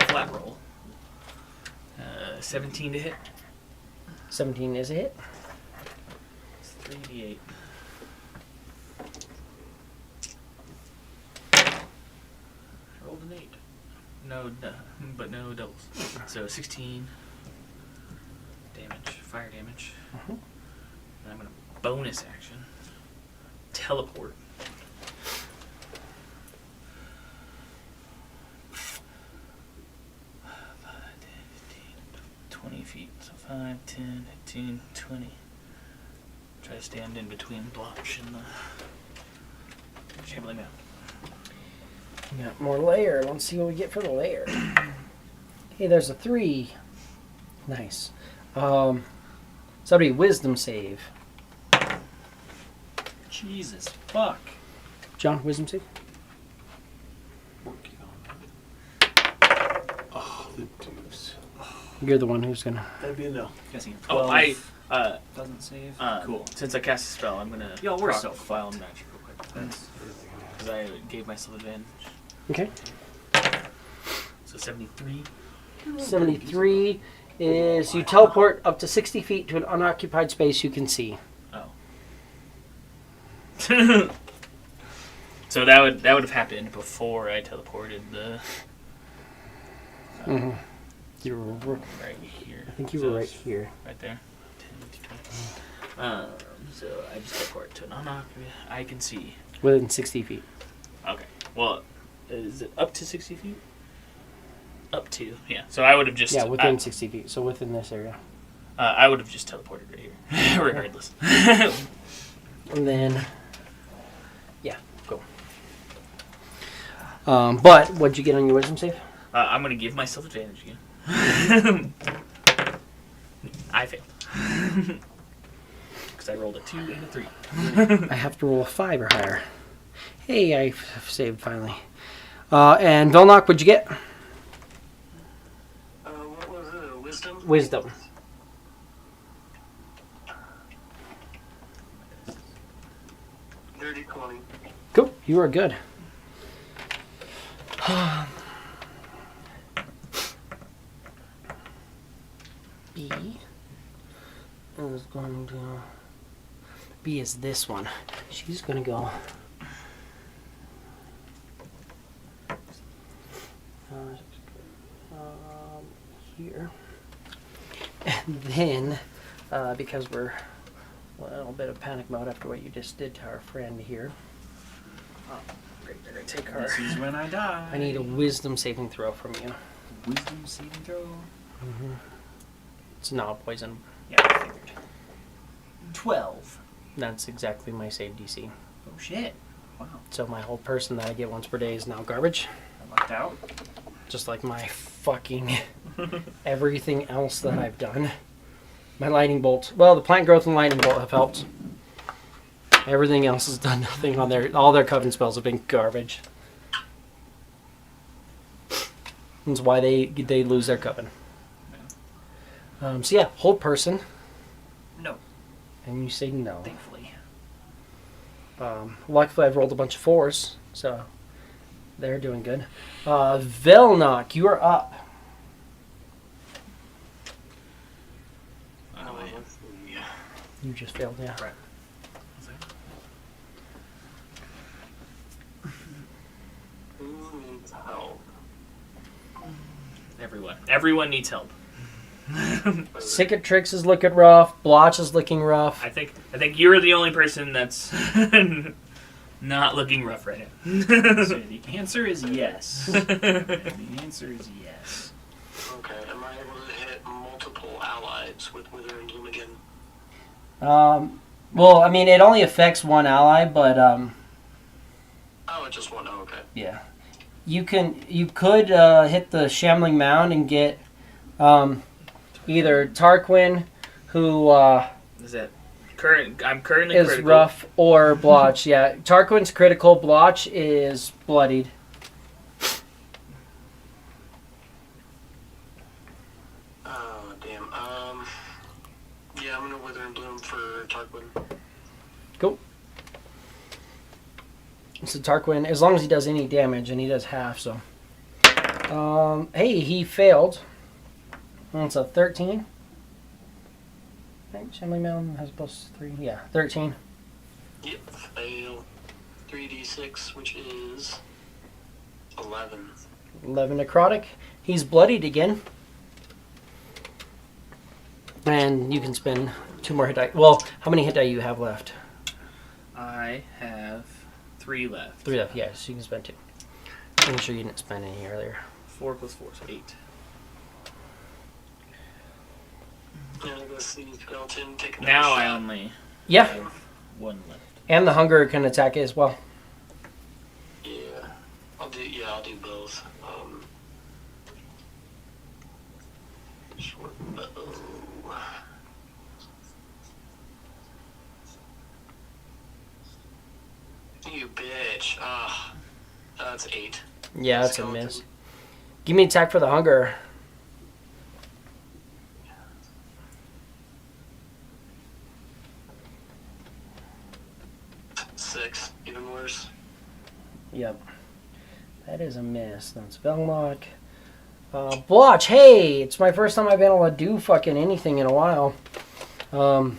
Flat roll. 17 to hit. 17 is a hit. It's 3d8. Rolled an 8. But no doubles. So 16 damage, fire damage. Mhm. And I'm going to bonus action teleport. Feet. So 5, 10, 15, 20. Try to stand in between Blotch and the Shambling Mound. We got more layer. Let's see what we get for the layer. Hey, there's a 3. Nice. Somebody wisdom save. Jesus fuck. John, wisdom save. Working on that. Oh, the deuce. You're the one who's gonna. That'd be a no. Guessing a Oh, 12 I doesn't save. cool. Since I cast a spell, I'm gonna Yo, we're proc so file magic real quick. That's because I gave myself advantage. Okay. So 73. 73 is you teleport up to 60 feet to an unoccupied space you can see. Oh. So that would have happened before I teleported the Mm-hmm. You were, right here. I think you So were right it's here. Right there. 10 to 20. So I just teleport to an unoccupied. I can see. Within 60 feet. Okay. Well, is it up to 60 feet? Up to, yeah. So I would have just... Yeah, within 60 feet. So within this area. I would have just teleported right here, regardless. And then, yeah, go. But what'd you get on your wisdom save? I'm going to give myself advantage again. I failed. Because I rolled a 2 and a 3. I have to roll a 5 or higher. Hey, I saved finally. And Velnock, what'd you get? What was it? Wisdom? Wisdom. Dirty 20. Cool, you are good. B is going to... B is this one. She's going to go... here. And then, because we're a little bit of panic mode after what you just did to our friend here. Oh, great, they're going to take her. This is when I die. I need a wisdom saving throw from you. Wisdom saving throw. Mm-hmm. It's not poison. Yeah, I figured. 12. That's exactly my save DC. Oh shit. Wow. So my whole person that I get once per day is now garbage. I lucked out. Just like my fucking everything else that I've done. My lightning bolt. Well, the plant growth and lightning bolt have helped. Everything else has done nothing on their... All their coven spells have been garbage. That's why they lose their coven. So yeah, hold person. No. And you say no. Thankfully. Luckily, I've rolled a bunch of 4s, so they're doing good. Velnock, you are up. Let's see. You just failed, yeah. Right. Who needs help? Everyone needs help. Cicatrix is looking rough. Blotch is looking rough. I think you're the only person that's not looking rough right now. So the answer is yes. The answer is yes. Okay, am I able to hit multiple allies with Withering Bloom again? Well, I mean, it only affects one ally, but Oh, it just one. Oh, okay. yeah, you could hit the Shambling Mound and get either Tarquin, who Is that current? I'm currently is critical. rough, or Blotch. Yeah, Tarquin's critical. Blotch is bloodied. Oh, damn. Yeah, I'm gonna Withering Bloom for Tarquin. Cool. So Tarquin, as long as he does any damage, and he does half, so. Hey, he failed. That's a 13. Right, Shambling Mound has +3. Yeah, 13. Yep, fail. 3d6, which is 11. 11 necrotic. He's bloodied again. And you can spend 2 more hit die. Well, how many hit die you have left? I have 3 left. 3 left, yeah, so you can spend 2. I'm sure you didn't spend any earlier. 4 plus 4, so 8. And I guess the skeleton take another Now shot. I only Yeah, have 1 left. and the hunger can attack it as well. Yeah, I'll do both. Short bow. You bitch. Ah, that's 8. Yeah, that's a Skeleton. miss. Give me an attack for the hunger. Yep. That is a miss. That's Vellock. Blotch, hey! It's my first time I've been able to do fucking anything in a while. Really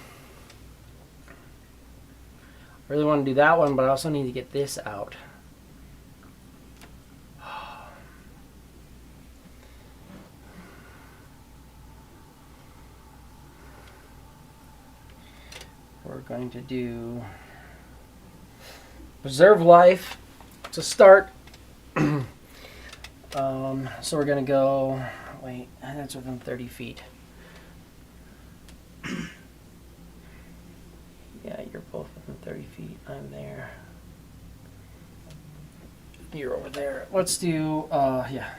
want to do that one, but I also need to get this out. We're going to do Preserve Life to start. So we're going to go... Wait, that's within 30 feet. Yeah, you're both within 30 feet. I'm there. You're over there. Let's do... yeah.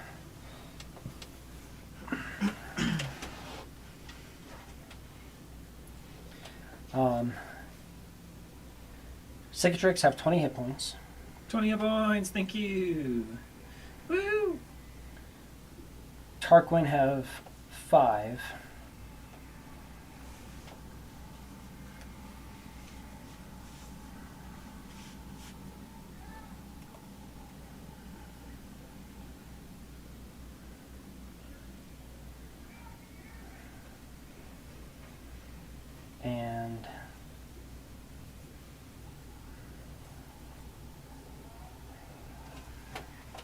Cicatrix have 20 hit points. 20 points, thank you. Woo! Tarquin have 5.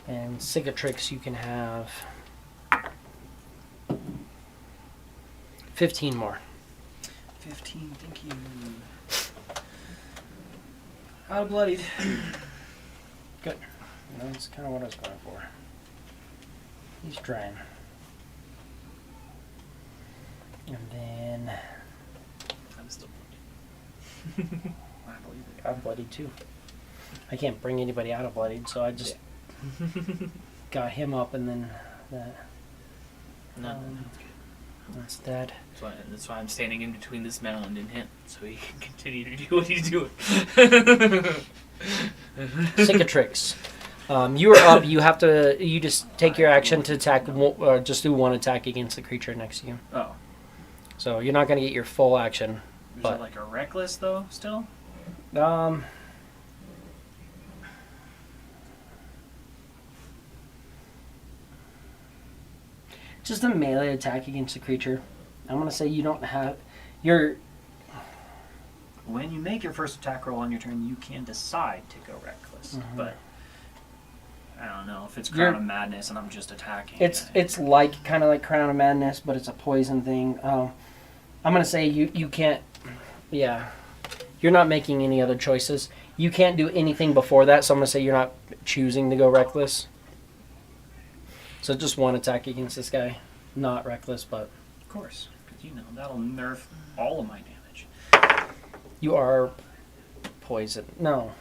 And Cicatrix, you can have 15 more. 15, thank you. Out of bloodied. Good. That's kind of what I was going for. He's trying. And then I'm still I'm bloodied too. I can't bring anybody out of bloodied, so I just got him up, and then that. No. That's that. That's why I'm standing in between this mound and him, so he can continue to do what he's doing. Cicatrix. You are up. You have to. You just take your action to attack. Just do one attack against the creature next to you. Oh. So you're not going to get your full action. Is But it like a reckless though? Still? Just a melee attack against the creature. I'm going to say you don't have your. When you make your first attack roll on your turn, you can decide to go reckless. Mhm. But I don't know if it's You're- Crown of Madness and I'm just attacking. It's like kind of like Crown of Madness, but it's a poison thing. I'm going to say you can't. Yeah, you're not making any other choices. You can't do anything before that, so I'm going to say you're not choosing to go reckless. So just one attack against this guy. Not reckless, but... Of course, because that'll nerf all of my damage. You are poisoned. No.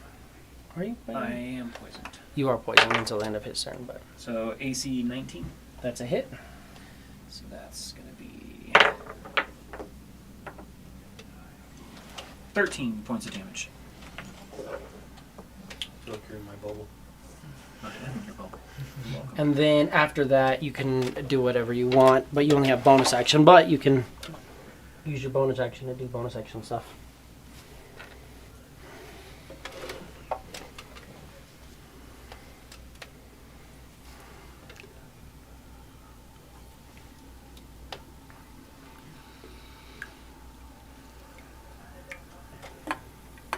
Are you I poisoned? am poisoned. You are poisoned until the end of his turn, but... So AC 19. That's a hit. So that's going to be 13 points of damage. Look, you're in my bubble. I am in your bubble. You're welcome. And then after that, you can do whatever you want, but you only have bonus action, but you can use your bonus action to do bonus action stuff.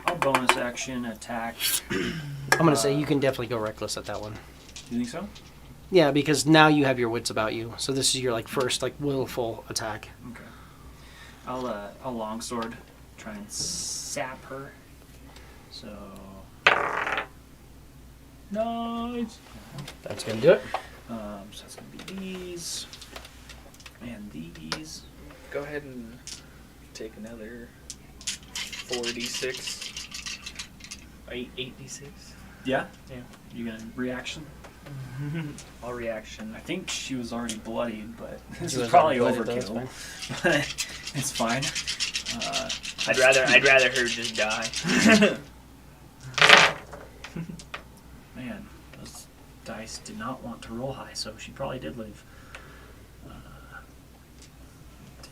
I'll bonus action attack. I'm going to say you can definitely go reckless at that one. You think so? Yeah, because now you have your wits about you. So this is your first willful attack. Okay. I'll longsword, try and sap her. So nice. That's going to do it. So that's gonna be these and these. Go ahead and take another 4d6. 8d6. Yeah. Yeah. You gonna reaction? All reaction. I think she was already bloodied, but this She is was probably already bloodied, overkill. though, But it's fine. I'd rather her just die. Man, those dice did not want to roll high, so she probably did live. 10,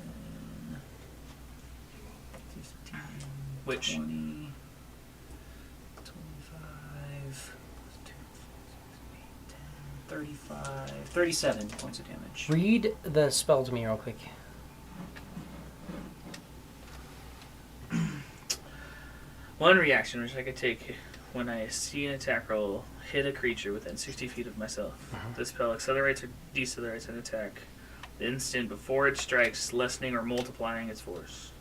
15, Which? 20, 25, 37 points of damage. Read the spell to me real quick. One reaction which I could take when I see an attack roll hit a creature within 60 feet of myself. The spell accelerates or decelerates an attack the instant before it strikes, lessening or multiplying its force.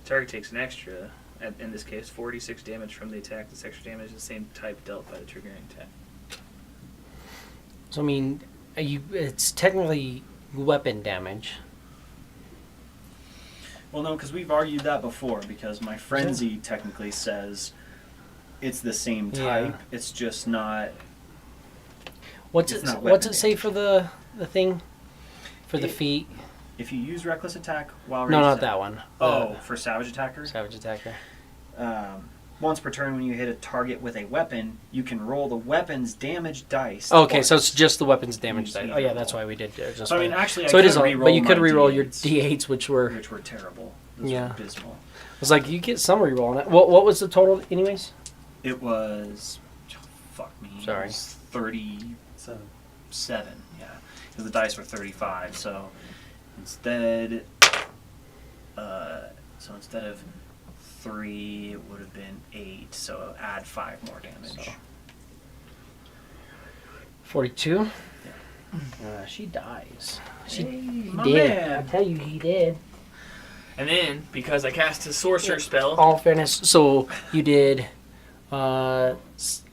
The target takes an extra, in this case, 46 damage from the attack. This extra damage is the same type dealt by the triggering attack. So I mean, it's technically weapon damage. Well, no, because we've argued that before, because my frenzy technically says it's the same type. Yeah. It's just not... What's It's it? not What's weapon it say for the thing? For the It- feet? If you use Reckless Attack while No, raised not attack- that one. Oh, for Savage Attacker? Savage attacker. Once per turn when you hit a target with a weapon, you can roll the weapon's damage dice. Okay, so twice. it's just the weapons damage Use dice. either Oh yeah, roll. that's why we did. So I mean, actually, so I it could is, but re-roll you could my re-roll your D8s, D8s, which were. which were terrible. Those Yeah. were abysmal. It's like you get some re-roll on it. What was the total, anyways? It was... Fuck me. Sorry. It was 37. Yeah. Because the dice were 35, so instead... instead of 3, it would have been 8, so add 5 more damage. So. 42. Yeah. She dies. She my did. man. I tell you, he did. And then, because I cast a sorcerer spell, All fairness, so you did 8,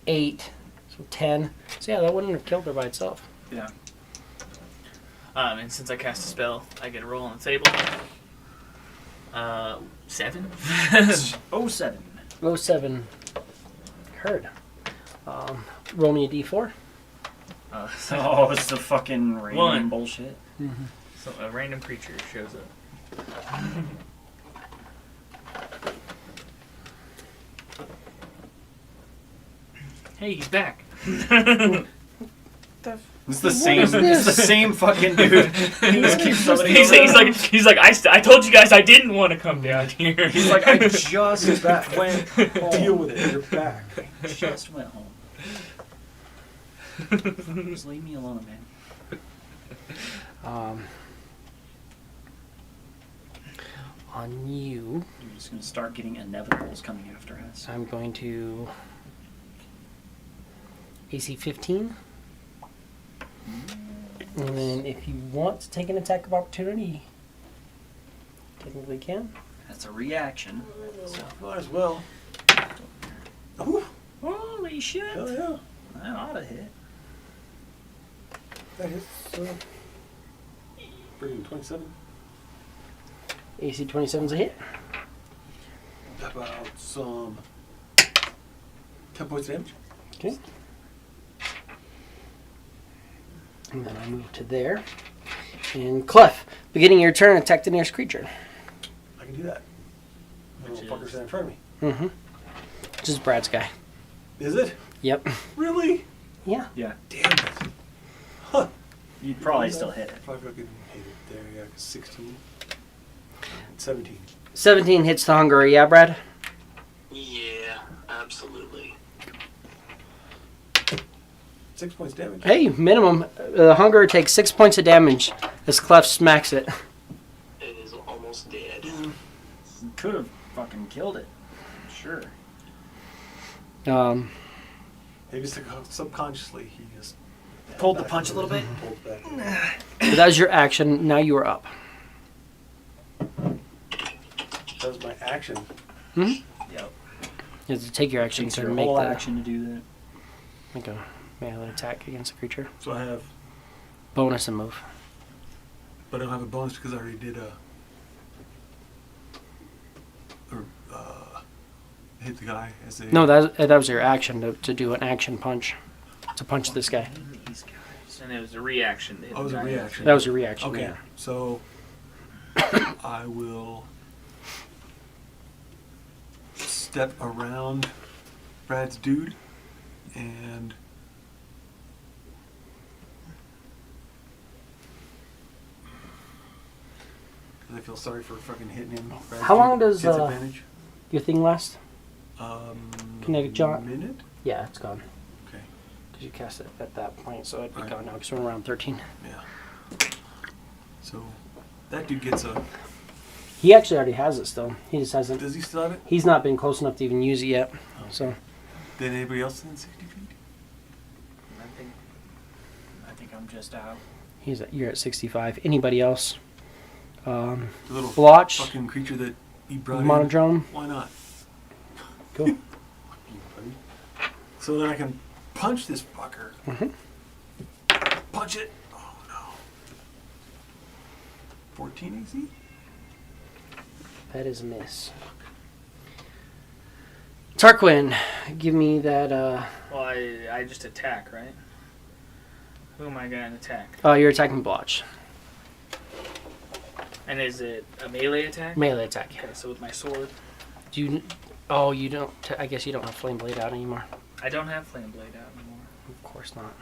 so 10. So yeah, that wouldn't have killed her by itself. Yeah. and since I cast a spell, I get a roll on the table. 7. 07. 07. Heard. Roll me a d4. Oh, it's the fucking random One. bullshit. So a random creature shows up. Hey, he's back. It's the same. It's the same fucking dude. He just keeps somebody. He's like I told you guys I didn't want to come down here. He's like, I just went home. Deal with it. You're back. Just went home. Just leave me alone, man. On you, I'm just gonna start getting inevitables coming after us. I'm going to AC 15. And then if you want to take an attack of opportunity, technically can. That's a reaction. So. Might as well. Ooh, Holy shit! hell yeah. That ought to hit. That hits. Freaking 27. AC 27's a hit. About some 10 points of damage. Okay. And then I move to there. And Clef, beginning your turn, attack the nearest creature. I can do that. The Which little fucker's is- standing in front of me. Mm-hmm. Just Brad's guy. Is it? Yep. Really? Yeah. Yeah. Damn it. Huh. You'd probably still hit it. Probably fucking hit it there, yeah, 16. 17. 17 hits the Hungary, yeah, Brad? Yeah, absolutely. 6 points damage. Hey, minimum. Hunger takes 6 points of damage as Clef smacks it. It is almost dead. You could have fucking killed it. Sure. Maybe subconsciously he just Pulled the punch a little bit. Pulled back. But that was your action. Now you are up. That was my action. Hmm? Yep. You have to take your action Takes to your make whole the action to do that. make a melee attack against a creature. So I have, Bonus and move. but I don't have a bonus because I already did hit the guy as a. No, that was your action to do an action punch. To punch this guy. These guys. And it was a reaction. To hit Oh, it was the a guy. reaction. That was your reaction. Okay, Yeah. so I will step around Brad's dude and I feel sorry for fucking hitting him. Brad's How long dude does, gets advantage. Your thing last? Um, kinetic jaunt? minute? Yeah, it's gone. Okay. you cast it at that point, so it'd be Right. gone now because we're around 13. Yeah. So that dude gets a. He actually already has it still. He just hasn't. Does he still have it? He's not been close enough to even use it yet. So Then anybody else in 60 feet? I think I'm just out. you're at 65. Anybody else? The little Blotch, fucking creature that he brought in. monodrome. Why not? Cool. So then I can punch this fucker. Mhm. Punch it. Oh no. 14 AC? That is a miss. Tarquin, give me that. Well, I just attack, right? Who am I gonna attack? Oh, you're attacking Blotch. And is it a melee attack? Melee attack. Okay, so with my sword. Do you? Oh, you don't. I guess you don't have Flame Blade out anymore. I don't have Flame Blade out anymore. Of course not.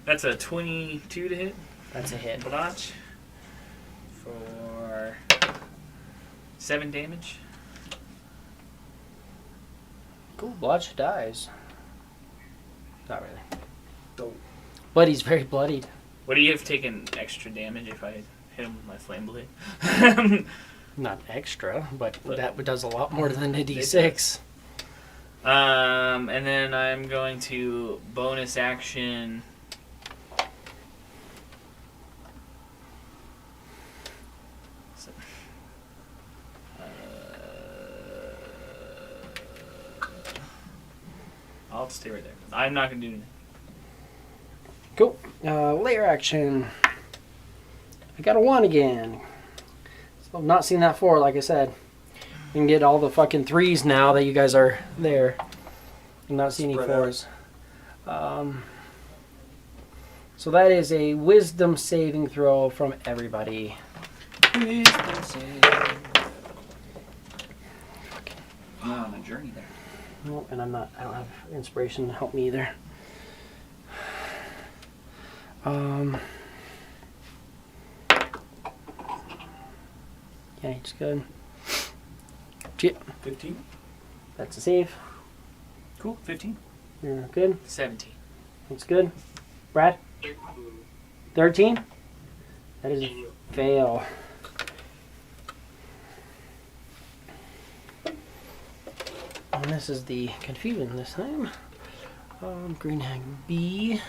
That's a 22 to hit. That's a hit. Blotch for 7 damage. Cool. Blotch dies. Not really. Don't. But he's very bloodied. Would he have taken extra damage if I hit him with my Flame Blade? Not extra, but that does a lot more than a It D6. And then I'm going to bonus action. I'll stay right there. I'm not going to do anything. Cool. Lair action. I got a 1 again. So I've not seen that 4, like I said. You can get all the fucking 3s now that you guys are there. And not see any Spread out. 4s. So that is a wisdom saving throw from everybody. You're on a journey there. Oh, and I don't have inspiration to help me either. Yeah, he's good. 15? That's a save. Cool, 15. You're good. 17. That's good. Brad? 13? That is a fail. And this is the confusion this time. Green Hag B.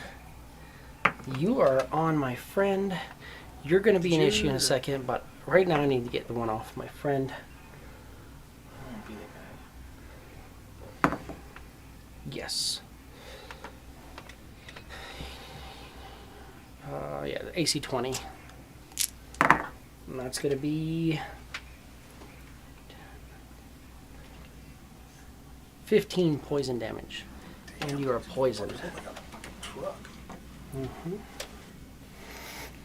You are on my friend. You're going to be an issue in a second, but right now I need to get the one off my friend. I won't be the guy. Yes. Yeah, the AC 20. And that's going to be 15 poison damage. And you are poisoned. Like a truck. Mm-hmm.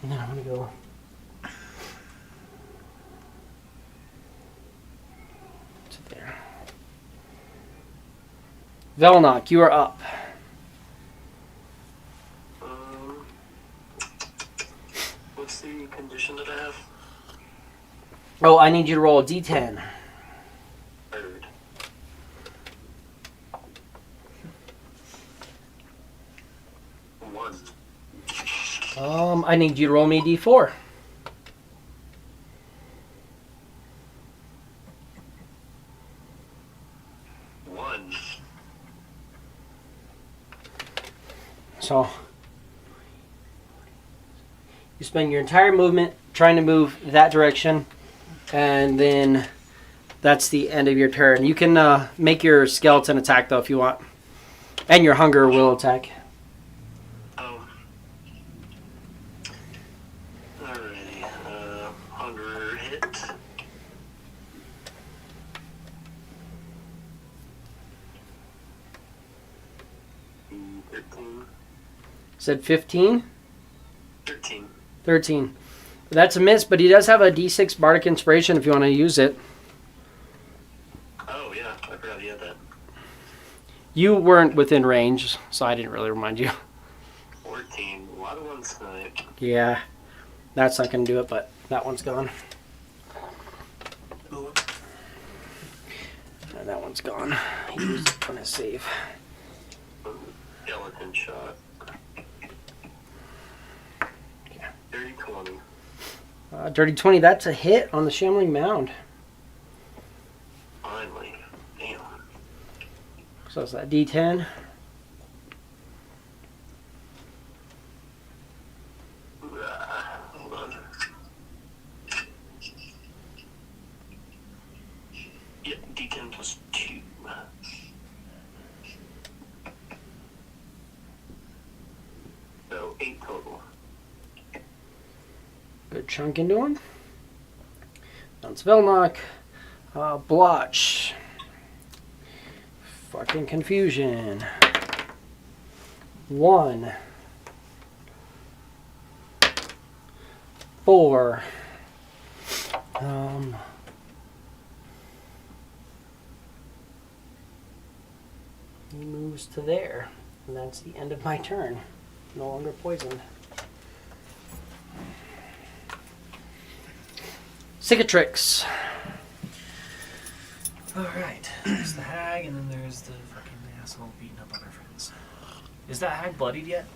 And then I'm going to go. To there. Velnok, you are up. What's the condition that I have? Oh, I need you to roll a D10. Third. One. I need you to roll me a D4. One. So you spend your entire movement trying to move that direction, and then that's the end of your turn. You can make your skeleton attack though if you want, and your hunger will attack. Oh. Alrighty. Hunger hit. Mm, 13. Said 15, 13. 13. That's a miss, but he does have a D6 Bardic Inspiration if you want to use it. Oh, yeah. I forgot he had that. You weren't within range, so I didn't really remind you. 14. A lot of ones tonight. Yeah, that's not going to do it, but that one's gone. And that one's gone. He used it on his save. skeleton shot. Dirty 20. Dirty 20, that's a hit on the Shambling Mound. Finally. Damn. So it's that D10. Hold on. Yep, D10 plus 2. So 8 total. Good chunk into him. On Svelnock. Blotch. Fucking confusion. 1. 4. He moves to there. And that's the end of my turn. No longer poisoned. Cicatrix. Alright. There's the hag, and then there's the fucking asshole beating up other friends. Is that hag bloodied yet?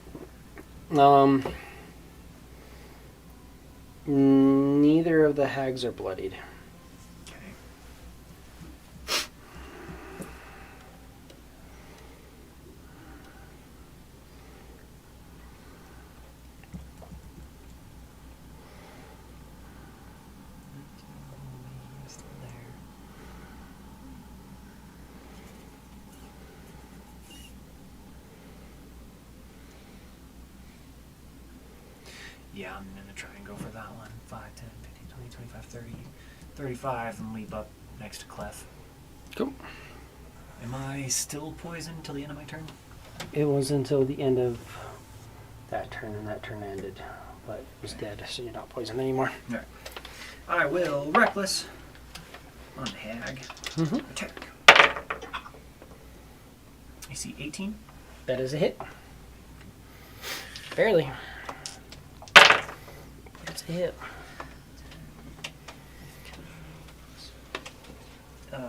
Neither of the hags are bloodied. Okay. Yeah, I'm gonna try and go for that one. 5, 10, 15, 20, 25, 30, 35, and leap up next to Clef. Cool. Am I still poisoned till the end of my turn? It was until the end of that turn, and that turn ended. But it was dead, so you're not poisoned anymore. Alright. I will Reckless on hag. Mm-hmm. Attack. AC 18. That is a hit. Barely. It's a hit.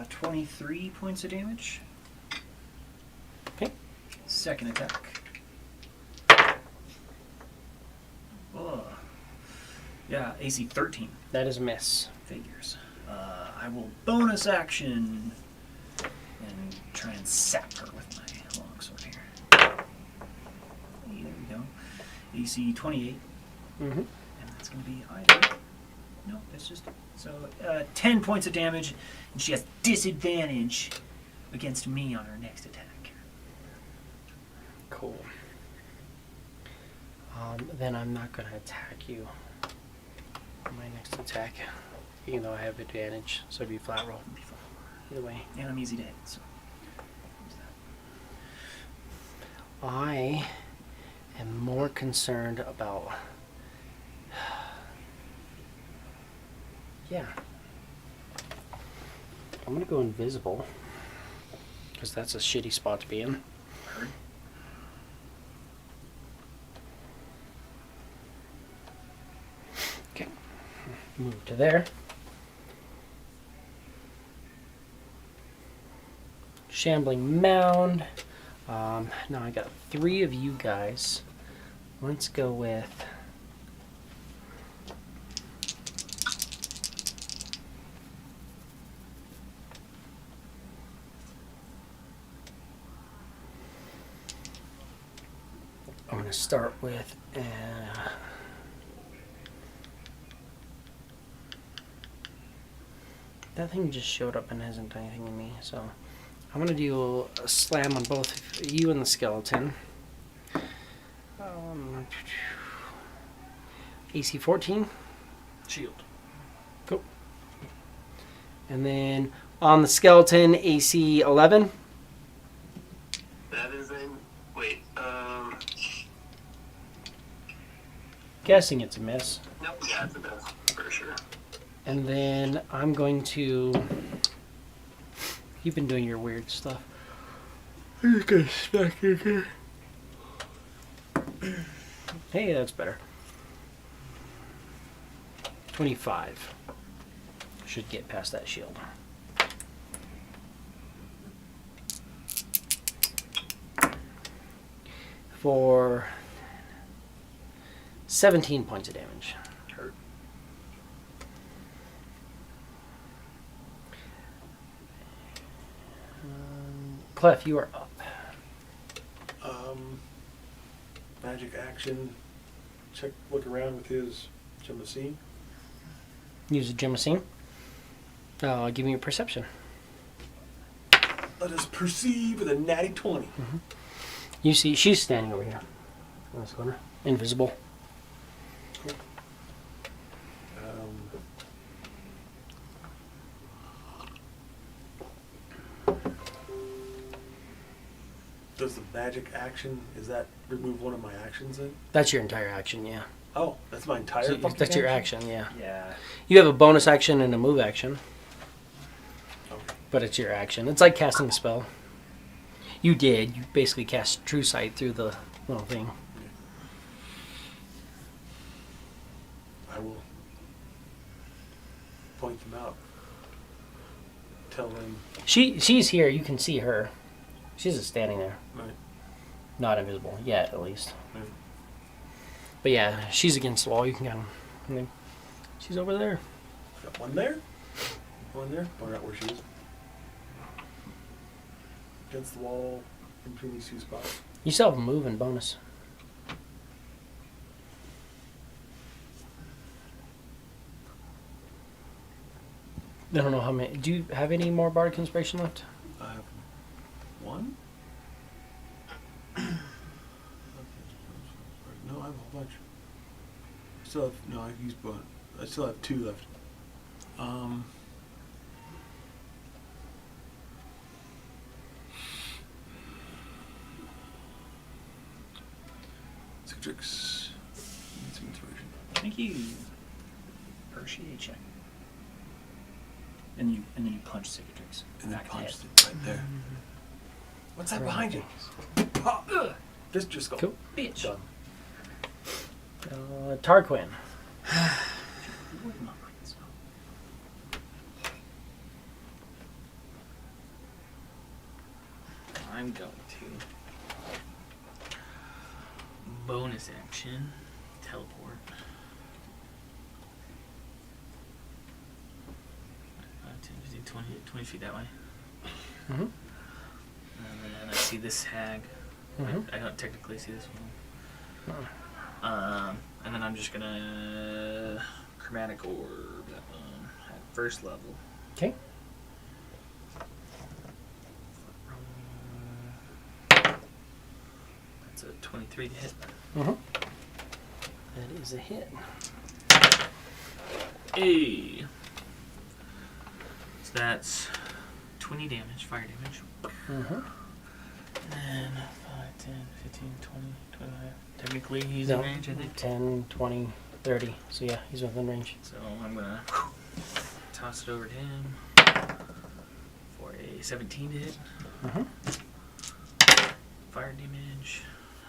23 points of damage. Okay. Second attack. Oh. Yeah, AC 13. That is a miss. Figures. I will bonus action and try and sap her with my longsword here. There we go. AC 28. Mm-hmm. And that's going to be either. No, that's just. So 10 points of damage, and she has disadvantage against me on her next attack. Cool. Then I'm not going to attack you on my next attack, even though I have advantage, so it'd be flat roll. Either way. And I'm easy to hit, so. I am more concerned about... Yeah. I'm going to go invisible, because that's a shitty spot to be in. Heard. Okay. Move to there. Shambling Mound. Now I got 3 of you guys. Let's go with... I'm going to start with... that thing just showed up and hasn't done anything to me, so... I'm going to do a slam on both you and the skeleton. AC 14. Shield. Cool. And then on the skeleton, AC 11. That is a... Wait, Guessing it's a miss. Nope, yeah, it's a miss, for sure. And then I'm going to... You've been doing your weird stuff. I'm just going to smack you here. Hey, that's better. 25. Should get past that shield. for 17 points of damage. Hurt. Clef, you are up. Magic action. Look around with his Jemacine. Use a Jemacine. Give me a perception. Let us perceive with a natty 20. You see, she's standing over here in this corner, invisible. Cool. Does the magic action, is that remove one of my actions then? That's your entire action, yeah. Oh, that's my entire So fucking that's your action, yeah. Yeah. You have a bonus action and a move action, Okay. but it's your action. It's like casting a spell. You basically cast True Sight through the little thing. I will point them out. Tell them. She's here, you can see her. She's just standing there. Right. Not invisible, yet at least. Right. But yeah, she's against the wall, you can kind of... She's over there. Got one there. One there. Point out where she is. Against the wall, in between these two spots. You still have a move and bonus. I don't know how many... Do you have any more Bardic Inspiration left? I have one. No, I have a whole bunch. I've used one. I still have two left. Citrix. Need some inspiration. Thank you. Appreciate you. And then you punch Cicatrix. And then back in the head. punched it right there. What's that behind you? Fist just go. Cool. Bitch. Done. Tarquin. I'm going to bonus action teleport. 10, 15, 20 feet that way. Mm-hmm. And then I see this hag. Mhm. I don't technically see this one. Oh. And then I'm just gonna chromatic orb at first level. Okay. That's a 23 to hit. Mm-hmm. That is a hit. Hey. So that's 20 damage, fire damage. Mm-hmm. And 5, 10, 15, 20, 25. Technically, he's No, in range, I think. 10, 20, 30. So yeah, he's within range. So I'm gonna toss it over to him for a 17 to hit. Mm-hmm. Fire damage.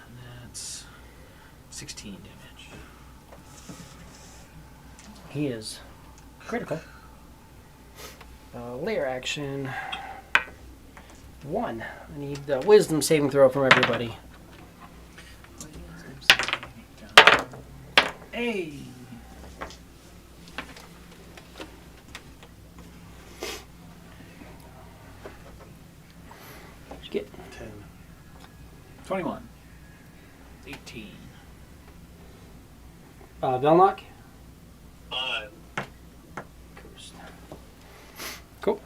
And that's 16 damage. He is critical. Lair action. 1. I need the wisdom saving throw from everybody. Hey. What'd you get? 10. 21. 18. Velnock? 5. Cool.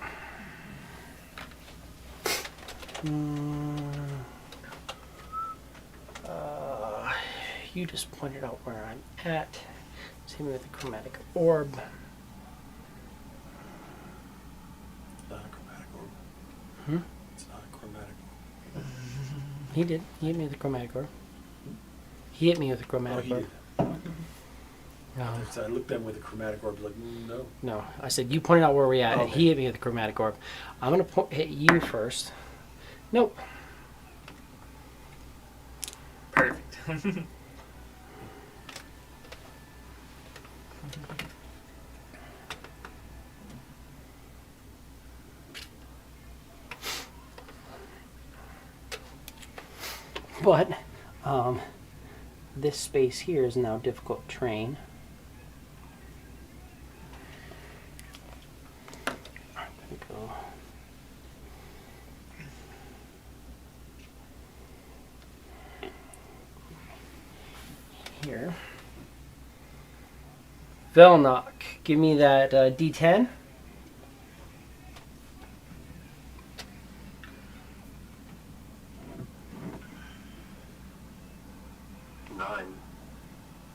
You just pointed out where I'm at. Same with the chromatic orb. It's not a chromatic orb. Hmm? It's not a chromatic He did. He hit me with the chromatic orb. He hit me with the orb. chromatic he orb. did. No, So I looked at him with a chromatic orb, like, no. no. I said you pointed out where we at, and Okay. he hit me with the chromatic orb. I'm gonna hit you first. Nope. Perfect. But This space here is now difficult terrain. I'm gonna go here. Velnock, give me that D10.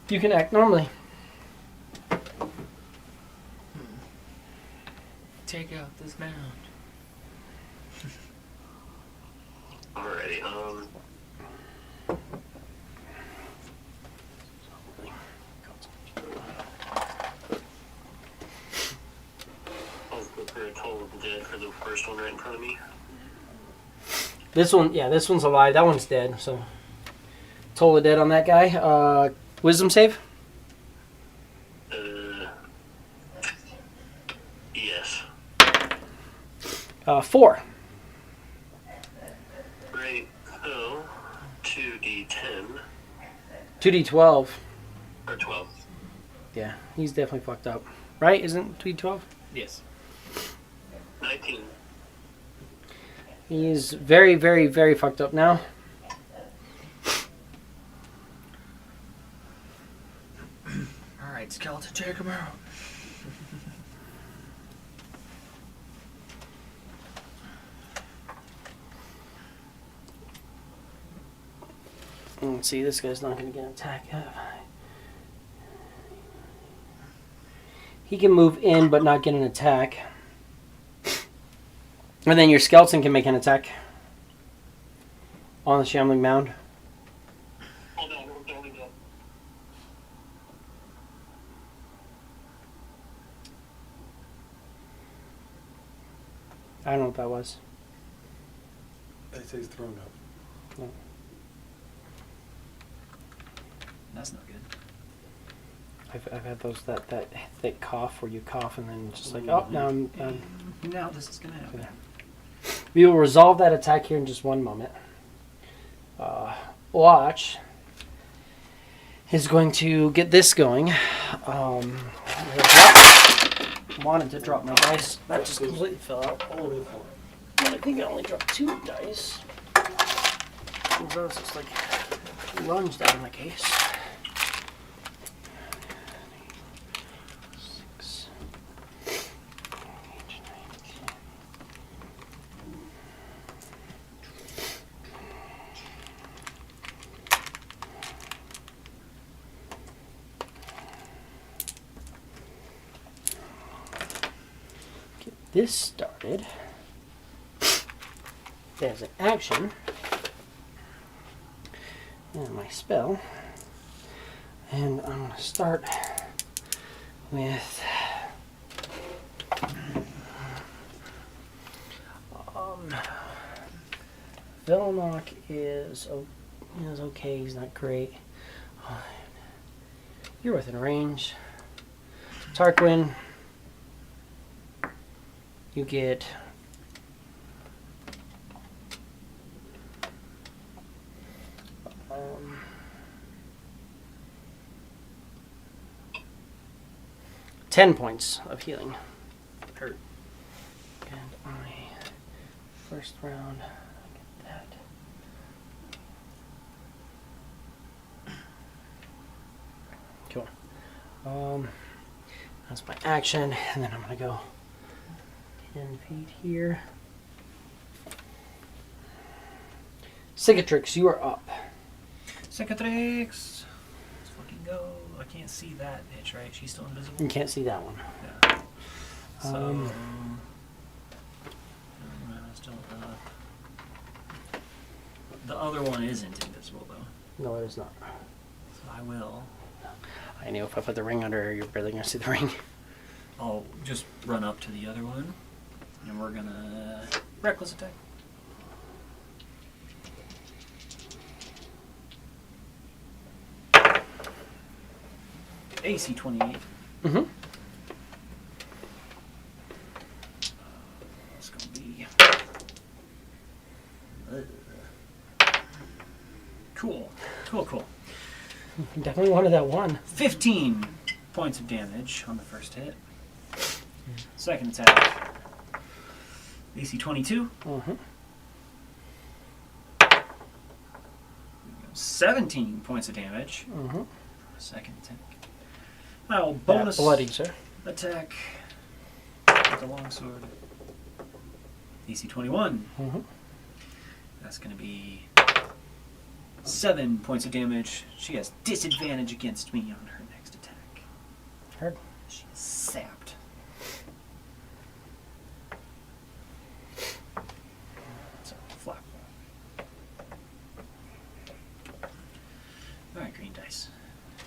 You can act normally. Take out this mound. Alrighty, I'll prepare a Toll of the Dead for the first one right in front of me. This one, yeah, this one's alive. That one's dead. So, totally dead on that guy. Wisdom save. Yes. 4. Right, so 2d10 2d12. or 12. Yeah, he's definitely fucked up. Right? Isn't 2d12? Yes. 19. He's very, very, very fucked up now. Alright, skeleton, check him out. Let's see, this guy's not going to get an attack. He can move in but not get an attack. And then your skeleton can make an attack on the shambling mound. Hold on, hold on. I don't know what that was. It says thrown up. No. That's not good. I've had those that thick cough where you cough and then just like, oh, now I'm Now this is gonna happen. We will resolve that attack here in just one moment. Watch is going to get this going. Wanted to drop my dice. That just completely fell out. All the way forward. I think I only dropped 2 dice. Those just like lunged out of my case. 6, 8, 9, 10. Get this started. There's an action. And my spell. And I'm going to start with Velnock is okay, he's not great. You're within range. Tarquin, you get 10 points of healing. Hurt. And first round, I get that. Cool. That's my action, and then I'm gonna go 10 feet here. Cicatrix, you are up. Cicatrix! Let's fucking go. I can't see that bitch, right? She's still invisible? You can't see that one. Yeah. So... still, the other one isn't invisible, though. No, it is not. So I will... I knew if I put the ring under her, you're barely gonna see the ring. I'll just run up to the other one, and we're gonna... reckless attack. AC 28. Mm-hmm. It's gonna be... Cool. Cool. Definitely wanted that one. 15 points of damage on the first hit. Second attack. AC 22. Mm-hmm. 17 points of damage. Mm-hmm. Second attack. I will bonus Bloody, sir. attack with the longsword. AC 21. Mm-hmm. That's going to be 7 points of damage. She has disadvantage against me on her next attack. Heard. She is sapped. So, flop. Alright, green dice.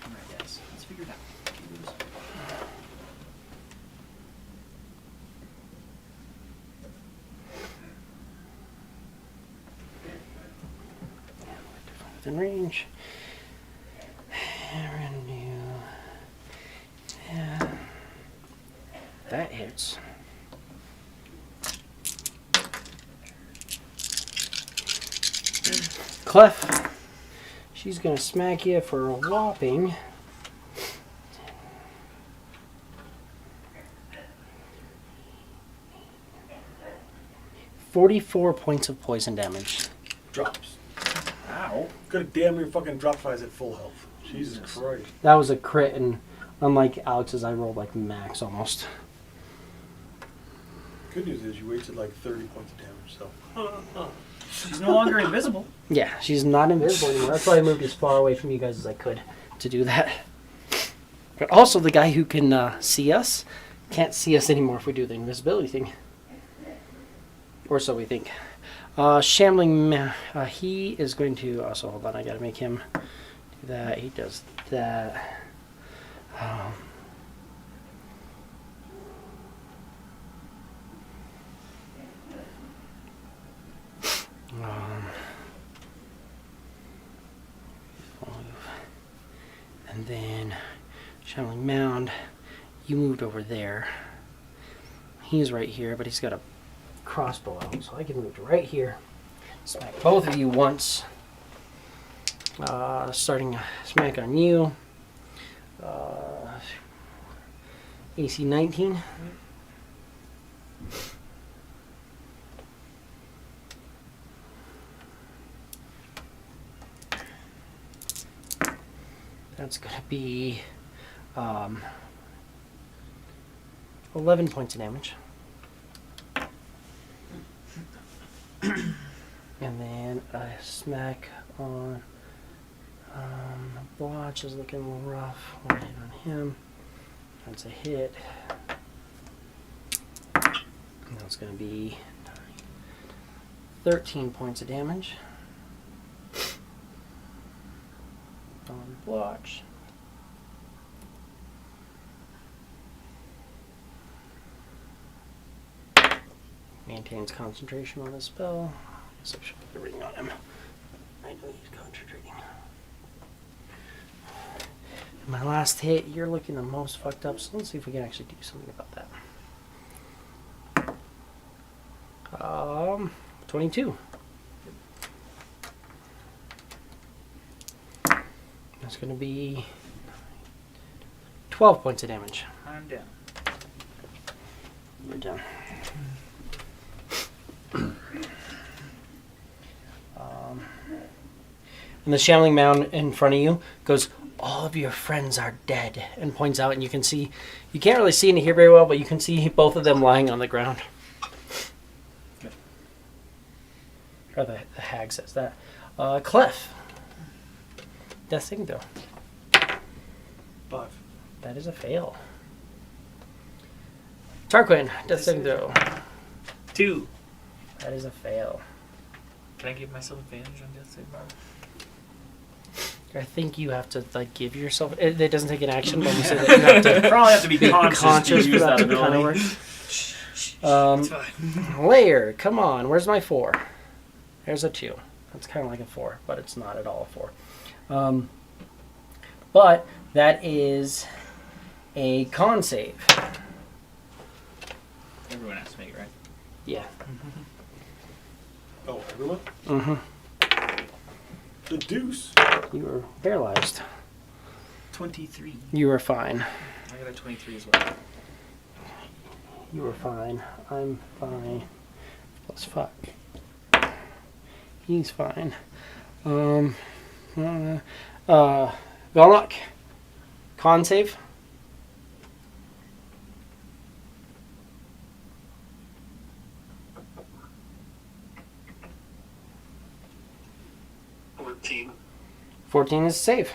Red dice. Let's figure it out. Within range. Revenue. Yeah. That hits. Clef. She's gonna smack you for a whopping 44 points of poison damage. Drops. Ow. Could have damn near fucking dropped Flies at full health. Jesus Christ. That was a crit, and unlike Alex's, I rolled like max almost. Good news is you wasted like 30 points of damage, so. She's no longer invisible. Yeah, she's not invisible anymore. That's why I moved as far away from you guys as I could to do that. But also, the guy who can see us can't see us anymore if we do the invisibility thing. Or so we think. Shambling, he is going to... Also, hold on, I gotta make him do that. He does that. And then Shambling Mound, you moved over there. He's right here, but he's got a crossbow out, so I can move to right here. Smack both of you once. Starting smack on you. AC 19. That's going to be 11 points of damage. And then a smack on Blotch is looking a little rough. One hit on him. That's a hit. And that's going to be 13 points of damage. On Blotch. Maintains concentration on the spell. I guess I should put the ring on him. I know he's concentrating. My last hit, you're looking the most fucked up, so let's see if we can actually do something about that. 22. That's going to be 12 points of damage. I'm down. You're down. And the Shambling Mound in front of you goes, all of your friends are dead, and points out, and you can see, you can't really see in here very well, but you can see both of them lying on the ground. Good. Or the hag says that. Clef. Death saving throw. 5. That is a fail. Tarquin, death saving throw. 2. That is a fail. Can I give myself advantage on death save bar? I think you have to like give yourself. It doesn't take an action, but we say that you have to Probably have to be conscious to for use that that to kind of ability. work. It's fine. Lair, come on. Where's my 4? There's a 2. That's kind of like a 4, but it's not at all a 4. But that is a con save. Everyone has to make it, right? Yeah. Oh, everyone? Mm-hmm. The deuce. You are paralyzed. 23. You are fine. I got a 23 as well. You are fine. I'm fine. Plus 5. He's fine. Velnock. Con save. Team. 14 is save.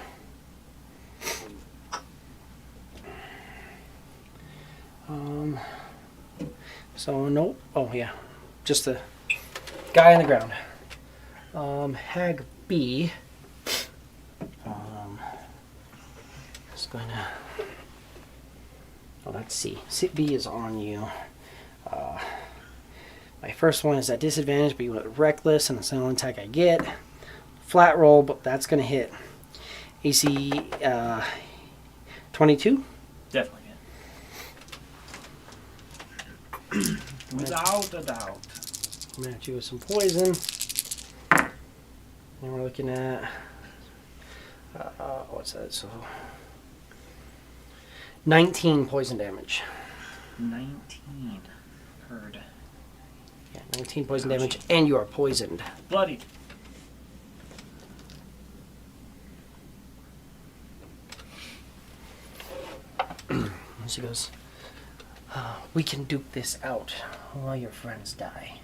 So nope. Oh yeah, just the guy on the ground. Hag B. Just going to. Oh, that's C. B is on you. My first one is at disadvantage, but you went reckless, and the second attack I get. Flat roll, but that's going to hit. AC 22. Definitely hit. Without a doubt. I'm going to hit you with some poison. And we're looking at... what's that? So 19 poison damage. 19. Heard. Yeah, 19 poison damage, and you are poisoned. Bloody. She goes, we can duke this out while your friends die.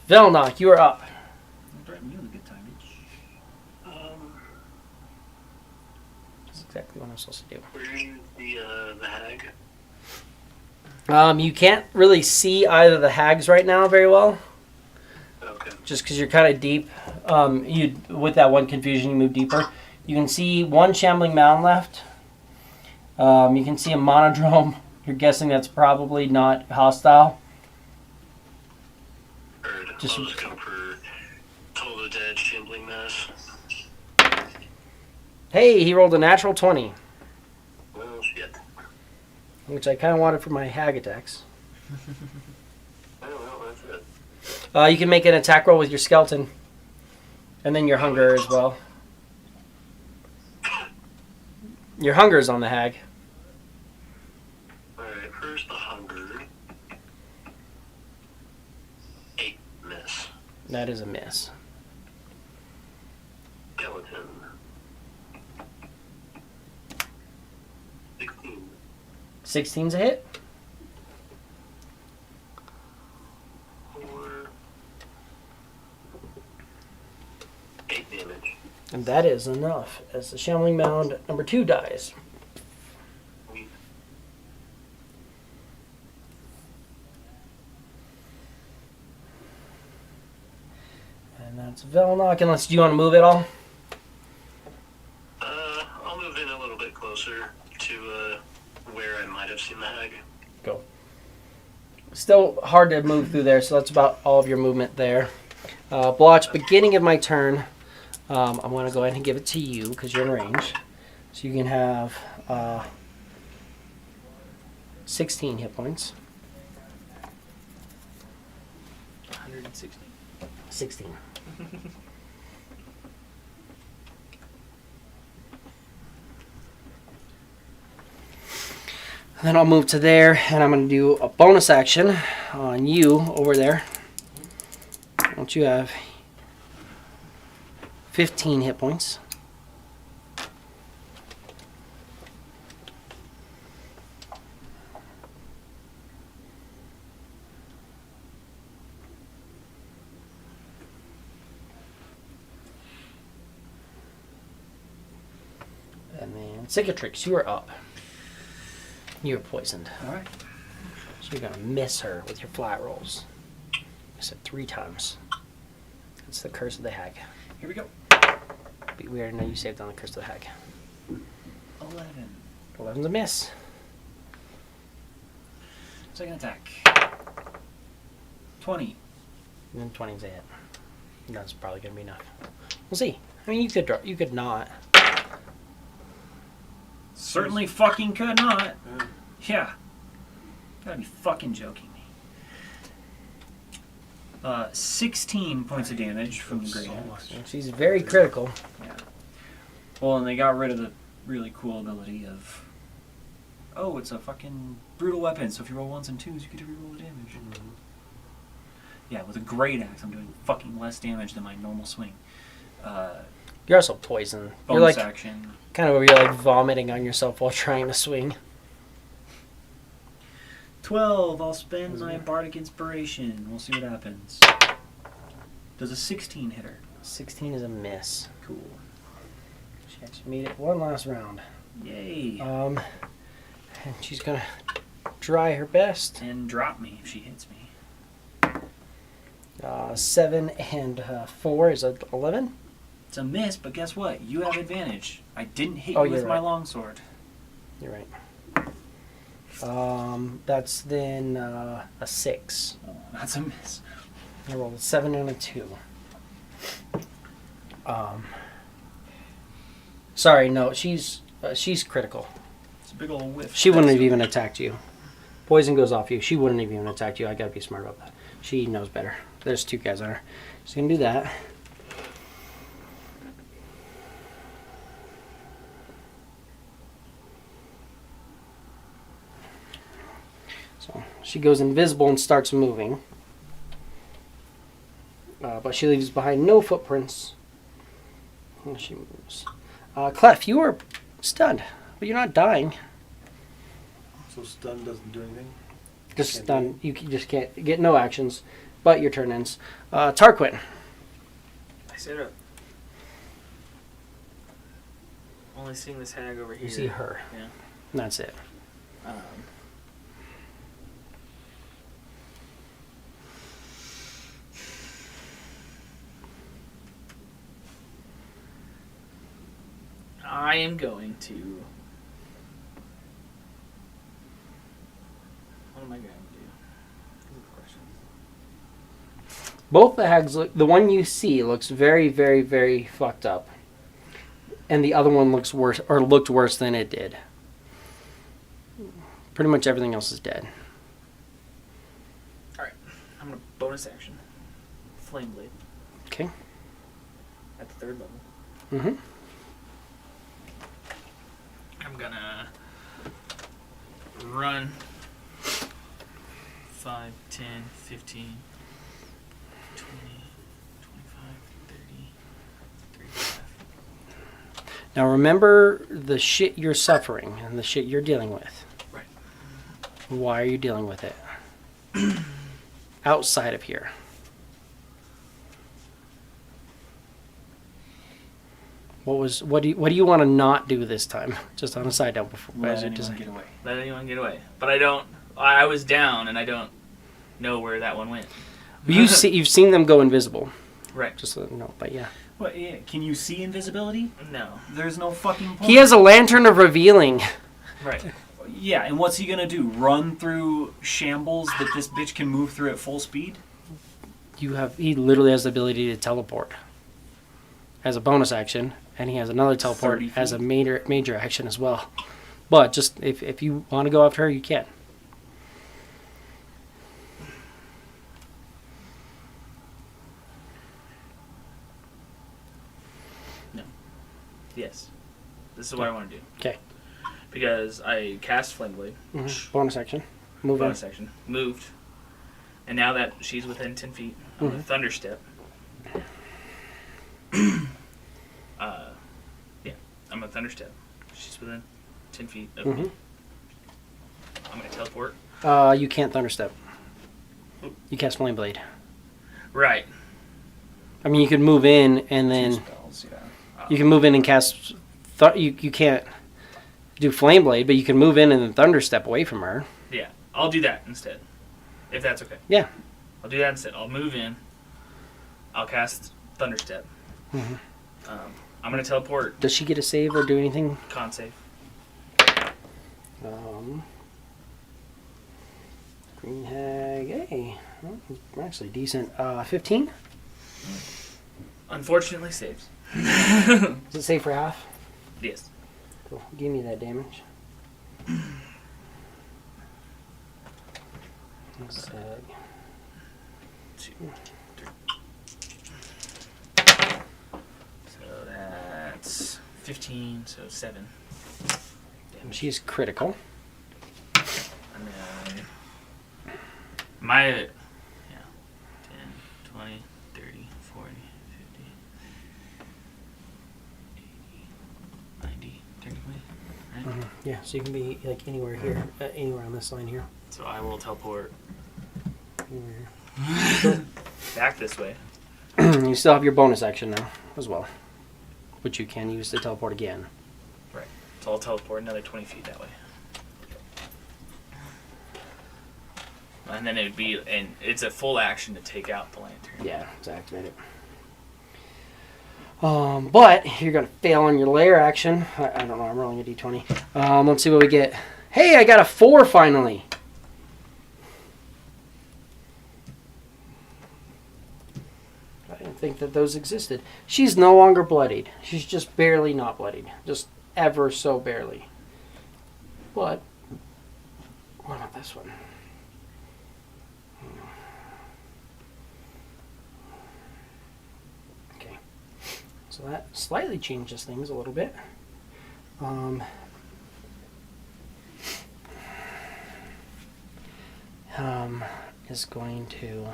Velnock, you are up. I'll threaten you with a good time, bitch. That's exactly what I'm supposed to do. Where's the hag? You can't really see either of the hags right now very well, Okay. just because you're kind of deep. With that one confusion, you move deeper. You can see one shambling mound left. You can see a monodrome. You're guessing that's probably not hostile. Heard. Just- I'll just go for Toll the Dead Shambling Mass. Hey, he rolled a natural 20, Well, shit. which I kind of wanted for my hag attacks. Oh, well, that's good. You can make an attack roll with your skeleton, and then your hunger as well. Your hunger is on the hag. Alright, first the hunger. 8 miss. That is a miss. Skeleton. 16. 16's a hit. 4. 8 damage. And that is enough, as the shambling mound number 2 dies. Sweet. And that's Velnock, unless do you want to move it all? I'll move in a little bit closer to where I might have seen the hag. Go. Still hard to move through there, so that's about all of your movement there. Blotch, beginning of my turn, I'm going to go ahead and give it to you because you're in range. So you can have 16 hit points. 160. 16. Then I'll move to there, and I'm going to do a bonus action on you over there. Don't you have 15 hit points? And then Cicatrix, you are up. You're poisoned. Alright. So you're going to miss her with your flat rolls. Miss it 3 times. It's the curse of the hag. Here we go. We already know you saved on the curse of the hag. 11. 11's a miss. Second attack. 20. And then 20's a hit. And that's probably going to be enough. We'll see. I mean, you could draw. You could not. Certainly fucking could not. Yeah. Gotta be fucking joking me. 16 points of damage from the Green So Hag. much. She's very critical. Yeah. Well, and they got rid of the really cool ability of, oh, it's a fucking brutal weapon, so if you roll 1s and 2s, you get to reroll the damage. Mm-hmm. Yeah, with a great axe, I'm doing fucking less damage than my normal swing. You're also poisoned. You're Bonus like action. kind of where you're like vomiting on yourself while trying to swing. 12, I'll spend my Bardic Inspiration. We'll see what happens. Does a 16 hit her? 16 is a miss. Cool. She actually made it one last round. Yay. And she's gonna try her best. And drop me if she hits me. 7 and 4 is a 11. It's a miss, but guess what? You have advantage. I didn't hit Oh, you with you're my right. longsword. You're right. That's then a 6. Oh, that's a miss. I rolled a 7 and a 2. Sorry, no, she's critical. It's a big old whiff. She wouldn't have even attacked you. Poison goes off you. She wouldn't have even attacked you. I gotta be smart about that. She knows better. There's 2 guys on her. She's gonna do that. So she goes invisible and starts moving. But she leaves behind no footprints. And she moves. Clef, you are stunned, but you're not dying. So stun doesn't do anything. Just Can't stunned. You just can't get no actions, but your turn ends. Tarquin. I sit up. Only seeing this hag over here. You see her. Yeah. And that's it. I am going to. What am I going to do? Good question. Both the hags look. The one you see looks very, very, very fucked up, and the other one looks worse, or looked worse than it did. Pretty much everything else is dead. Alright. I'm going to bonus action. Flame Blade. Okay. At the 3rd level. Mm-hmm. I'm gonna run 5, 10, 15, 20, 25, 30, 35. Now remember the shit you're suffering and the shit you're dealing with. Right. Why are you dealing with it? Outside of here. What do you want to not do this time? Just on a side note before Let as you anyone decide. get away. Let anyone get away. But I was down and I don't know where that one went. You've seen them go invisible. Right. Just so you know, but yeah. What, yeah, can you see invisibility? No. There's no fucking point. He has a lantern of revealing. Right. Yeah, and what's he gonna do? Run through shambles that this bitch can move through at full speed? He literally has the ability to teleport as a bonus action, and he has another teleport 30 as a feet. major action as well. But just if you want to go after her, you can. Yes. This is what I want to do. Okay. Because I cast Flame Blade. Bonus action. Move on. Bonus action. Moved. And now that she's within 10 feet, I'm going to Thunder Step. Yeah, I'm going to Thunder Step. She's within 10 feet of me. I'm going to teleport. You can't thunderstep. You cast flame blade. Right. I mean, you could move in and Two then spells, yeah. you can move in and cast. You can't do flame blade, but you can move in and then thunderstep away from her. Yeah, I'll do that instead. If that's okay. Yeah. I'll do that instead. I'll move in. I'll cast Thunder Step. I'm going to teleport. Does she get a save or do anything? Con save. Green Hag, hey, well, actually decent. 15. Unfortunately, saves. Is it save for half? Yes. Cool. Give me that damage. One sec. 2, 3. So that's 15, so 7. She's critical. And then my, yeah, 10, 20, 30, 40, 50, 80, 90, technically, right? Yeah, so you can be like anywhere here, anywhere on this line here. So I will teleport Anywhere. back this way. You still have your bonus action now as well, which you can use to teleport again. Right. So I'll teleport another 20 feet that way. And then it would be, and it's a full action to take out the lantern. Yeah, to activate it. But you're gonna fail on your lair action. I don't know. I'm rolling a d20. Let's see what we get. Hey, I got a 4 finally. I didn't think that those existed. She's no longer bloodied. She's just barely not bloodied. Just ever so barely. But what about this one? Okay. So that slightly changes things a little bit. Is going to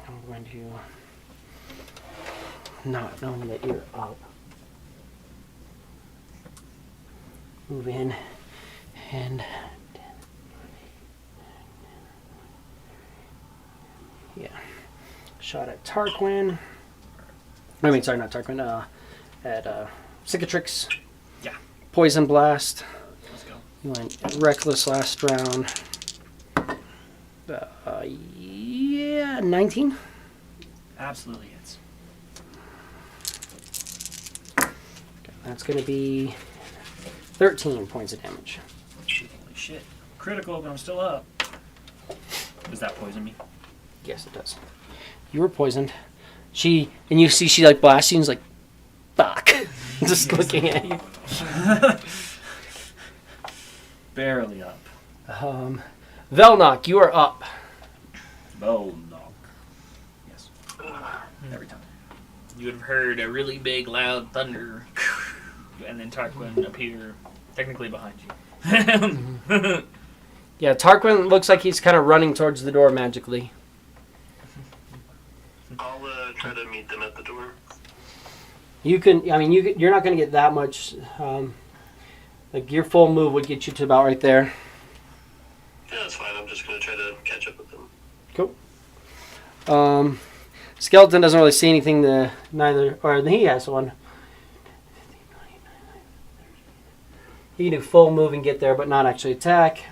I'm going to, not knowing that you're up, move in and yeah, shot at Tarquin. I mean, sorry, not Tarquin. At Cicatrix. Yeah. Poison Blast. Let's go. You went Reckless last round. Yeah, 19. Absolutely hits. Okay, that's going to be 13 points of damage. Holy shit. Critical, but I'm still up. Does that poison me? Yes, it does. You were poisoned. And you see she like blasts you and is like, fuck. Just looking at you. Barely up. Velnock, you are up. Oh, knock. Yes. Every time. You would have heard a really big, loud thunder, and then Tarquin appear technically behind you. Yeah, Tarquin looks like he's kind of running towards the door magically. I'll try to meet them at the door. You can, I mean, you're not going to get that much. Like your full move would get you to about right there. Yeah, that's fine. I'm just going to try to catch up with them. Cool. Skeleton doesn't really see anything. He has one. He can do full move and get there, but not actually attack.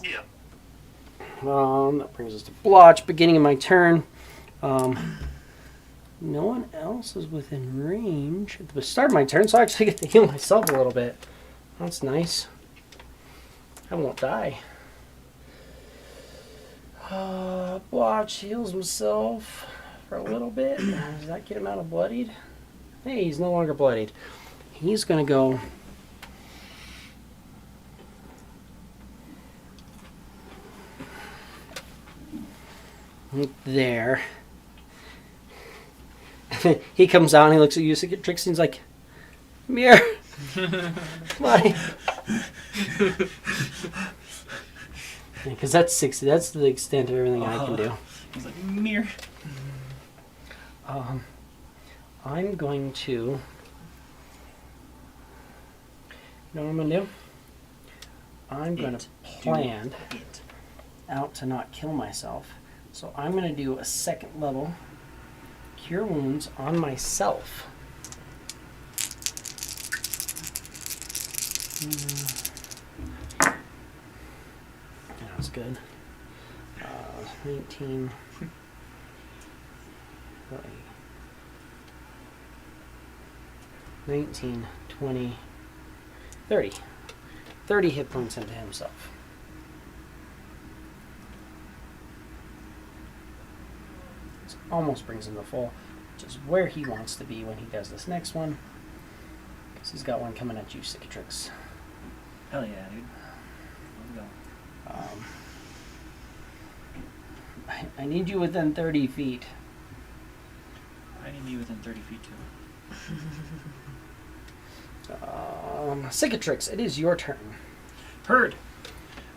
Yeah. That brings us to Blotch, beginning of my turn. No one else is within range at the start of my turn, so I actually get to heal myself a little bit. That's nice. I won't die. Blotch heals himself for a little bit. Does that get him out of bloodied? Hey, he's no longer bloodied. He's going to go... right there. He comes out and he looks at you, Trixie, and he's like, Mirror. Why? Because that's 60. That's the extent of everything I can do. He's like, mirror. I'm going to... You know what I'm going to do? I'm going to plan out to not kill myself. So I'm going to do a second level Cure Wounds on myself. That's good. 19. 19, 20, 30. 30 hit points into himself. This almost brings him to full, which is where he wants to be when he does this next one. Because he's got one coming at you, Cicatrix. Hell yeah, dude. Let's go. I need you within 30 feet. I need you within 30 feet too. Cicatrix, it is your turn. Heard.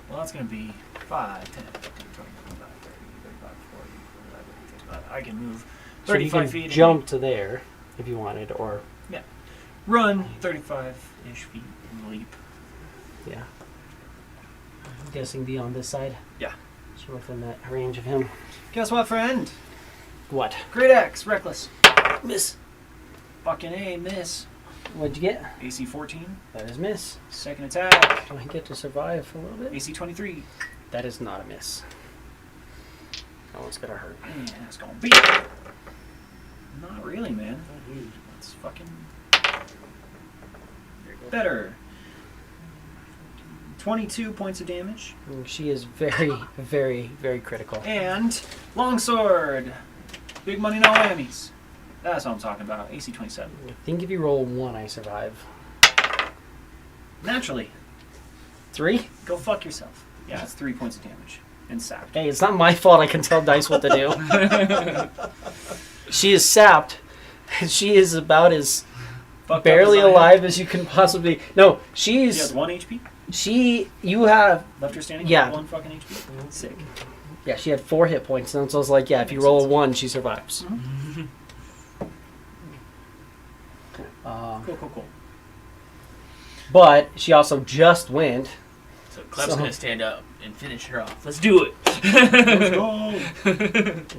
Well, that's going to be 5, 10, 15, 20, 25, 30, 35, 40, 45, 55. I can move So you 35 can feet. jump to there if you wanted, or Run 35-ish feet and leap. yeah. I'm guessing be on this side. Yeah. So within that range of him. Guess what, friend? What? Great Axe, Reckless. Miss. Fucking A, miss. What'd you get? AC 14. That is miss. Second attack. Do I get to survive for a little bit? AC 23. That is not a miss. That one's gonna hurt. And it's gonna be. Not really, man. That's fucking. Better. 22 points of damage. And she is very, very, very critical. And longsword. Big money, no whammies. That's what I'm talking about. AC 27. I think if you roll 1, I survive. Naturally. 3? Go fuck yourself. Yeah, it's 3 points of damage. And sapped. Hey, it's not my fault I can tell Dice what to do. She is sapped. She is about as Fucked barely up as I am. alive as you can possibly. No, She has she's 1 HP? you have Left her standing? Yeah. 1 fucking HP? Sick. yeah, she had 4 hit points, and so I was like, yeah, if you Makes roll a sense. 1, she survives. Cool. But she also just went. So Clef's So- gonna stand up and finish her off. Let's do it. Let's go.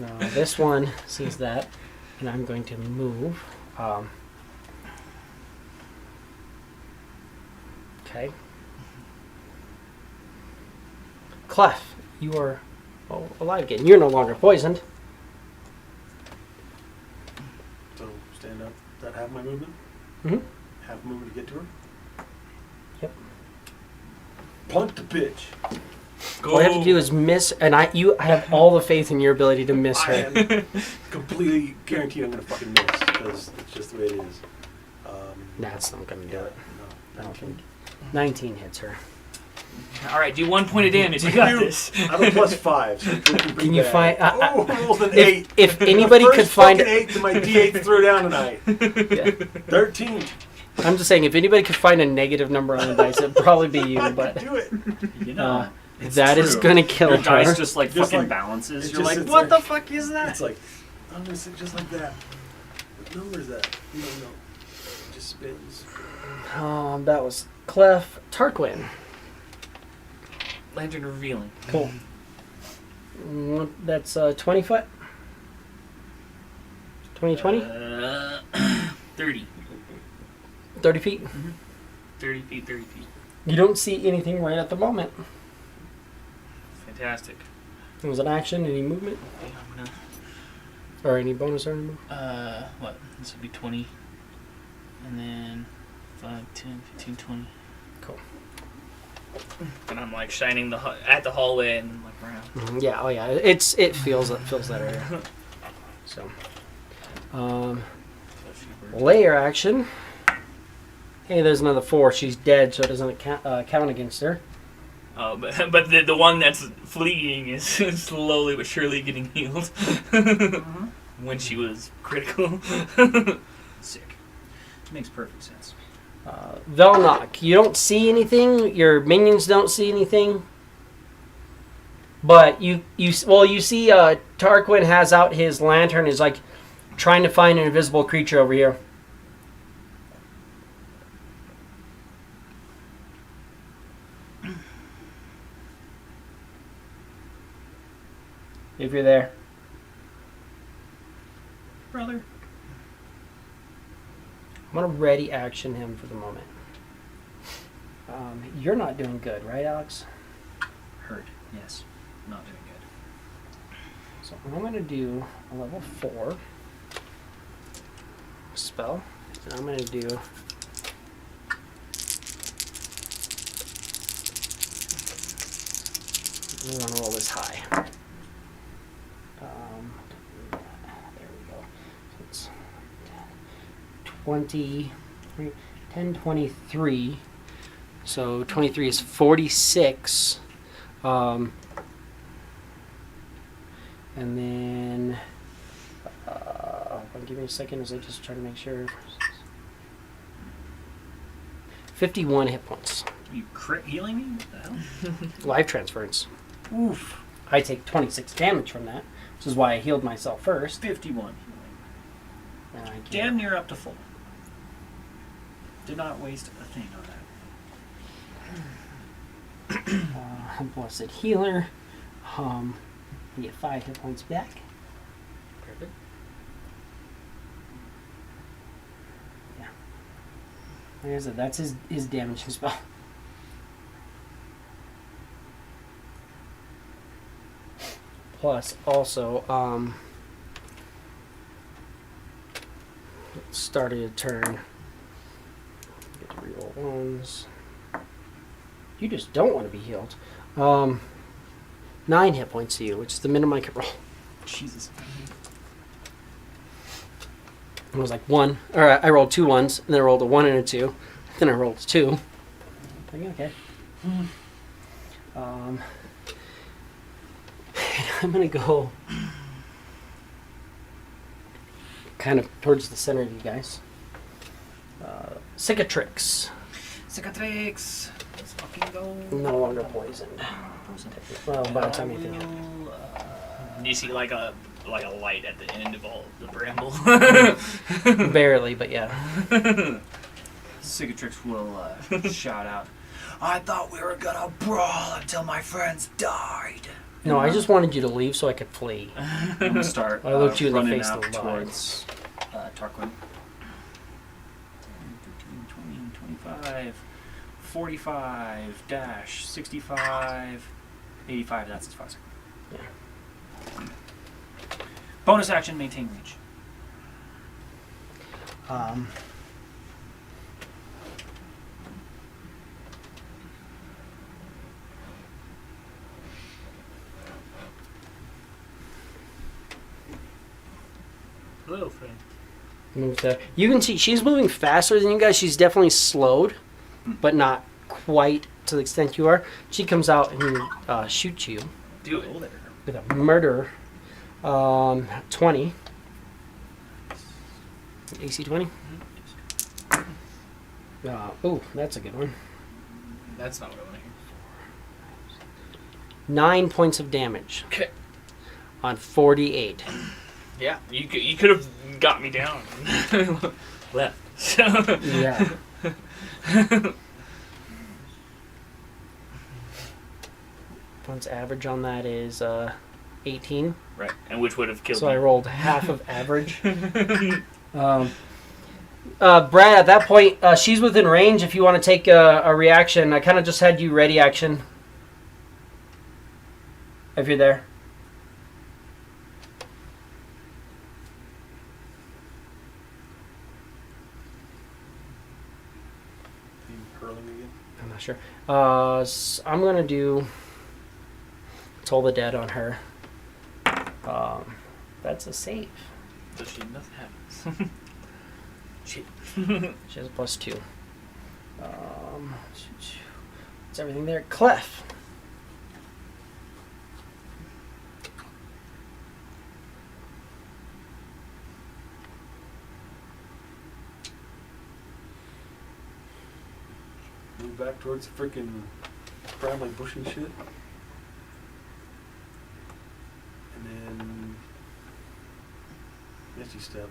No, this one sees that, and I'm going to move. Okay. Clef, you are alive again. You're no longer poisoned. So stand up. That half my movement? Mhm. Half movement to get to her? Yep. Punt the bitch. Go. All you have to do is miss, and I have all the faith in your ability to miss I her. am completely guaranteed I'm going to fucking miss because it's just the way it is. That's not going to do it. No, I don't think. 19 hits her. All right, do 1 point of damage. You got You- this. I have a +5, so it's looking pretty Can you bad. find- Oh, I rolled an 8. If anybody The could first find fucking 8 to my D8 threw down tonight. Yeah. 13. I'm just saying, if anybody could find a negative number on the dice, it'd probably be you. I But can do it. You know, it's that is true. going to kill Your her. dice just like Just fucking like- balances. it's You're just- like, it's what like- the fuck is that? It's like, I'm going to sit just like that. What number is that? No. It just spins. That was Clef Tarquin. Lantern revealing. Cool. That's 20 foot. 20, 30. 30 feet. 30 feet, 30 feet. You don't see anything right at the moment. Fantastic. It was an action, any movement, Okay, I'm gonna, or any bonus or any move. what? This would be 20. And then 5, 10, 15, 20. Cool. And I'm like shining at the hallway and like around. Mhm, yeah, oh yeah, it fills that area. So, Lair action. Hey, there's another 4. She's dead, so it doesn't count against her. Oh, but the one that's fleeing is slowly but surely getting healed. When she was critical. Sick. Makes perfect sense. Velnock, you don't see anything. Your minions don't see anything. But you see Tarquin has out his lantern, is like trying to find an invisible creature over here. If you're there. Brother. I'm going to ready action him for the moment. You're not doing good, right, Alex? Hurt. Yes. Not doing good. So I'm going to do a level 4 spell. And I'm going to do... We want to roll this high. There we go. So it's 10, 23. So 23 is 46 And then, give me a second as I just try to make sure. 51 hit points. You crit healing me? What the hell? Life transference. Oof. I take 26 damage from that, which is why I healed myself first. 51 healing. And I get Damn near up to full. Did not waste a thing on that. Blessed healer. I get 5 hit points back. Perfect. Yeah. Like I said, that's his damaging spell. Plus, also, started a turn. Get to reroll ones. You just don't want to be healed. 9 hit points to you, which is the minimum I could roll. Jesus. It was like 1, or I rolled 2 ones, and then I rolled a 1 and a 2. Then I rolled 2. Okay. I'm gonna go kind of towards the center of you guys. Cicatrix. Cicatrix. Let's fucking go. No longer poisoned. Well, by the time you think of You see like a light at the end of all the bramble. it. Barely, but yeah. Cicatrix will shout out, I thought we were gonna brawl until my friends died. No, I just wanted you to leave so I could flee. I'm gonna start I looked you in the running face up to lie. towards Tarquin. 10, 15, 20, 25, 45, dash, 65, 85, that's as far as I can. Yeah. Bonus action, maintain reach. Hello, friend. Move there. You can see she's moving faster than you guys. She's definitely slowed, but not quite to the extent you are. She comes out and shoots you Do it. with a murder. 20. AC 20. Ooh, that's a good one. That's not what I want to hear. 9 points of damage Okay. on 48. Yeah, you could have got me down. Left. So. Yeah. One's average on that is 18. Right, and which would have killed So me. I rolled half of average. Brad, at that point, she's within range. If you want to take a reaction, I kind of just had you ready action. If you're there. You hurling again? I'm not sure. I'm going to do Toll the Dead on her. That's a save. So she nothing happens. Shit. She has a +2. It's everything there. Clef. Move back towards the freaking bramble bush and shit. And then Misty step.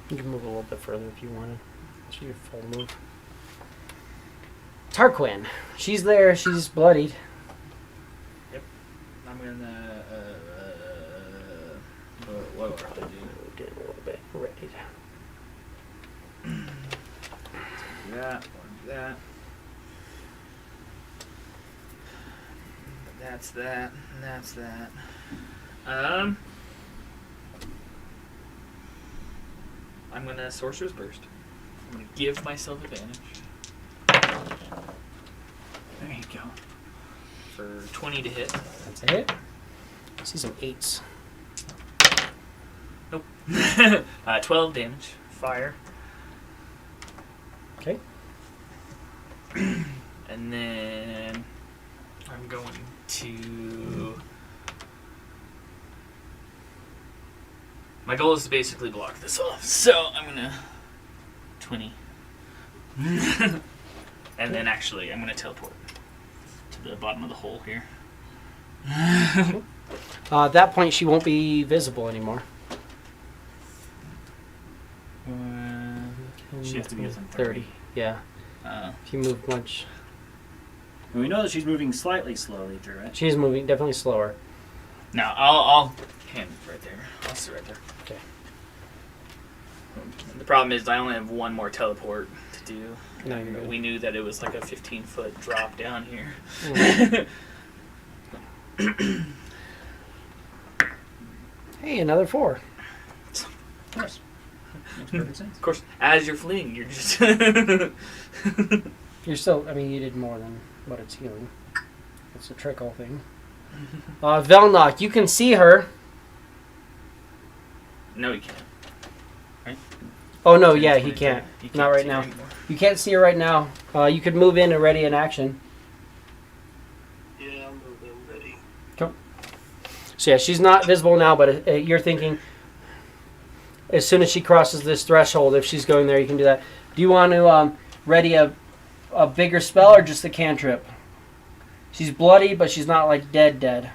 You can move a little bit further if you wanted. That's your full move. Tarquin. She's there. She's bloodied. I'm gonna. What do I do? Moved in a little bit. Ready. That, that. That's that, and that's that. I'm gonna Sorcerer's Burst. I'm gonna give myself advantage There you go. for 20 to hit. That's a hit. I see some 8s. Nope. 12 damage. Fire. Okay. And then I'm going to. My goal is to basically block this off. So I'm gonna 20. And then actually I'm gonna teleport to the bottom of the hole here. At that point, she won't be visible anymore. She has to be within 30. Yeah. If you move much, And we know that she's moving slightly slowly through it. she's moving definitely slower. No, I'll hand it right there. I'll sit right there. Okay. The problem is I only have one more teleport to do. No, you're good. We knew that it was like a 15-foot drop down here. Hey, another 4. Of course. Makes perfect sense. Of course, as you're fleeing, you're just. You're still. I mean, you did more than what it's healing. It's a trickle thing. Velnock, you can see her. No, you can't. Oh no, yeah, he can't. You Not right see now. her anymore. You can't see her right now. You could move in and ready in action. Yeah, I'm moving, ready. So yeah, she's not visible now, but you're thinking as soon as she crosses this threshold, if she's going there, you can do that. Do you want to ready a bigger spell or just a cantrip? She's bloody, but she's not like dead. Just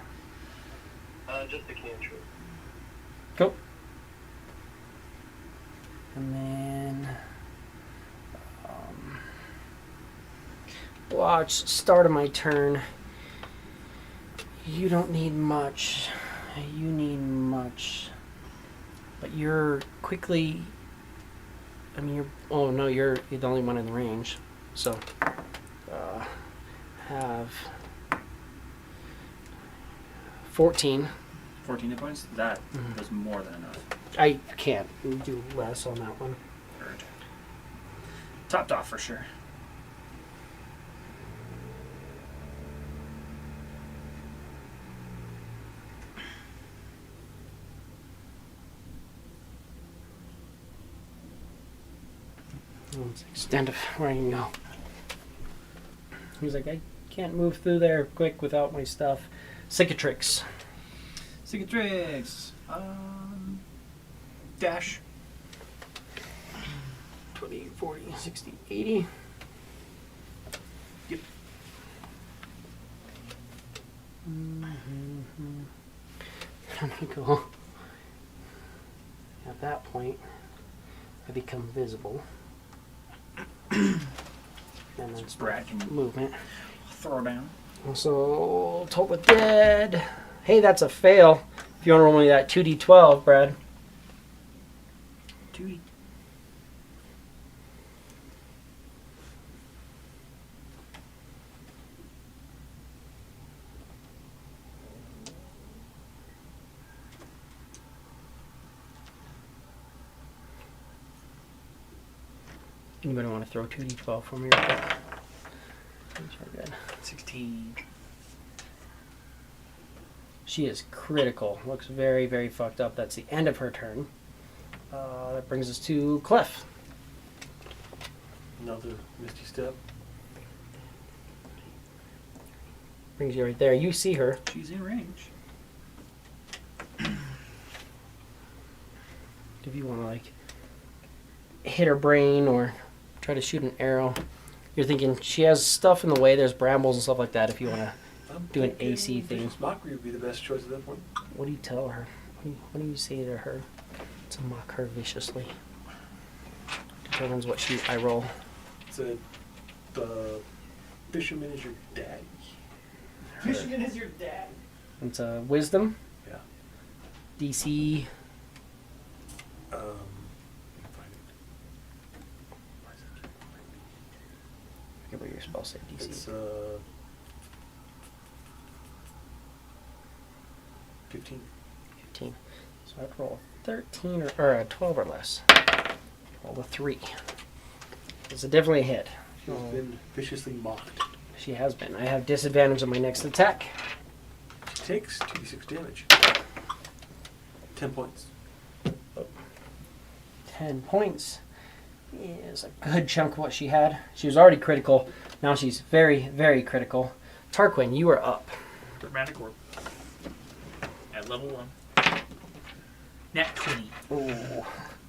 a cantrip. Cool. And then watch start of my turn. You don't need much. You need much. But you're quickly. I mean, you're. Oh no, you're the only one in the range. So, have 14. 14 hit points? That was more than enough. I can't do less on that one. Heard. Topped off for sure. Let's extend where I can go. He's like, I can't move through there quick without my stuff. Cicatrix. Cicatrix. Dash. 20, 40, 60, 80. Yep. I'm gonna go. At that point, I become visible. And then Brad can movement. throw down. Also, Toll the Dead. Hey, that's a fail. If you want to roll me that 2d12, Brad. 2D. Anybody want to throw 2d12 for me real quick? These are good. 16. She is critical. Looks very, very fucked up. That's the end of her turn. That brings us to Clef. Another Misty Step. Brings you right there. You see her. She's in range. If you want to like hit her brain or try to shoot an arrow, you're thinking she has stuff in the way. There's brambles and stuff like that. If you want to, Do an AC thing. Vicious Mockery would be the best choice at that point. what do you tell her? What do you say to her to mock her viciously? Determines what I roll. Said the fisherman is your daddy. Fisherman is your dad. It's a wisdom. Yeah. DC. Find it. I forget what your spell save DC. It's 15. 15. So I'd roll 13 or a 12 or less. Roll a 3. It's definitely a hit. She's been viciously mocked. She has been. I have disadvantage on my next attack. She takes 2d6 damage. 10 points. 10 points. is a good chunk of what she had. She was already critical. Now she's very, very critical. Tarquin, you are up. Dramatic orb. At level 1. Nat 20. Ooh,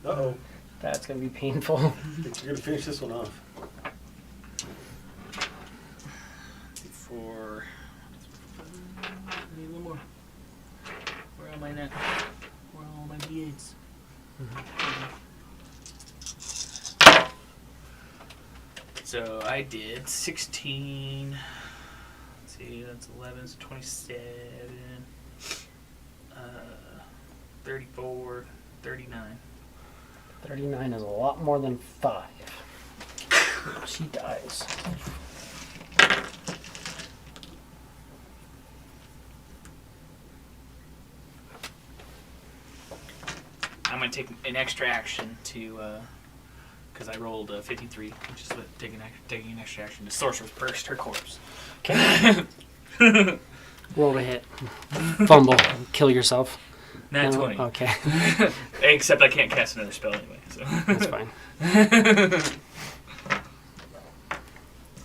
Uh-oh. that's going to be painful. You're going to finish this one off. For. Need a little more. Where are my net? Where are all my D8s? So I did 16. Let's see, that's 11, so 27. 34, 39. 39 is a lot more than 5. She dies. I'm going to take an extra action to, because I rolled 53, which is what taking an extra action to Sorcerer's Burst her corpse. Okay. Roll to hit. Fumble. Kill yourself. Nat No? 20. Okay. Except I can't cast another spell anyway, so. That's fine.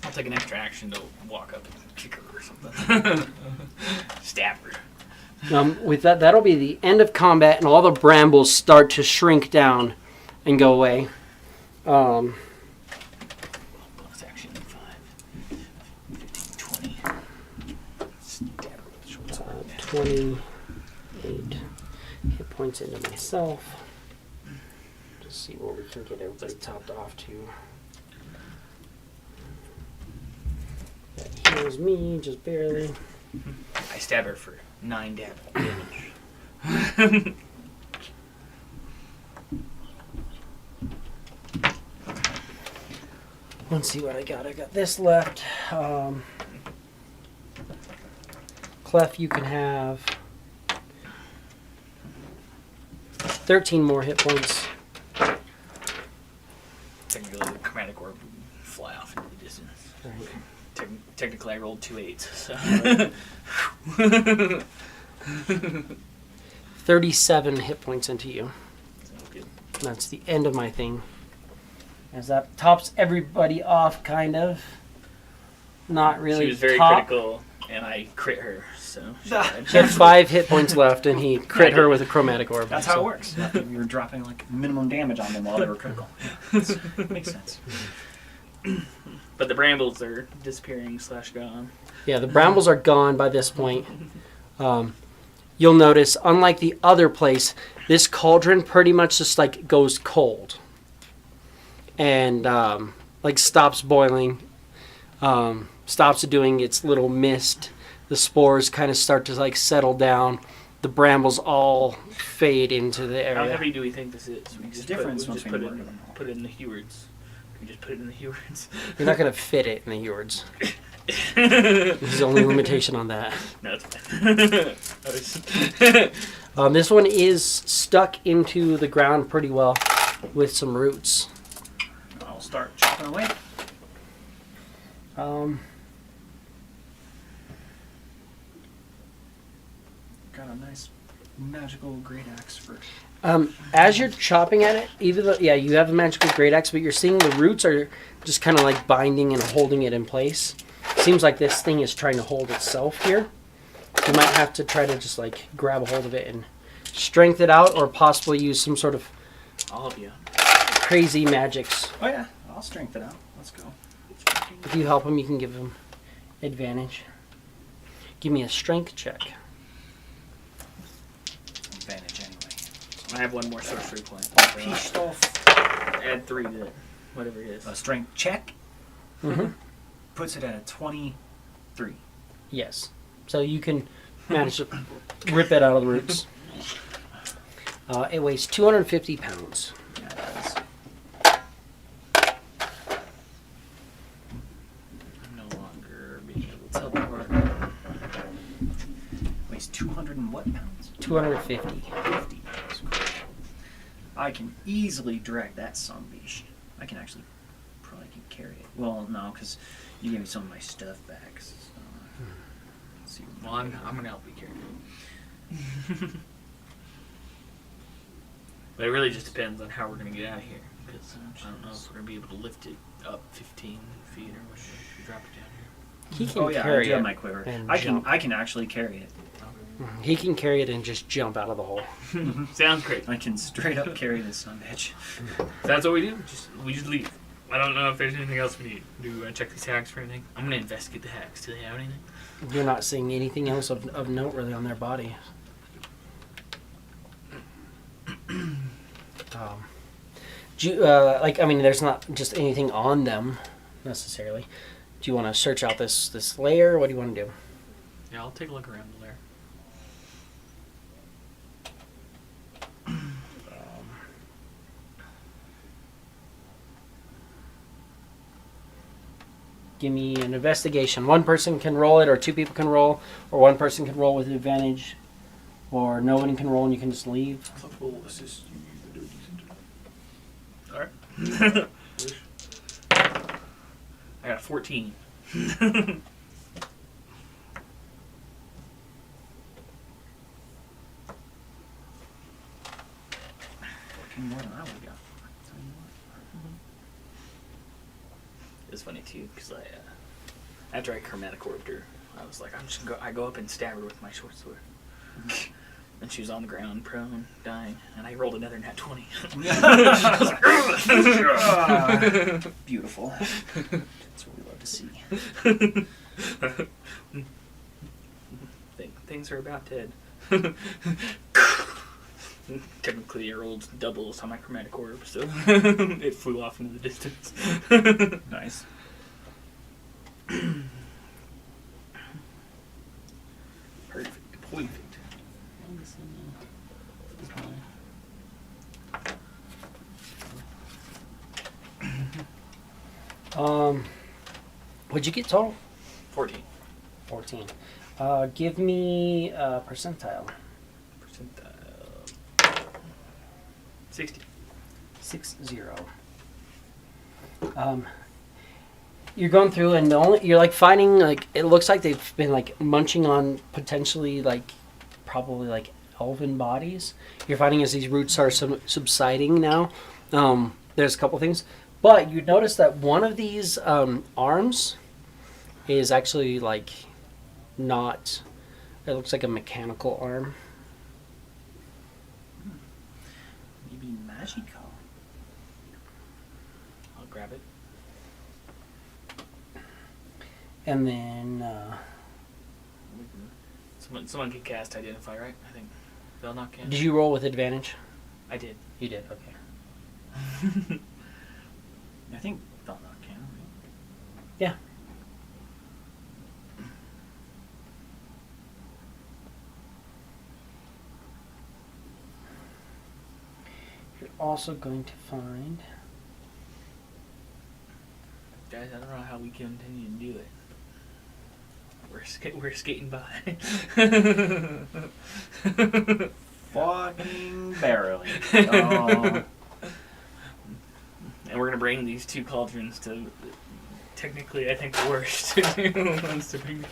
I'll take an extra action to walk up and kick her or something. Stab her. With that, that'll be the end of combat, and all the brambles start to shrink down and go away. Bonus action 5, 15, 20. Stab her with the short sword. 28 hit points into myself. Just see what we can get everybody topped off to. That heals me, just barely. I stab her for 9 damage. Let's see what I got. I got this left. Clef, you can have 13 more hit points. Technically, the chromatic orb would fly off into the distance. Right. Technically, I rolled 2 8s. So. 37 hit points into you. Sounds good. And that's the end of my thing. As that tops everybody off, kind of. Not really. She was very top. critical, and I crit her. So she She had 5 hit points left, and he crit her with a chromatic orb. That's how it works. You were dropping like minimum damage on them while they were critical. Makes sense. But the brambles are disappearing / gone. Yeah, the brambles are gone by this point. You'll notice, unlike the other place, this cauldron pretty much just like goes cold. And like stops boiling, stops doing its little mist. The spores kind of start to like settle down. The brambles all fade into the How area. heavy do we think this is? We Makes a just difference put, we once just we put, work it, them all. put it in the Hewards. We just put it in the Hewards. You're not going to fit it in the Hewards. There's the only limitation on that. No, it's fine. This one is stuck into the ground pretty well with some roots. I'll start chopping away. Got a nice magical great axe for. As you're chopping at it, even though, yeah, you have a magical great axe, but you're seeing the roots are just kind of like binding and holding it in place. Seems like this thing is trying to hold itself here. You might have to try to just like grab a hold of it and strength it out, or possibly use some sort of All of you. crazy magics. Oh yeah, I'll strength it out. Let's go. If you help him, you can give him advantage. Give me a strength check. Advantage anyway. I have one more sorcery point. Pissed off. Add 3 to whatever it is. A strength check Mm-hmm. puts it at a 23. Yes. So you can manage to rip it out of the roots. It weighs 250 pounds. Yeah, it does. I'm no longer being able to teleport. Weighs 200 and what pounds? 250. 50 pounds. Cool. I can easily drag that sumbitch. I can actually probably can carry it. Well, no, because you gave me some of my stuff back. So, let's see. Well, I'm going to help you carry it. But it really just depends on how we're going to get out of here. because I don't know if we're gonna be able to lift it up 15 feet or whatever. If we drop it down He can Oh yeah, I carry do have it. my quiver. and I can jump. I can actually carry it. He can carry it and just jump out of the hole. here. Sounds great. I can straight up carry this son of a bitch. That's what we do. We just leave. I don't know if there's anything else we need. Do I check these hacks for anything? I'm gonna investigate the hacks. Do they have anything? You're not seeing anything else of note really on their body. Do you, there's not just anything on them necessarily. Do you want to search out this layer? What do you want to do? Yeah, I'll take a look around the lair. Give me an investigation. One person can roll it, or two people can roll, or one person can roll with advantage, or no one can roll and you can just leave. Will assist you. Alright. I got 14. More than I would have got. It's funny too, because after I chromatic orbed her, I was like, I go up and stab her with my short sword. And she was on the ground, prone, dying, and I rolled another nat 20. Beautiful. That's what we love to see. Things are about dead. Technically, I rolled doubles on my chromatic orb, so it flew off into the distance. Nice. Perfect. What'd you get total? 14. 14. Give me a percentile. Percentile. 60. 60. You're going through and you're like finding like it looks like they've been like munching on potentially like probably like elven bodies. You're finding as these roots are subsiding now. There's a couple things, but you notice that one of these arms is actually like not. It looks like a mechanical arm. Maybe magical. I'll grab it. And then Someone can cast Identify, right? I think they'll not can. did you roll with advantage? I did. You did. Okay. I think they'll not can. Yeah. You're also going to find. Guys, I don't know how we continue to do it. We're skating by. Fucking barely. Oh. And we're gonna bring these two cauldrons to technically, I think, the worst ones to bring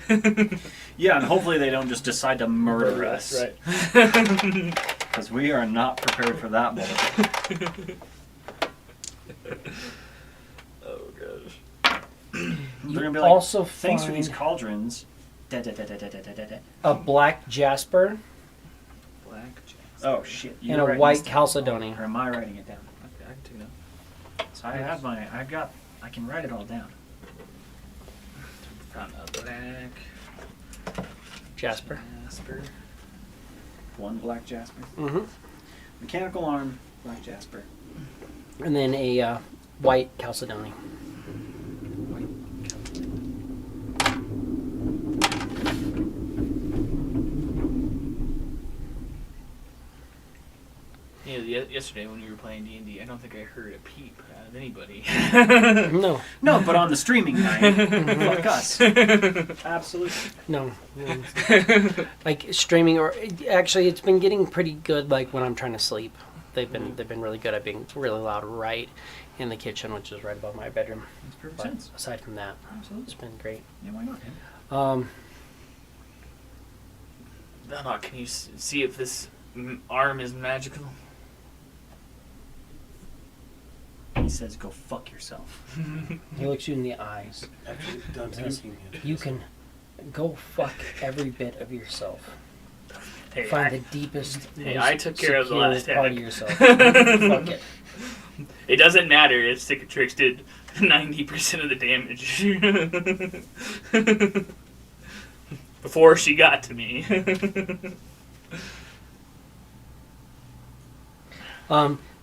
it to. Yeah, and hopefully they don't just decide to murder us. Right. Because we are not prepared for that bullshit. Oh gosh. They're gonna be like, also thanks for these find cauldrons. Da, da, da, da, da, da, da, da. a black jasper Black Jackson. Oh shit! and You're a writing white this down. chalcedony. Or am I writing it down? Okay, I can take it out. So I can write it all down. Found a black Jasper. Jasper. One black jasper. Mm-hmm. Mechanical arm, black jasper. And then a white chalcedony. White. Yeah, yesterday when we were playing D&D, I don't think I heard a peep out of anybody. No. No, but on the streaming night, fuck us. Absolutely. No. Like streaming, or actually, it's been getting pretty good. Like when I'm trying to sleep, they've been really good at being really loud right in the kitchen, which is right above my bedroom. Makes perfect But sense. aside from that, Absolutely. it's been great. Yeah, why not? Man? Velnok, can you see if this arm is magical? He says, "Go fuck yourself." He looks you in the eyes. Actually, done Yes. puking. You can go fuck every bit of yourself. Hey, Find the deepest, Hey, most I took care of the secure last part hack. of yourself. Fuck it. It doesn't matter if Cicatrix did 90% of the damage before she got to me.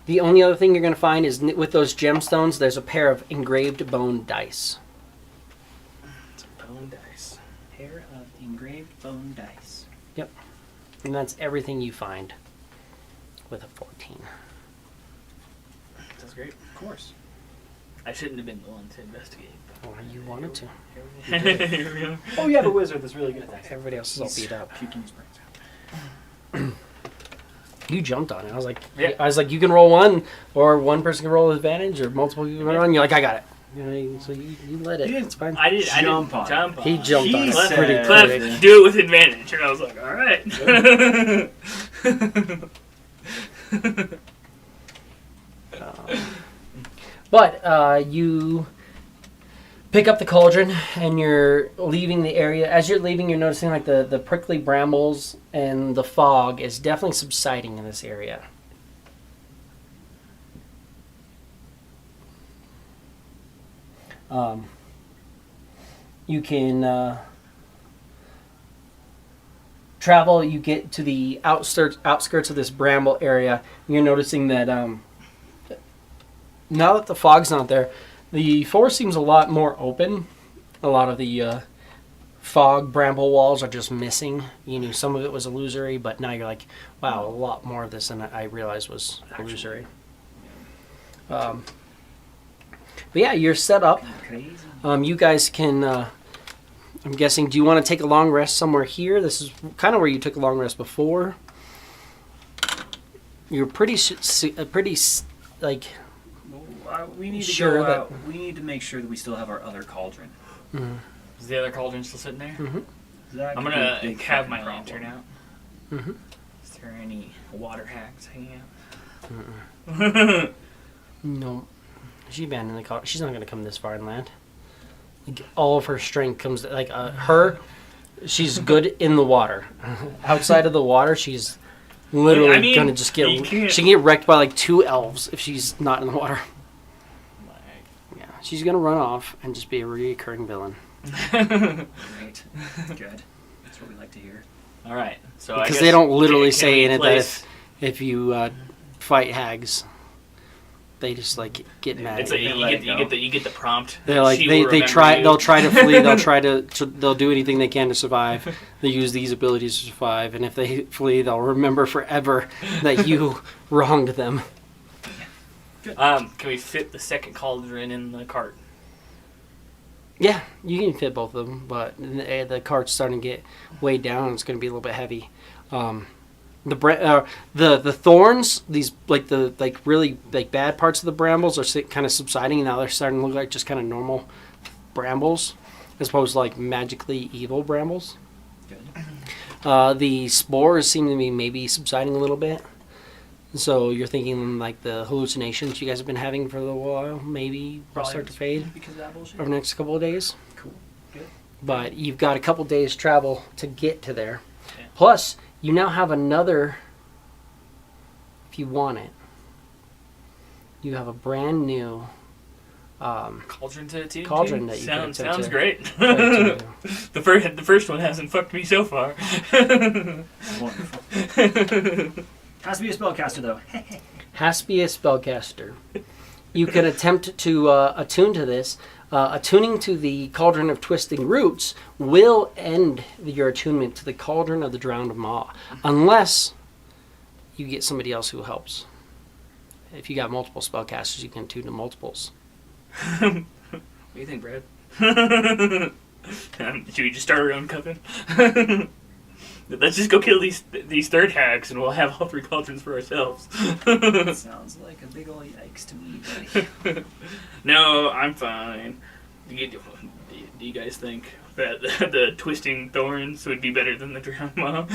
The only other thing you're going to find is with those gemstones, there's a pair of engraved bone dice. It's a bone dice. Pair of engraved bone dice. And that's everything you find with a 14. That's great. Of course. I shouldn't have been the one to investigate. Or you wanted to. Here we go. Oh, you have a wizard that's really good at that. Everybody else is all beat up. Puking his brains out. You jumped on it. I was like, Yeah. you can roll one, or one person can roll with advantage, or multiple people can roll. You're like, I got it. You know, so you let it. You didn't- It's fine. I didn't Jump on it. jump on He it. jumped on He it said- pretty Clef, quick. do it with advantage. And I was like, alright. But you pick up the cauldron and you're leaving the area. As you're leaving, you're noticing like the prickly brambles and the fog is definitely subsiding in this area. You can travel. You get to the outskirts of this bramble area. You're noticing that now that the fog's not there, the forest seems a lot more open. A lot of the fog bramble walls are just missing. You knew some of it was illusory, but now you're like, wow, a lot more of this than I realized was illusory. But yeah, you're set up. Crazy. You guys can, I'm guessing, do you want to take a long rest somewhere here? This is kind of where you took a long rest before. You're like, We need to Sure, go but- out. We need to make sure that we still have our other cauldron. Is the other cauldron still sitting there? That I'm could be gonna a big have my fucking lantern problem. out. Mhm. Is there any water hacks hanging out? no, she abandoned the car. She's not going to come this far inland. Like, all of her strength comes, like, she's good in the water. Outside of the water, she's literally I mean, going to just you she can't- can get wrecked by like 2 elves if she's not in the water. Like, Yeah, she's going to run off and just be a recurring villain. Great. Good. That's what we like to hear. all right. So I Because guess, they don't literally can say we in it that place- if you fight hags, they just like get mad. It's at like you. you get the prompt. They're like She they will remember try you. they'll try to flee, they'll do anything they can to survive. They use these abilities to survive, and if they flee, they'll remember forever that you wronged them. Can we fit the second cauldron in the cart? Yeah, you can fit both of them, but the cart's starting to get weighed down, and it's going to be a little bit heavy. The thorns, these really bad parts of the brambles are kind of subsiding, and now they're starting to look like just kind of normal brambles, as opposed to like magically evil brambles. Good. The spores seem to be maybe subsiding a little bit. So you're thinking like the hallucinations you guys have been having for a little while maybe will Probably start to fade because of that bullshit. over the next couple of days. Cool. Good. But you've got a couple days travel to get to there. Yeah. Plus, you now have another, if you want it, you have a brand new Cauldron to attune Cauldron to? that you can Sounds attempt to- great. to- The first one hasn't fucked me so far. Wonderful. Has to be a spellcaster though. has to be a spellcaster. You can attempt to attune to this. Attuning to the Cauldron of Twisting Roots will end your attunement to the Cauldron of the Drowned Maw, unless you get somebody else who helps. If you got multiple spellcasters, you can attune to multiples. What do you think, Brad? Should we just start our own coven? Let's just go kill these third hags, and we'll have all 3 cauldrons for ourselves. Sounds like a big ol' yikes to me, buddy. No, I'm fine. Do you guys think that the twisting thorns would be better than the drowned maw?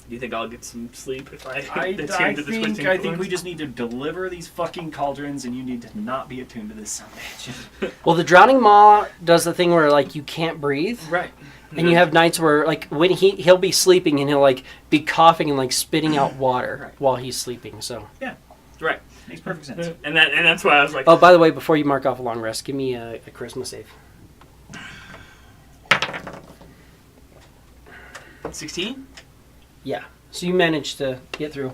Do you think I'll get some sleep if I I attune to the twisting think we influence? just need to deliver these fucking cauldrons, and you need to not be attuned to this son of a bitch. Well, the drowning maw does the thing where like you can't breathe, Right. and you have nights where like when he'll be sleeping and he'll like be coughing and like spitting out water Right. while he's sleeping. So. Right. Makes perfect sense. And that's why I was like, Oh, by the way, before you mark off a long rest, give me a charisma save. 16? Yeah. So you managed to get through,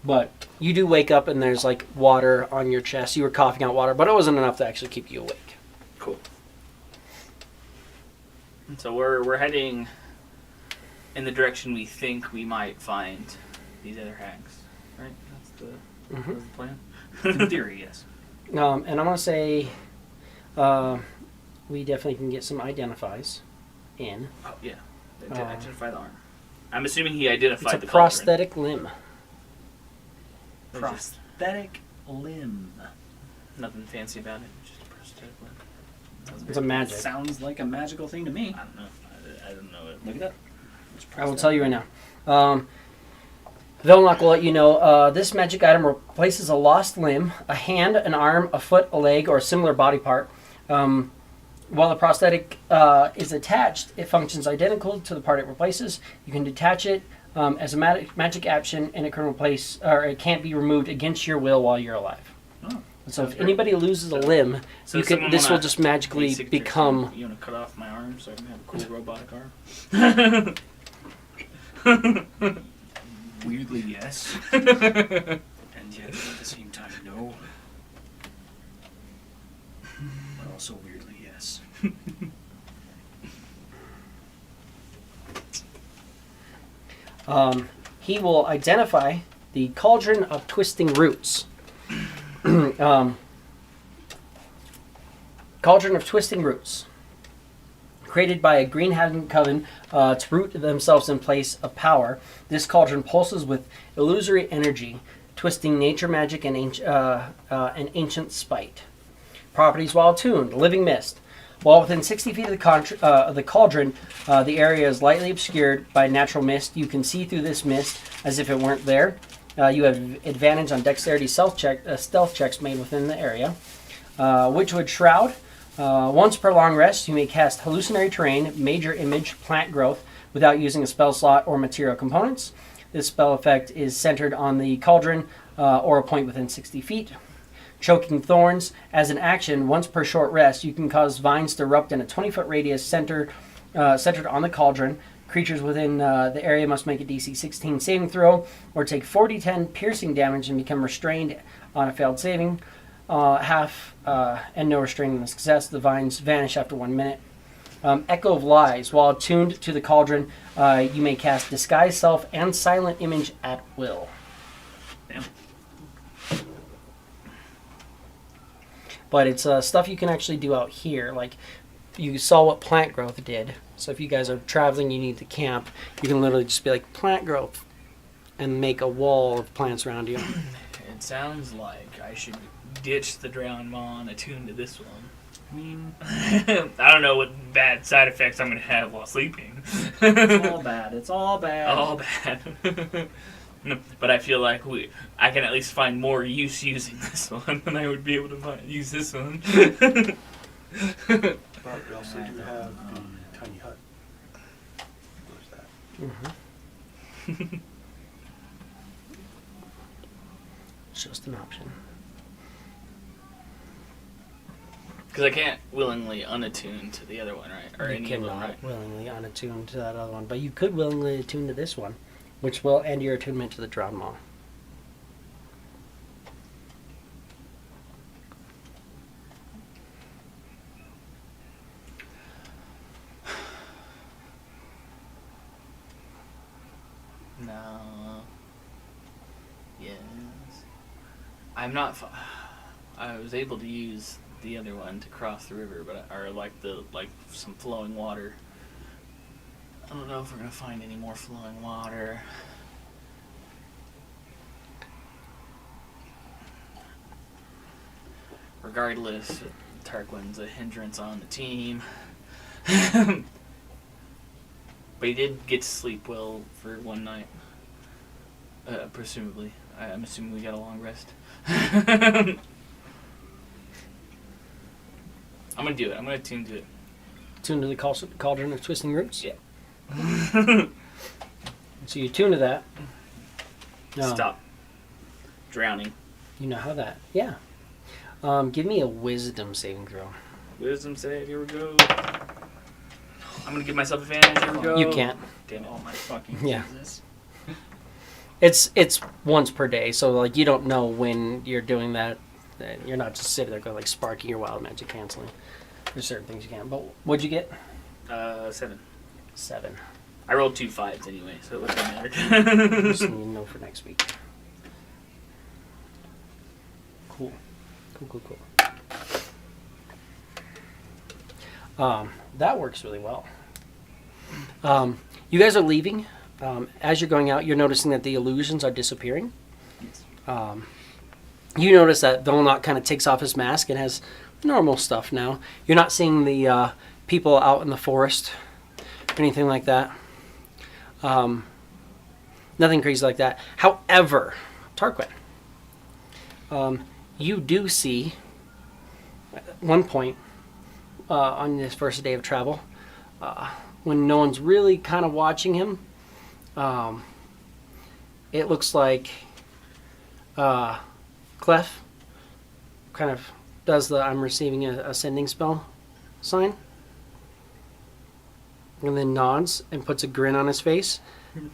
but you do wake up and there's like water on your chest. You were coughing out water, but it wasn't enough to actually keep you awake. Cool. And so we're heading in the direction we think we might find these other hags, right? That's the plan. In theory, yes. And I'm gonna say, we definitely can get some identifies in. Oh yeah, identify the arm. I'm assuming he identified It's a the cauldron. prosthetic limb. Prosthetic limb. Nothing fancy about it. Just a prosthetic limb. It's a magic. Sounds like a magical thing to me. I don't know. I don't know it. Look at that. I will tell you right now. Velnock will let you know this magic item replaces a lost limb, a hand, an arm, a foot, a leg, or a similar body part. While the prosthetic is attached, it functions identical to the part it replaces. You can detach it as a magic action, and it can replace, or it can't be removed against your will while you're alive. Oh, So if anybody loses a limb, So you can. someone This will wanna- just magically basic become. picture, you want to cut off my arm so I can have a cool robotic arm? weirdly, yes. And yet, at the same time, no. But also weirdly, yes. He will identify the Cauldron of Twisting Roots. Cauldron of Twisting Roots. Created by a Green Hag Coven to root themselves in place of power, this cauldron pulses with illusory energy, twisting nature magic and ancient spite. Properties while attuned: living mist. While within 60 feet of the cauldron, the area is lightly obscured by natural mist. You can see through this mist as if it weren't there. You have advantage on dexterity stealth checks made within the area. Witchwood Shroud. Once per long rest, you may cast hallucinatory terrain, major image, plant growth without using a spell slot or material components. This spell effect is centered on the cauldron or a point within 60 feet. Choking Thorns. As an action, once per short rest, you can cause vines to erupt in a 20-foot radius centered on the cauldron. Creatures within the area must make a DC 16 saving throw or take 4d10 piercing damage and become restrained on a failed saving. And no restraining the success. The vines vanish after 1 minute. Echo of Lies. While attuned to the cauldron, you may cast Disguise Self and Silent Image at will. Damn. But it's stuff you can actually do out here. Like, you saw what plant growth did. So if you guys are traveling, you need to camp, you can literally just be like, plant growth, and make a wall of plants around you. It sounds like I should ditch the drowned maw and attune to this one. I mean, I don't know what bad side effects I'm going to have while sleeping. it's all bad. It's all bad. All bad. But I feel like I can at least find more use using this one than I would be able to use this one. But we also do have the tiny hut. There's that. It's just an option. Because I can't willingly unattune to the other one, right? Or You any of them, cannot right? willingly unattune to that other one, but you could willingly attune to this one, which will end your attunement to the drowned maw. No. Yes. I'm not. I was able to use the other one to cross the river, or like some flowing water. I don't know if we're gonna find any more flowing water. Regardless, Tarquin's a hindrance on the team. But he did get to sleep well for one night. Presumably. I'm assuming we got a long rest. I'm gonna do it. I'm gonna tune to it. Tune to the Cauldron of Twisting Roots? Yeah. So you tune to that. No. Stop drowning. You know how that. Yeah. Give me a wisdom saving throw. Wisdom save. Here we go. I'm gonna give myself advantage. Here we go. You can't. Damn it. Oh my fucking Yeah. Jesus. It's once per day, so like you don't know when you're doing that. You're not just sitting there going like sparking your wild magic canceling. There's certain things you can't. But what'd you get? 7. 7. I rolled 2 5s anyway, so it doesn't matter. Just need to know for next week. Cool. That works really well. You guys are leaving. As you're going out, you're noticing that the illusions are disappearing. Yes. You notice that Villanot kind of takes off his mask and has normal stuff now. You're not seeing the people out in the forest or anything like that. Nothing crazy like that. However, Tarquin, you do see at one point on this first day of travel, when no one's really kind of watching him, it looks like Clef kind of does the I'm receiving a sending spell sign, and then nods and puts a grin on his face,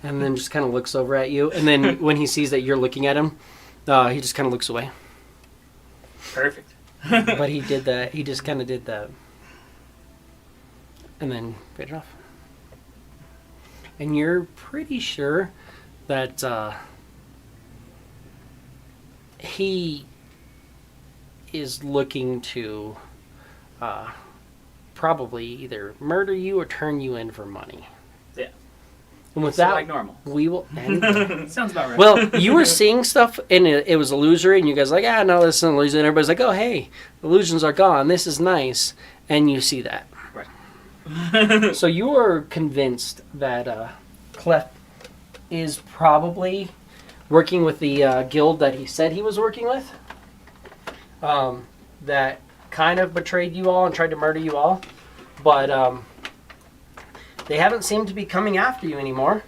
and then just kind of looks over at you, and then when he sees that you're looking at him, he just kind of looks away. Perfect. But he did that. He just kind of did that, and then faded off. And you're pretty sure that he is looking to probably either murder you or turn you in for money. Yeah. And with So that, like normal. we will end. Sounds about right. Well, you were seeing stuff, and it was illusory, and you guys were like, no, this is an illusion. And everybody's like, oh, hey, illusions are gone. This is nice. And you see that. Right. So you are convinced that Clef is probably working with the guild that he said he was working with, that kind of betrayed you all and tried to murder you all, but they haven't seemed to be coming after you anymore.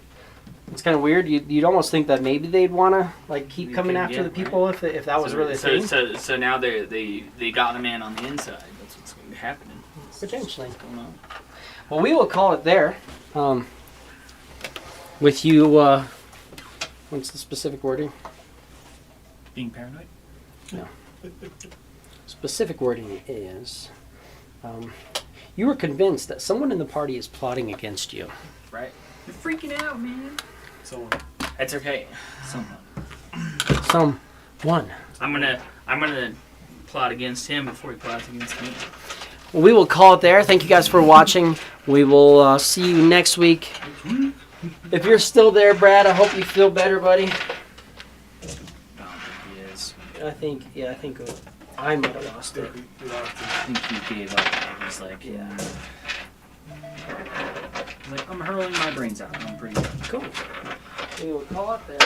It's kind of weird. You'd almost think that maybe they'd want to keep coming after the people if that was really a thing. So now they got a man on the inside. That's what's happening. Potentially. What's going on? Well, we will call it there. With you, what's the specific wording? Being paranoid? No. Specific wording is, you were convinced that someone in the party is plotting against you. Right. You're freaking out, man. So That's okay. Someone. Someone. I'm gonna plot against him before he plots against me. Well, we will call it there. Thank you guys for watching. We will see you next week. If you're still there, Brad, I hope you feel better, buddy. I don't think he is. I think I might have lost it. I think he gave up. He's like, Yeah. Like, I'm hurling my brains out. I'm pretty good. Cool. We will call it there.